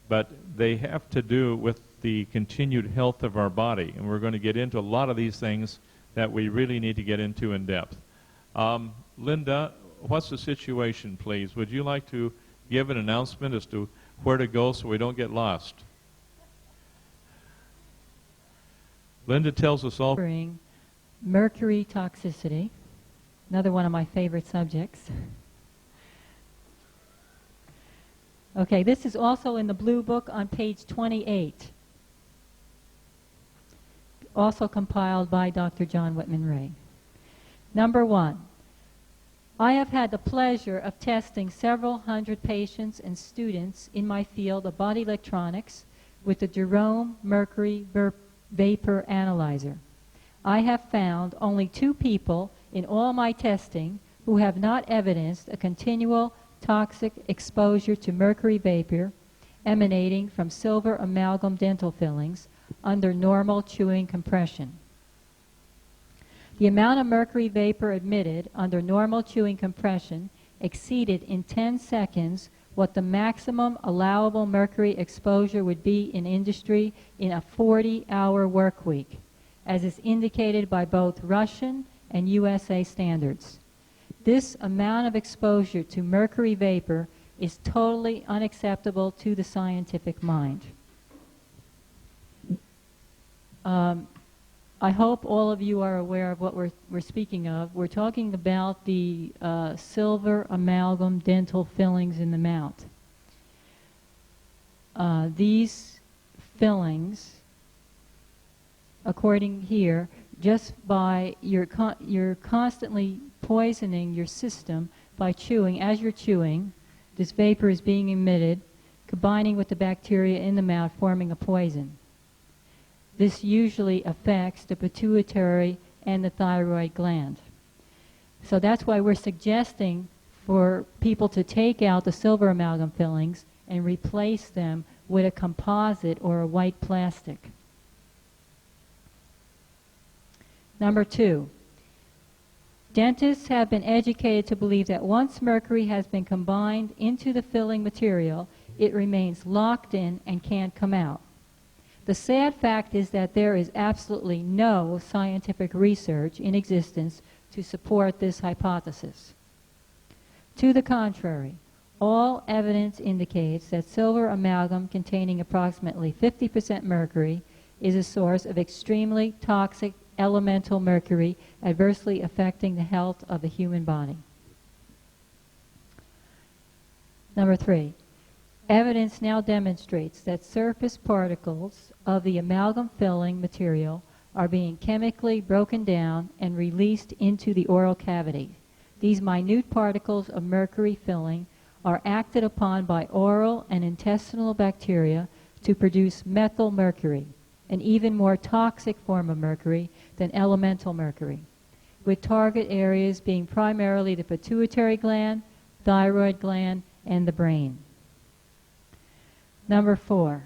but they have to do with the continued health of our body. And we're going to get into a lot of these things that we really need to get into in depth. Linda, what's the situation, please? Would you like to give an announcement as to where to go so we don't get lost? Linda tells us all. Mercury toxicity, another one of my favorite subjects. Okay, this is also in the Blue Book on page 28, also compiled by Dr. John Whitman Ray. Number 1, I have had the pleasure of testing several hundred patients and students in my field of body electronics with the Jerome Mercury Vapor Analyzer. I have found only 2 people in all my testing who have not evidenced a continual toxic exposure to mercury vapor emanating from silver amalgam dental fillings under normal chewing compression. The amount of mercury vapor emitted under normal chewing compression exceeded in 10 seconds what the maximum allowable mercury exposure would be in industry in a 40-hour work week, as is indicated by both Russian and USA standards. This amount of exposure to mercury vapor is totally unacceptable to the scientific mind. I hope all of you are aware of what we're speaking of. We're talking about the silver amalgam dental fillings in the mouth. These fillings, according here, just by you're constantly poisoning your system by chewing. As you're chewing, this vapor is being emitted, combining with the bacteria in the mouth, forming a poison. This usually affects the pituitary and the thyroid gland. So that's why we're suggesting for people to take out the silver amalgam fillings and replace them with a composite or a white plastic. Number 2, dentists have been educated to believe that once mercury has been combined into the filling material, it remains locked in and can't come out. The sad fact is that there is absolutely no scientific research in existence to support this hypothesis. To the contrary, all evidence indicates that silver amalgam containing approximately 50% mercury is a source of extremely toxic elemental mercury adversely affecting the health of the human body. Number 3, evidence now demonstrates that surface particles of the amalgam filling material are being chemically broken down and released into the oral cavity. These minute particles of mercury filling are acted upon by oral and intestinal bacteria to produce methyl mercury, an even more toxic form of mercury than elemental mercury, with target areas being primarily the pituitary gland, thyroid gland, and the brain. Number 4,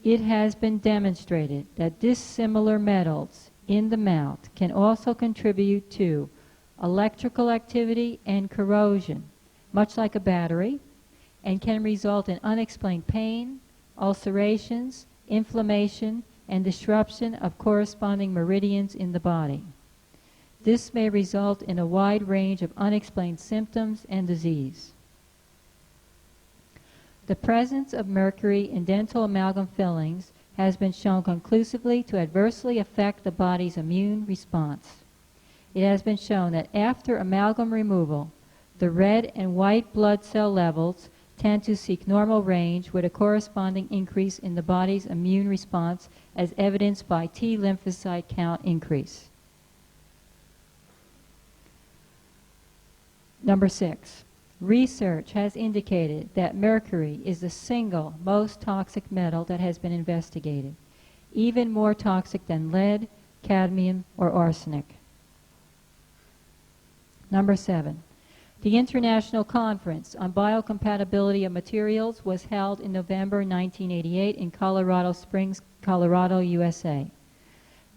it has been demonstrated that dissimilar metals in the mouth can also contribute to electrical activity and corrosion, much like a battery, and can result in unexplained pain, ulcerations, inflammation, and disruption of corresponding meridians in the body. This may result in a wide range of unexplained symptoms and disease. The presence of mercury in dental amalgam fillings has been shown conclusively to adversely affect the body's immune response. It has been shown that after amalgam removal, the red and white blood cell levels tend to seek normal range with a corresponding increase in the body's immune response as evidenced by T lymphocyte count increase. Number 6. Research has indicated that mercury is the single most toxic metal that has been investigated, even more toxic than lead, cadmium, or arsenic. Number 7. The International Conference on Biocompatibility of Materials was held in November 1988 in Colorado Springs, Colorado, USA.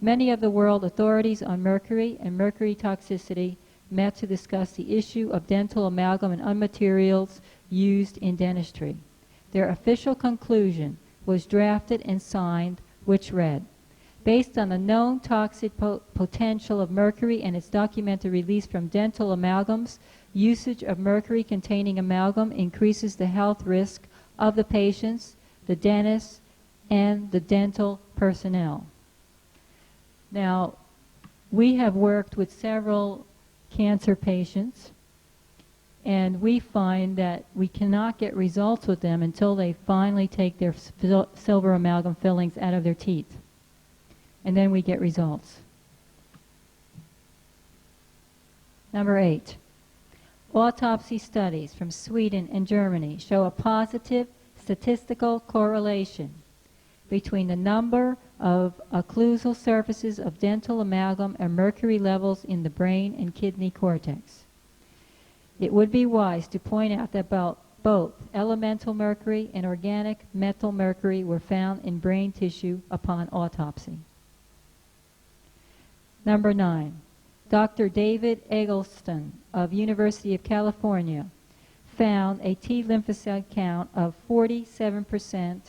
Many of the world authorities on mercury and mercury toxicity met to discuss the issue of dental amalgam and unmaterials used in dentistry. Their official conclusion was drafted and signed, which read, based on the known toxic potential of mercury and its documented release from dental amalgams, usage of mercury-containing amalgam increases the health risk of the patients, the dentists, and the dental personnel. Now, we have worked with several cancer patients, and we find that we cannot get results with them until they finally take their silver amalgam fillings out of their teeth. And then we get results. Number 8. Autopsy studies from Sweden and Germany show a positive statistical correlation between the number of occlusal surfaces of dental amalgam and mercury levels in the brain and kidney cortex. It would be wise to point out that both elemental mercury and organic methyl mercury were found in brain tissue upon autopsy. Number 9. Dr. David Eggleston of University of California found a T lymphocyte count of 47%.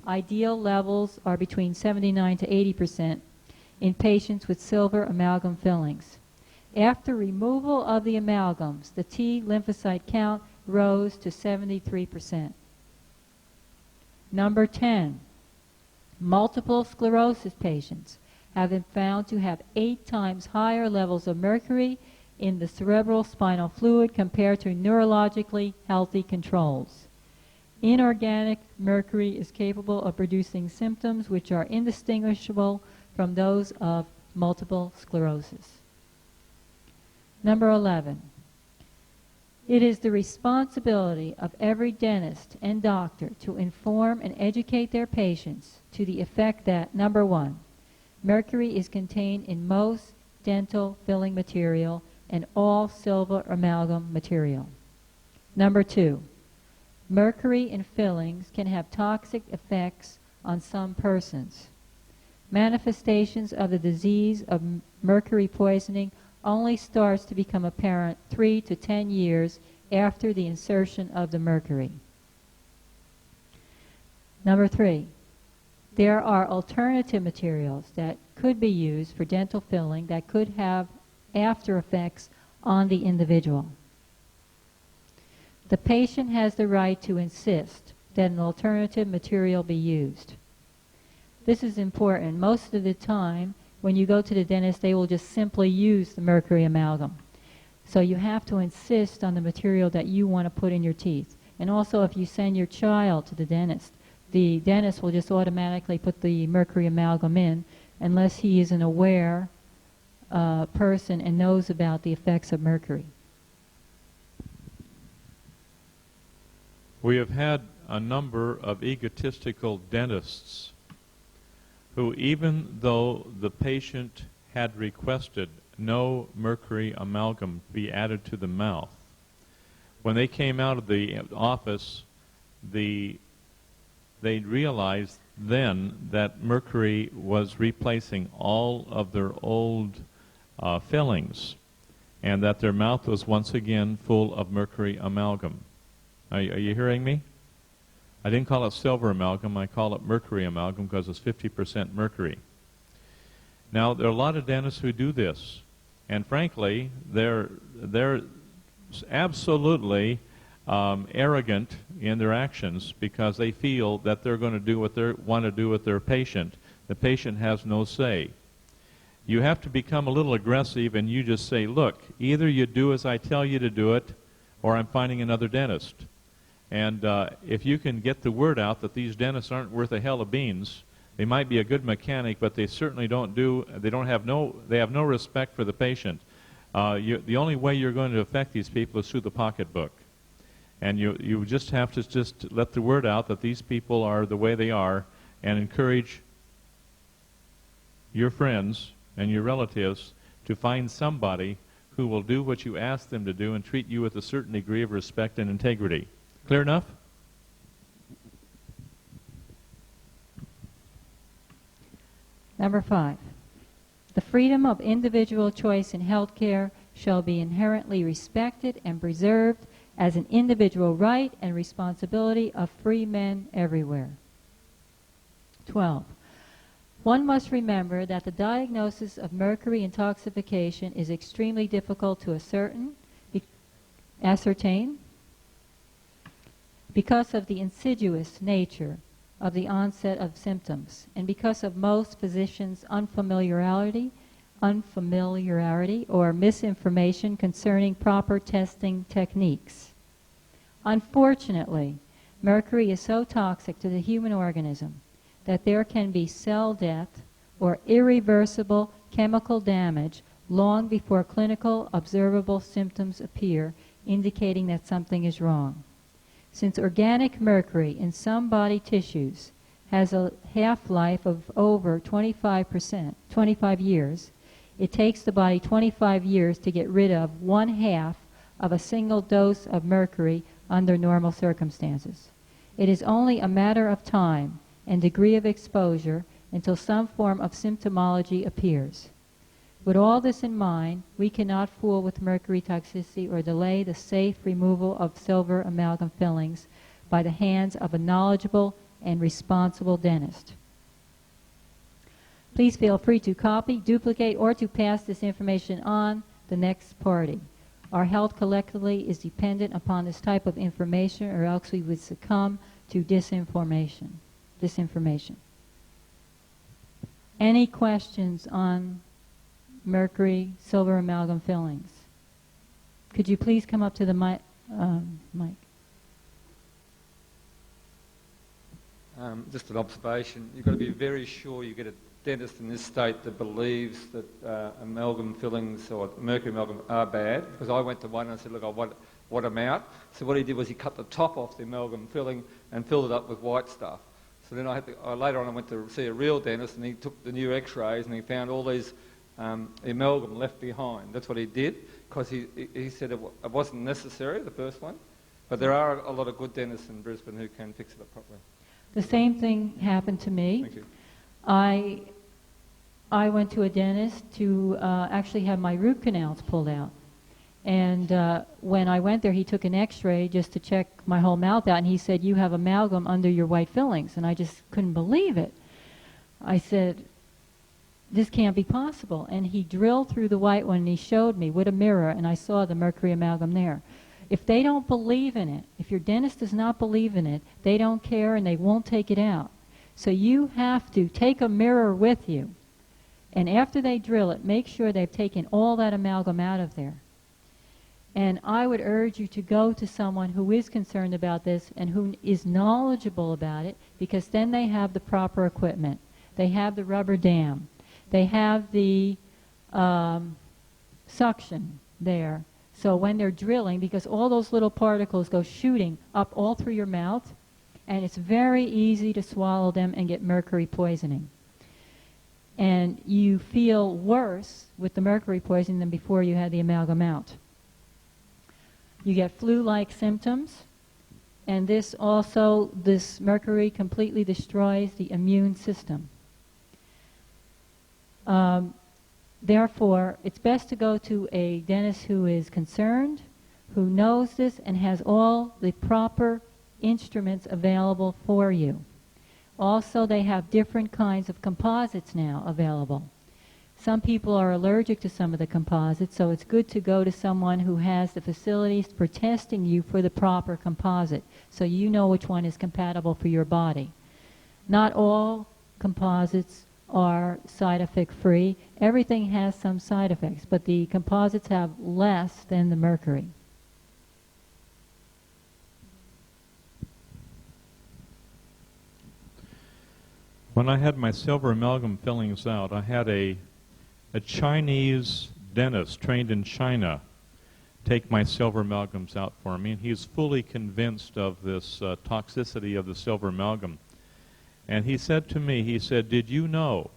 Ideal levels are between 79 to 80% in patients with silver amalgam fillings. After removal of the amalgams, the T lymphocyte count rose to 73%. Number 10, multiple sclerosis patients have been found to have 8 times higher levels of mercury in the cerebral spinal fluid compared to neurologically healthy controls. Inorganic mercury is capable of producing symptoms which are indistinguishable from those of multiple sclerosis. Number 11, it is the responsibility of every dentist and doctor to inform and educate their patients to the effect that, number 1, mercury is contained in most dental filling material and all silver amalgam material. Number 2, mercury in fillings can have toxic effects on some persons. Manifestations of the disease of mercury poisoning only starts to become apparent 3 to 10 years after the insertion of the mercury. Number 3, there are alternative materials that could be used for dental filling that could have after effects on the individual. The patient has the right to insist that an alternative material be used. This is important. Most of the time, when you go to the dentist, they will just simply use the mercury amalgam. So you have to insist on the material that you want to put in your teeth. And also, if you send your child to the dentist will just automatically put the mercury amalgam in unless he is an aware person and knows about the effects of mercury. We have had a number of egotistical dentists who, even though the patient had requested no mercury amalgam be added to the mouth, when they came out of the office, they realized then that mercury was replacing all of their old fillings, and that their mouth was once again full of mercury amalgam. Are you hearing me? I didn't call it silver amalgam, I call it mercury amalgam because it's 50% mercury. Now, there are a lot of dentists who do this, and frankly, they're absolutely arrogant in their actions because they feel that they're going to do what they want to do with their patient. The patient has no say. You have to become a little aggressive and you just say, look, either you do as I tell you to do it, or I'm finding another dentist. And if you can get the word out that these dentists aren't worth a hell of beans, they might be a good mechanic, but they certainly have no respect for the patient. The only way you're going to affect these people is through the pocketbook. And you just have to just let the word out that these people are the way they are, and encourage your friends and your relatives to find somebody who will do what you ask them to do and treat you with a certain degree of respect and integrity. Clear enough? Number 5, the freedom of individual choice in healthcare shall be inherently respected and preserved as an individual right and responsibility of free men everywhere. 12, one must remember that the diagnosis of mercury intoxication is extremely difficult to ascertain because of the insidious nature of the onset of symptoms and because of most physicians' unfamiliarity or misinformation concerning proper testing techniques. Unfortunately, mercury is so toxic to the human organism that there can be cell death or irreversible chemical damage long before clinical observable symptoms appear, indicating that something is wrong. Since organic mercury in some body tissues has a half-life of over 25 years, it takes the body 25 years to get rid of 1/2 of a single dose of mercury under normal circumstances. It is only a matter of time and degree of exposure until some form of symptomology appears. With all this in mind, we cannot fool with mercury toxicity or delay the safe removal of silver amalgam fillings by the hands of a knowledgeable and responsible dentist. Please feel free to copy, duplicate, or to pass this information on the next party. Our health collectively is dependent upon this type of information, or else we would succumb to disinformation. Any questions on mercury silver amalgam fillings? Could you please come up to the mic? Just an observation. You've got to be very sure you get a dentist in this state that believes that amalgam fillings or mercury amalgam are bad. Because I went to one and I said, look, I want them out. So what he did was he cut the top off the amalgam filling and filled it up with white stuff. So then later on I went to see a real dentist, and he took the new x-rays and he found all these amalgam left behind. That's what he did, because he said it wasn't necessary, the first one. But there are a lot of good dentists in Brisbane who can fix it up properly. The same thing happened to me. Thank you. I went to a dentist to actually have my root canals pulled out. And when I went there, he took an x-ray just to check my whole mouth out, and he said, you have amalgam under your white fillings. And I just couldn't believe it. I said, this can't be possible. And he drilled through the white one, and he showed me with a mirror, and I saw the mercury amalgam there. If they don't believe in it, if your dentist does not believe in it, they don't care and they won't take it out. So you have to take a mirror with you, and after they drill it, make sure they've taken all that amalgam out of there. And I would urge you to go to someone who is concerned about this and who is knowledgeable about it, because then they have the proper equipment. They have the rubber dam. They have the suction there. So when they're drilling, because all those little particles go shooting up all through your mouth, and it's very easy to swallow them and get mercury poisoning. And you feel worse with the mercury poisoning than before you had the amalgam out. You get flu-like symptoms, and this mercury completely destroys the immune system. Therefore, it's best to go to a dentist who is concerned, who knows this, and has all the proper instruments available for you. Also, they have different kinds of composites now available. Some people are allergic to some of the composites, so it's good to go to someone who has the facilities for testing you for the proper composite, so you know which one is compatible for your body. Not all composites are side effect free. Everything has some side effects, but the composites have less than the mercury. When I had my silver amalgam fillings out, I had a Chinese dentist trained in China take my silver amalgams out for me, and he's fully convinced of this toxicity of the silver amalgam. And he said to me, he said, did you know?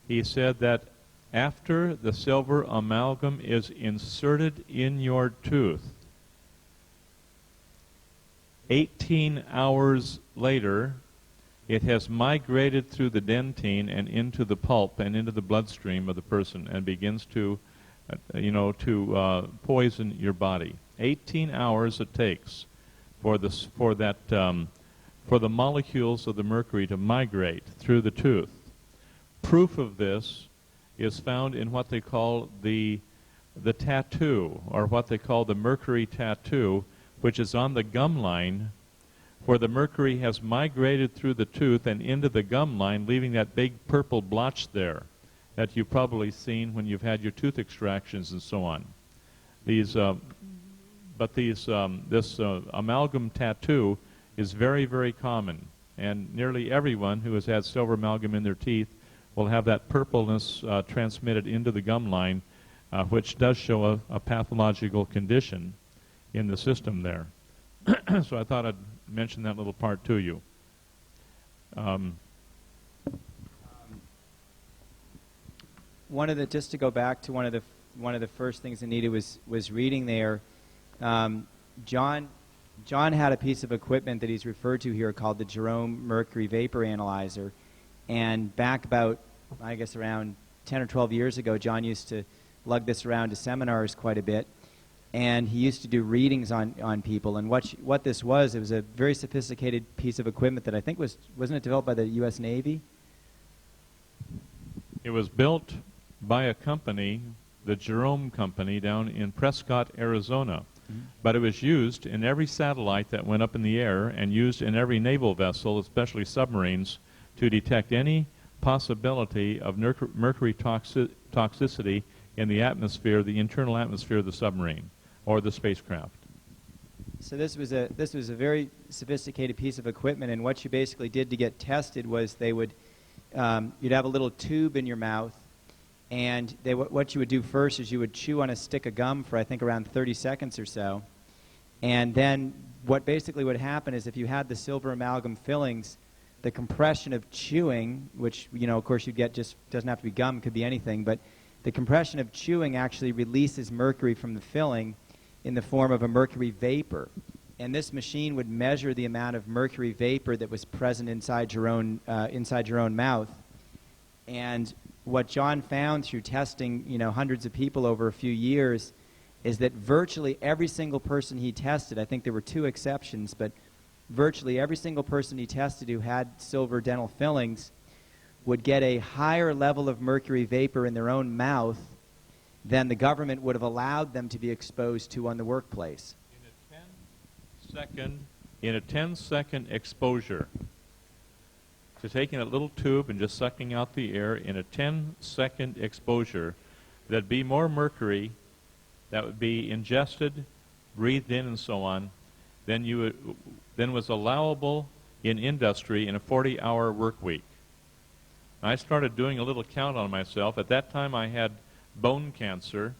He said that after the silver amalgam is inserted in your tooth, 18 hours later, it has migrated through the dentine and into the pulp and into the bloodstream of the person and begins to, poison your body. 18 hours it takes for the molecules of the mercury to migrate through the tooth. Proof of this is found in what they call the tattoo, or what they call the mercury tattoo, which is on the gum line, where the mercury has migrated through the tooth and into the gum line, leaving that big purple blotch there that you've probably seen when you've had your tooth extractions and so on. This amalgam tattoo is very, very common, and nearly everyone who has had silver amalgam in their teeth will have that purpleness transmitted into the gum line, which does show a pathological condition in the system there. So I thought I'd mention that little part to you. Just to go back to one of the first things Anita was reading there, John had a piece of equipment that he's referred to here called the Jerome Mercury Vapor Analyzer, and back about, I guess, around 10 or 12 years ago, John used to lug this around to seminars quite a bit, and he used to do readings on people. And what this was, it was a very sophisticated piece of equipment that I think wasn't it developed by the U.S. Navy? It was built by a company, the Jerome Company, down in Prescott, Arizona. But it was used in every satellite that went up in the air and used in every naval vessel, especially submarines, to detect any possibility of mercury toxicity in the atmosphere, the internal atmosphere of the submarine or the spacecraft. So this was a very sophisticated piece of equipment, and what you basically did to get tested was they would you'd have a little tube in your mouth, and what you would do first is you would chew on a stick of gum for I think around 30 seconds or so, and then what basically would happen is if you had the silver amalgam fillings, the compression of chewing, which of course you get just doesn't have to be gum, could be anything, but the compression of chewing actually releases mercury from the filling in the form of a mercury vapor. And this machine would measure the amount of mercury vapor that was present inside your own mouth. And what John found through testing, hundreds of people over a few years, is that virtually every single person he tested, I think there were 2 exceptions, but virtually every single person he tested who had silver dental fillings would get a higher level of mercury vapor in their own mouth than the government would have allowed them to be exposed to on the workplace. In a 10-second exposure, to taking a little tube and just sucking out the air in a 10-second exposure, there'd be more mercury that would be ingested, breathed in, and so on, than was allowable in industry in a 40-hour work week. I started doing a little count on myself. At that time, I had bone cancer,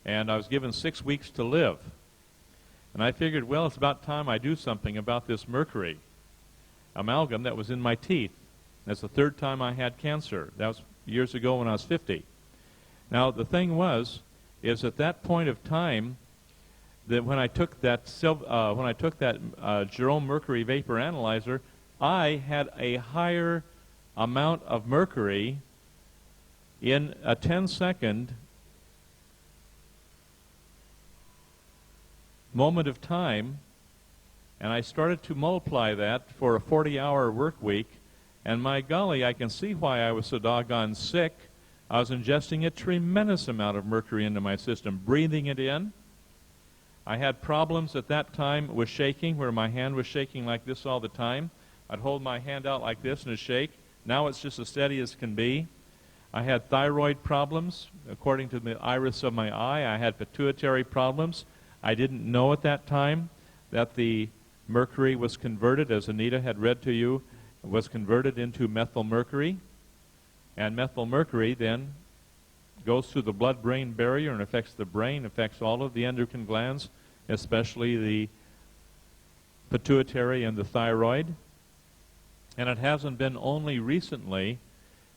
and I was given 6 weeks to live. And I figured, well, it's about time I do something about this mercury amalgam that was in my teeth. That's the 3rd time I had cancer. That was years ago when I was 50. Now, the thing is at that point of time, that when I took that Jerome mercury vapor analyzer, I had a higher amount of mercury in a 10-second moment of time, and I started to multiply that for a 40-hour work week, and my golly, I can see why I was so doggone sick. I was ingesting a tremendous amount of mercury into my system, breathing it in. I had problems at that time with shaking, where my hand was shaking like this all the time. I'd hold my hand out like this and it'd shake. Now it's just as steady as can be. I had thyroid problems. According to the iris of my eye, I had pituitary problems. I didn't know at that time that the mercury was converted, as Anita had read to you, was converted into methyl mercury. And methyl mercury then goes through the blood-brain barrier and affects the brain, affects all of the endocrine glands, especially the pituitary and the thyroid. And it hasn't been only recently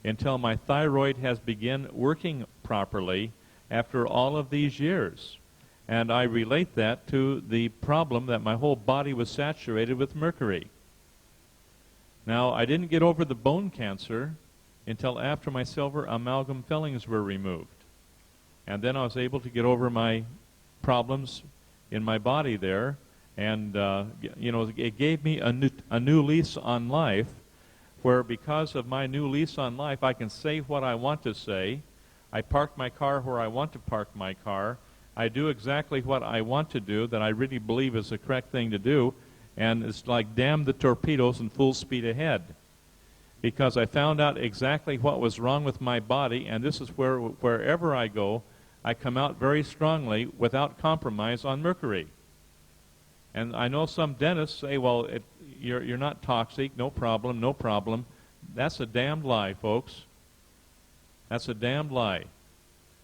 until my thyroid has begun working properly after all of these years. And I relate that to the problem that my whole body was saturated with mercury. Now, I didn't get over the bone cancer until after my silver amalgam fillings were removed. And then I was able to get over my problems in my body there. And, it gave me a new lease on life, where because of my new lease on life, I can say what I want to say. I park my car where I want to park my car. I do exactly what I want to do that I really believe is the correct thing to do. And it's like damn the torpedoes and full speed ahead. Because I found out exactly what was wrong with my body, and this is wherever I go, I come out very strongly without compromise on mercury. And I know some dentists say, well, you're not toxic, no problem, no problem. That's a damned lie, folks. That's a damned lie.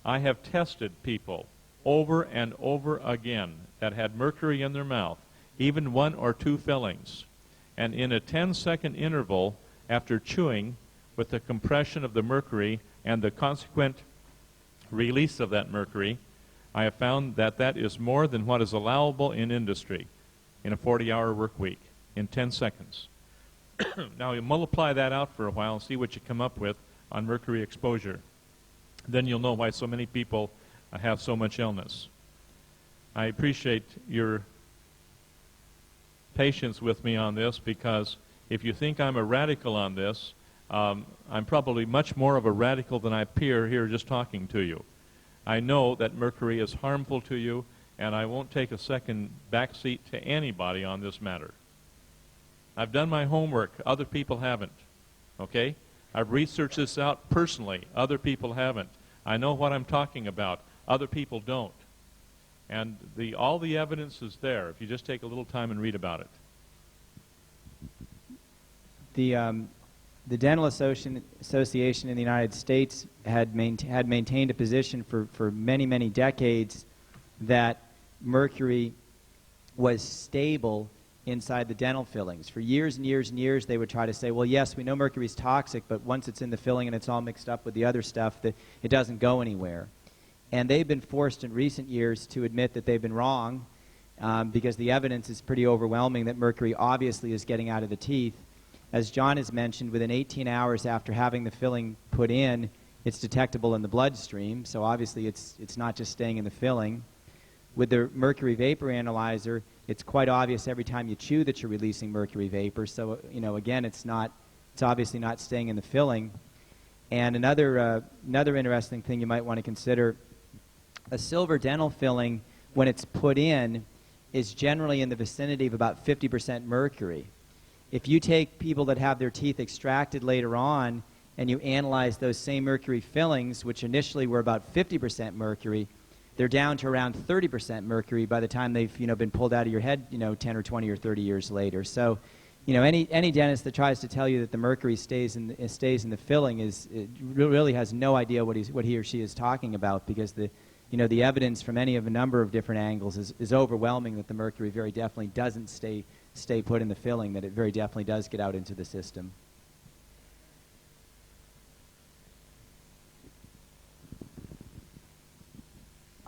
I have tested people over and over again that had mercury in their mouth, even 1 or 2 fillings. And in a 10-second interval after chewing, with the compression of the mercury and the consequent release of that mercury, I have found that that is more than what is allowable in industry in a 40-hour work week in 10 seconds. Now you multiply that out for a while and see what you come up with on mercury exposure. then you'll know why so many people have so much illness. I appreciate your patience with me on this, because if you think I'm a radical on this, I'm probably much more of a radical than I appear here just talking to you. I know that mercury is harmful to you, and I won't take a second backseat to anybody on this matter. I've done my homework. Other people haven't. Okay? I've researched this out personally. Other people haven't. I know what I'm talking about. Other people don't. And all the evidence is there if you just take a little time and read about it. The Dental Association in the United States had maintained a position for many, many decades that mercury was stable inside the dental fillings. For years and years and years, they would try to say, well, yes, we know mercury is toxic, but once it's in the filling and it's all mixed up with the other stuff, that it doesn't go anywhere. And they've been forced in recent years to admit that they've been wrong, because the evidence is pretty overwhelming that mercury obviously is getting out of the teeth. As John has mentioned, within 18 hours after having the filling put in, it's detectable in the bloodstream, so obviously it's not just staying in the filling. With the mercury vapor analyzer, it's quite obvious every time you chew that you're releasing mercury vapor, so again, it's obviously not staying in the filling. And another interesting thing you might want to consider, a silver dental filling, when it's put in, is generally in the vicinity of about 50% mercury. If you take people that have their teeth extracted later on and you analyze those same mercury fillings, which initially were about 50% mercury, they're down to around 30% mercury by the time they've been pulled out of your head 10 or 20 or 30 years later. So any dentist that tries to tell you that the mercury stays in the filling really has no idea what he or she is talking about, because the evidence from any of a number of different angles is overwhelming that the mercury very definitely doesn't stay put in the filling, that it very definitely does get out into the system.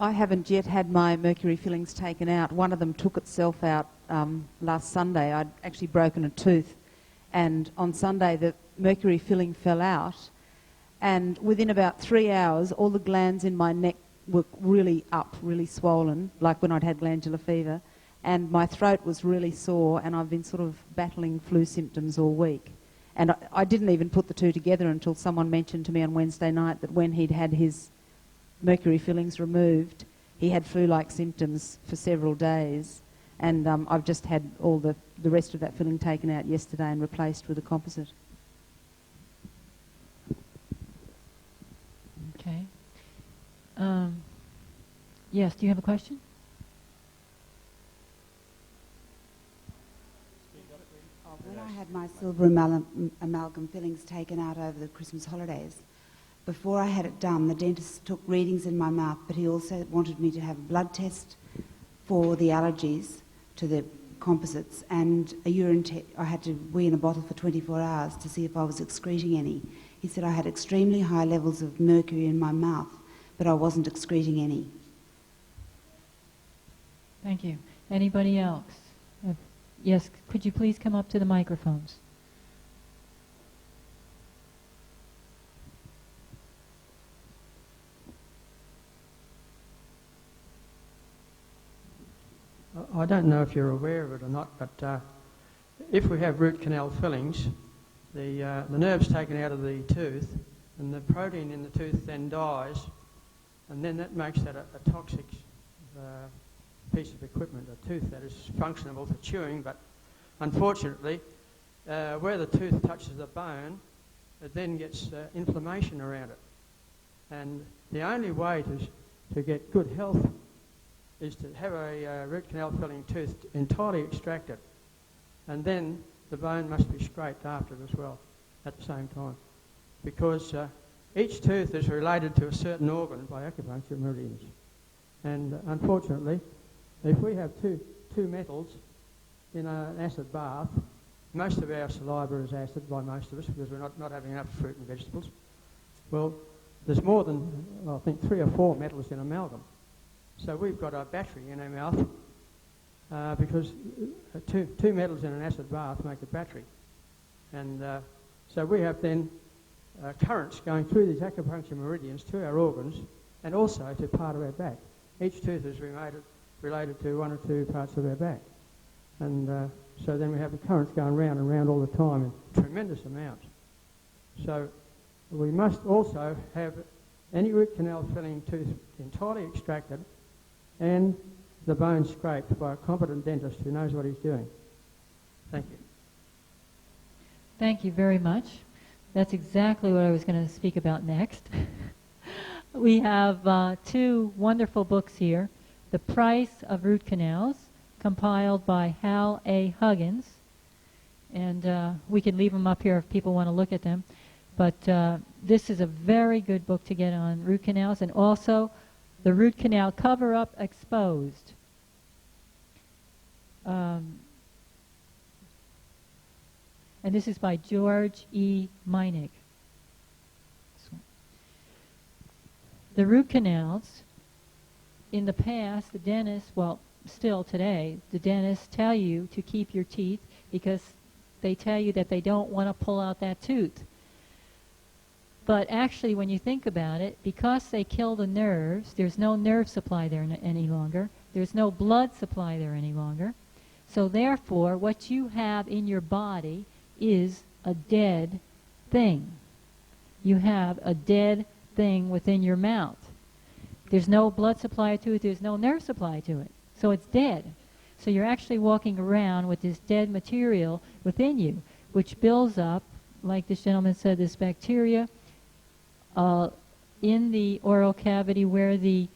I haven't yet had my mercury fillings taken out. One of them took itself out last Sunday. I'd actually broken a tooth, and on Sunday the mercury filling fell out, and within about 3 hours all the glands in my neck were really up, really swollen, like when I'd had glandular fever, and my throat was really sore, and I've been sort of battling flu symptoms all week. And I didn't even put the two together until someone mentioned to me on Wednesday night that when he'd had his mercury fillings removed, he had flu-like symptoms for several days, and I've just had all the rest of that filling taken out yesterday and replaced with a composite. Okay. Yes, do you have a question? When I had my silver amalgam fillings taken out over the Christmas holidays, before I had it done, the dentist took readings in my mouth, but he also wanted me to have a blood test for the allergies to the composites, and a urine I had to wee in a bottle for 24 hours to see if I was excreting any. He said I had extremely high levels of mercury in my mouth, but I wasn't excreting any. Thank you. Anybody else? Yes, could you please come up to the microphones? I don't know if you're aware of it or not, but if we have root canal fillings, the nerve's taken out of the tooth, and the protein in the tooth then dies, and then that makes that a toxic piece of equipment, a tooth that is functionable for chewing, but unfortunately, where the tooth touches the bone, it then gets inflammation around it. And the only way to get good health is to have a root canal filling tooth entirely extracted, and then the bone must be scraped after it as well at the same time, because each tooth is related to a certain organ by acupuncture meridians. And unfortunately, if we have two metals in an acid bath, most of our saliva is acid by most of us because we're not having enough fruit and vegetables. Well, there's more than, I think, 3 or 4 metals in amalgam. So we've got a battery in our mouth because two metals in an acid bath make a battery. And so we have then currents going through these acupuncture meridians to our organs and also to part of our back. Each tooth is related to one or two parts of our back. And so then we have the currents going round and round all the time in tremendous amounts. So we must also have any root canal filling tooth entirely extracted and the bone scraped by a competent dentist who knows what he's doing. Thank you. Thank you very much. That's exactly what I was going to speak about next. We have two wonderful books here. The Price of Root Canals, compiled by Hal A. Huggins. And we can leave them up here if people want to look at them. But this is a very good book to get on root canals, and also The Root Canal Cover-Up Exposed. And this is by George E. Meinig. The root canals, in the past, the dentists, well, still today, the dentists tell you to keep your teeth because they tell you that they don't want to pull out that tooth. But actually, when you think about it, because they kill the nerves, there's no nerve supply there any longer. There's no blood supply there any longer. So therefore, what you have in your body is a dead thing. You have a dead thing within your mouth. There's no blood supply to it. There's no nerve supply to it. So it's dead. So you're actually walking around with this dead material within you, which builds up, like this gentleman said, this bacteria in the oral cavity where the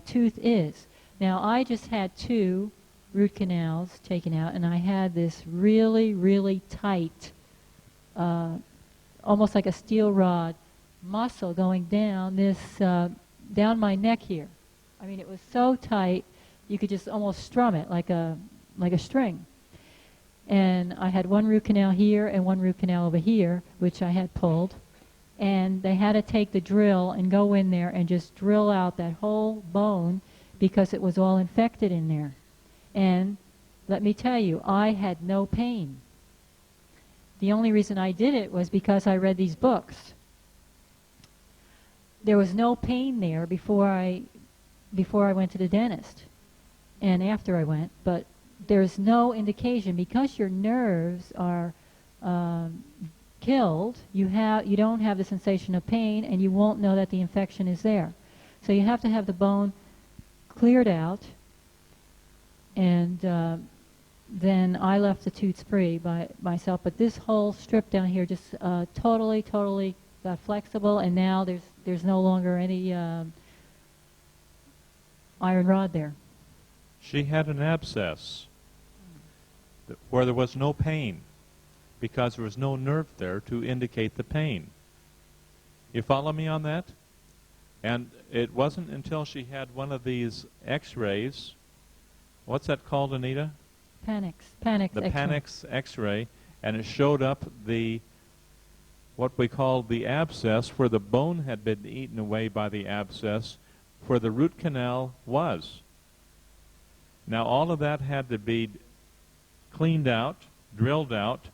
tooth is. Now, I just had 2 root canals taken out, and I had this really, really tight, almost like a steel rod muscle going down this, down my neck here. I mean, it was so tight, you could just almost strum it like a string. And I had 1 root canal here and 1 root canal over here, which I had pulled. And they had to take the drill and go in there and just drill out that whole bone because it was all infected in there. And let me tell you, I had no pain. The only reason I did it was because I read these books. There was no pain there before I went to the dentist and after I went, but there's no indication because your nerves are killed. You don't have the sensation of pain, and you won't know that the infection is there. So you have to have the bone cleared out, and then I left the tooth free by myself. But this whole strip down here just totally got flexible, and now there's no longer any iron rod there. She had an abscess where there was no pain because there was no nerve there to indicate the pain. You follow me on that? And it wasn't until she had one of these x-rays, what's that called, Anita? Panax The Panax x-ray, and it showed up what we call the abscess, where the bone had been eaten away by the abscess, where the root canal was. Now all of that had to be cleaned out, drilled out,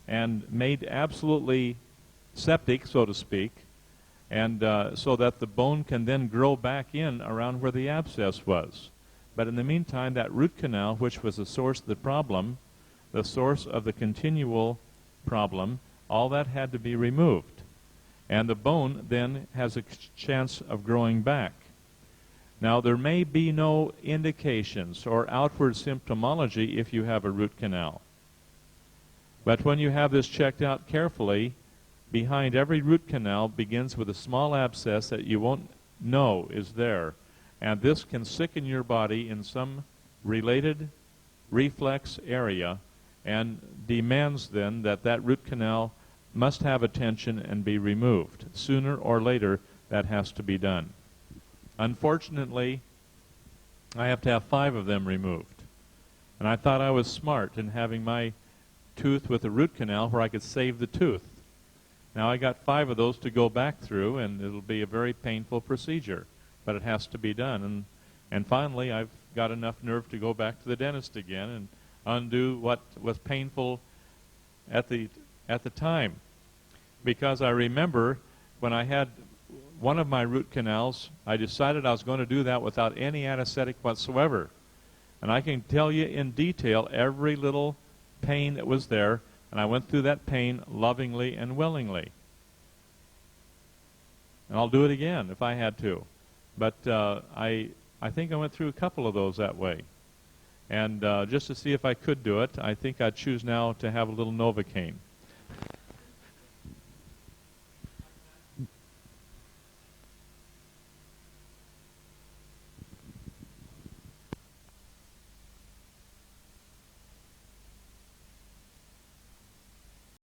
and made absolutely septic, so to speak, and so that the bone can then grow back in around where the abscess was. But in the meantime, that root canal, which was the source of the problem, the source of the continual problem, all that had to be removed. And the bone then has a chance of growing back. Now, there may be no indications or outward symptomology if you have a root canal. But when you have this checked out carefully, behind every root canal begins with a small abscess that you won't know is there. And this can sicken your body in some related reflex area and demands then that that root canal must have attention and be removed. Sooner or later, that has to be done. Unfortunately, I have to have 5 of them removed. And I thought I was smart in having my tooth with a root canal where I could save the tooth. Now I got 5 of those to go back through, and it'll be a very painful procedure, but it has to be done. And finally, I've got enough nerve to go back to the dentist again and undo what was painful at the time. because I remember when I had one of my root canals, I decided I was going to do that without any anesthetic whatsoever. And I can tell you in detail every little pain that was there, and I went through that pain lovingly and willingly. And I'll do it again if I had to. But I think I went through a couple of those that way. And just to see if I could do it, I think I'd choose now to have a little Novocaine.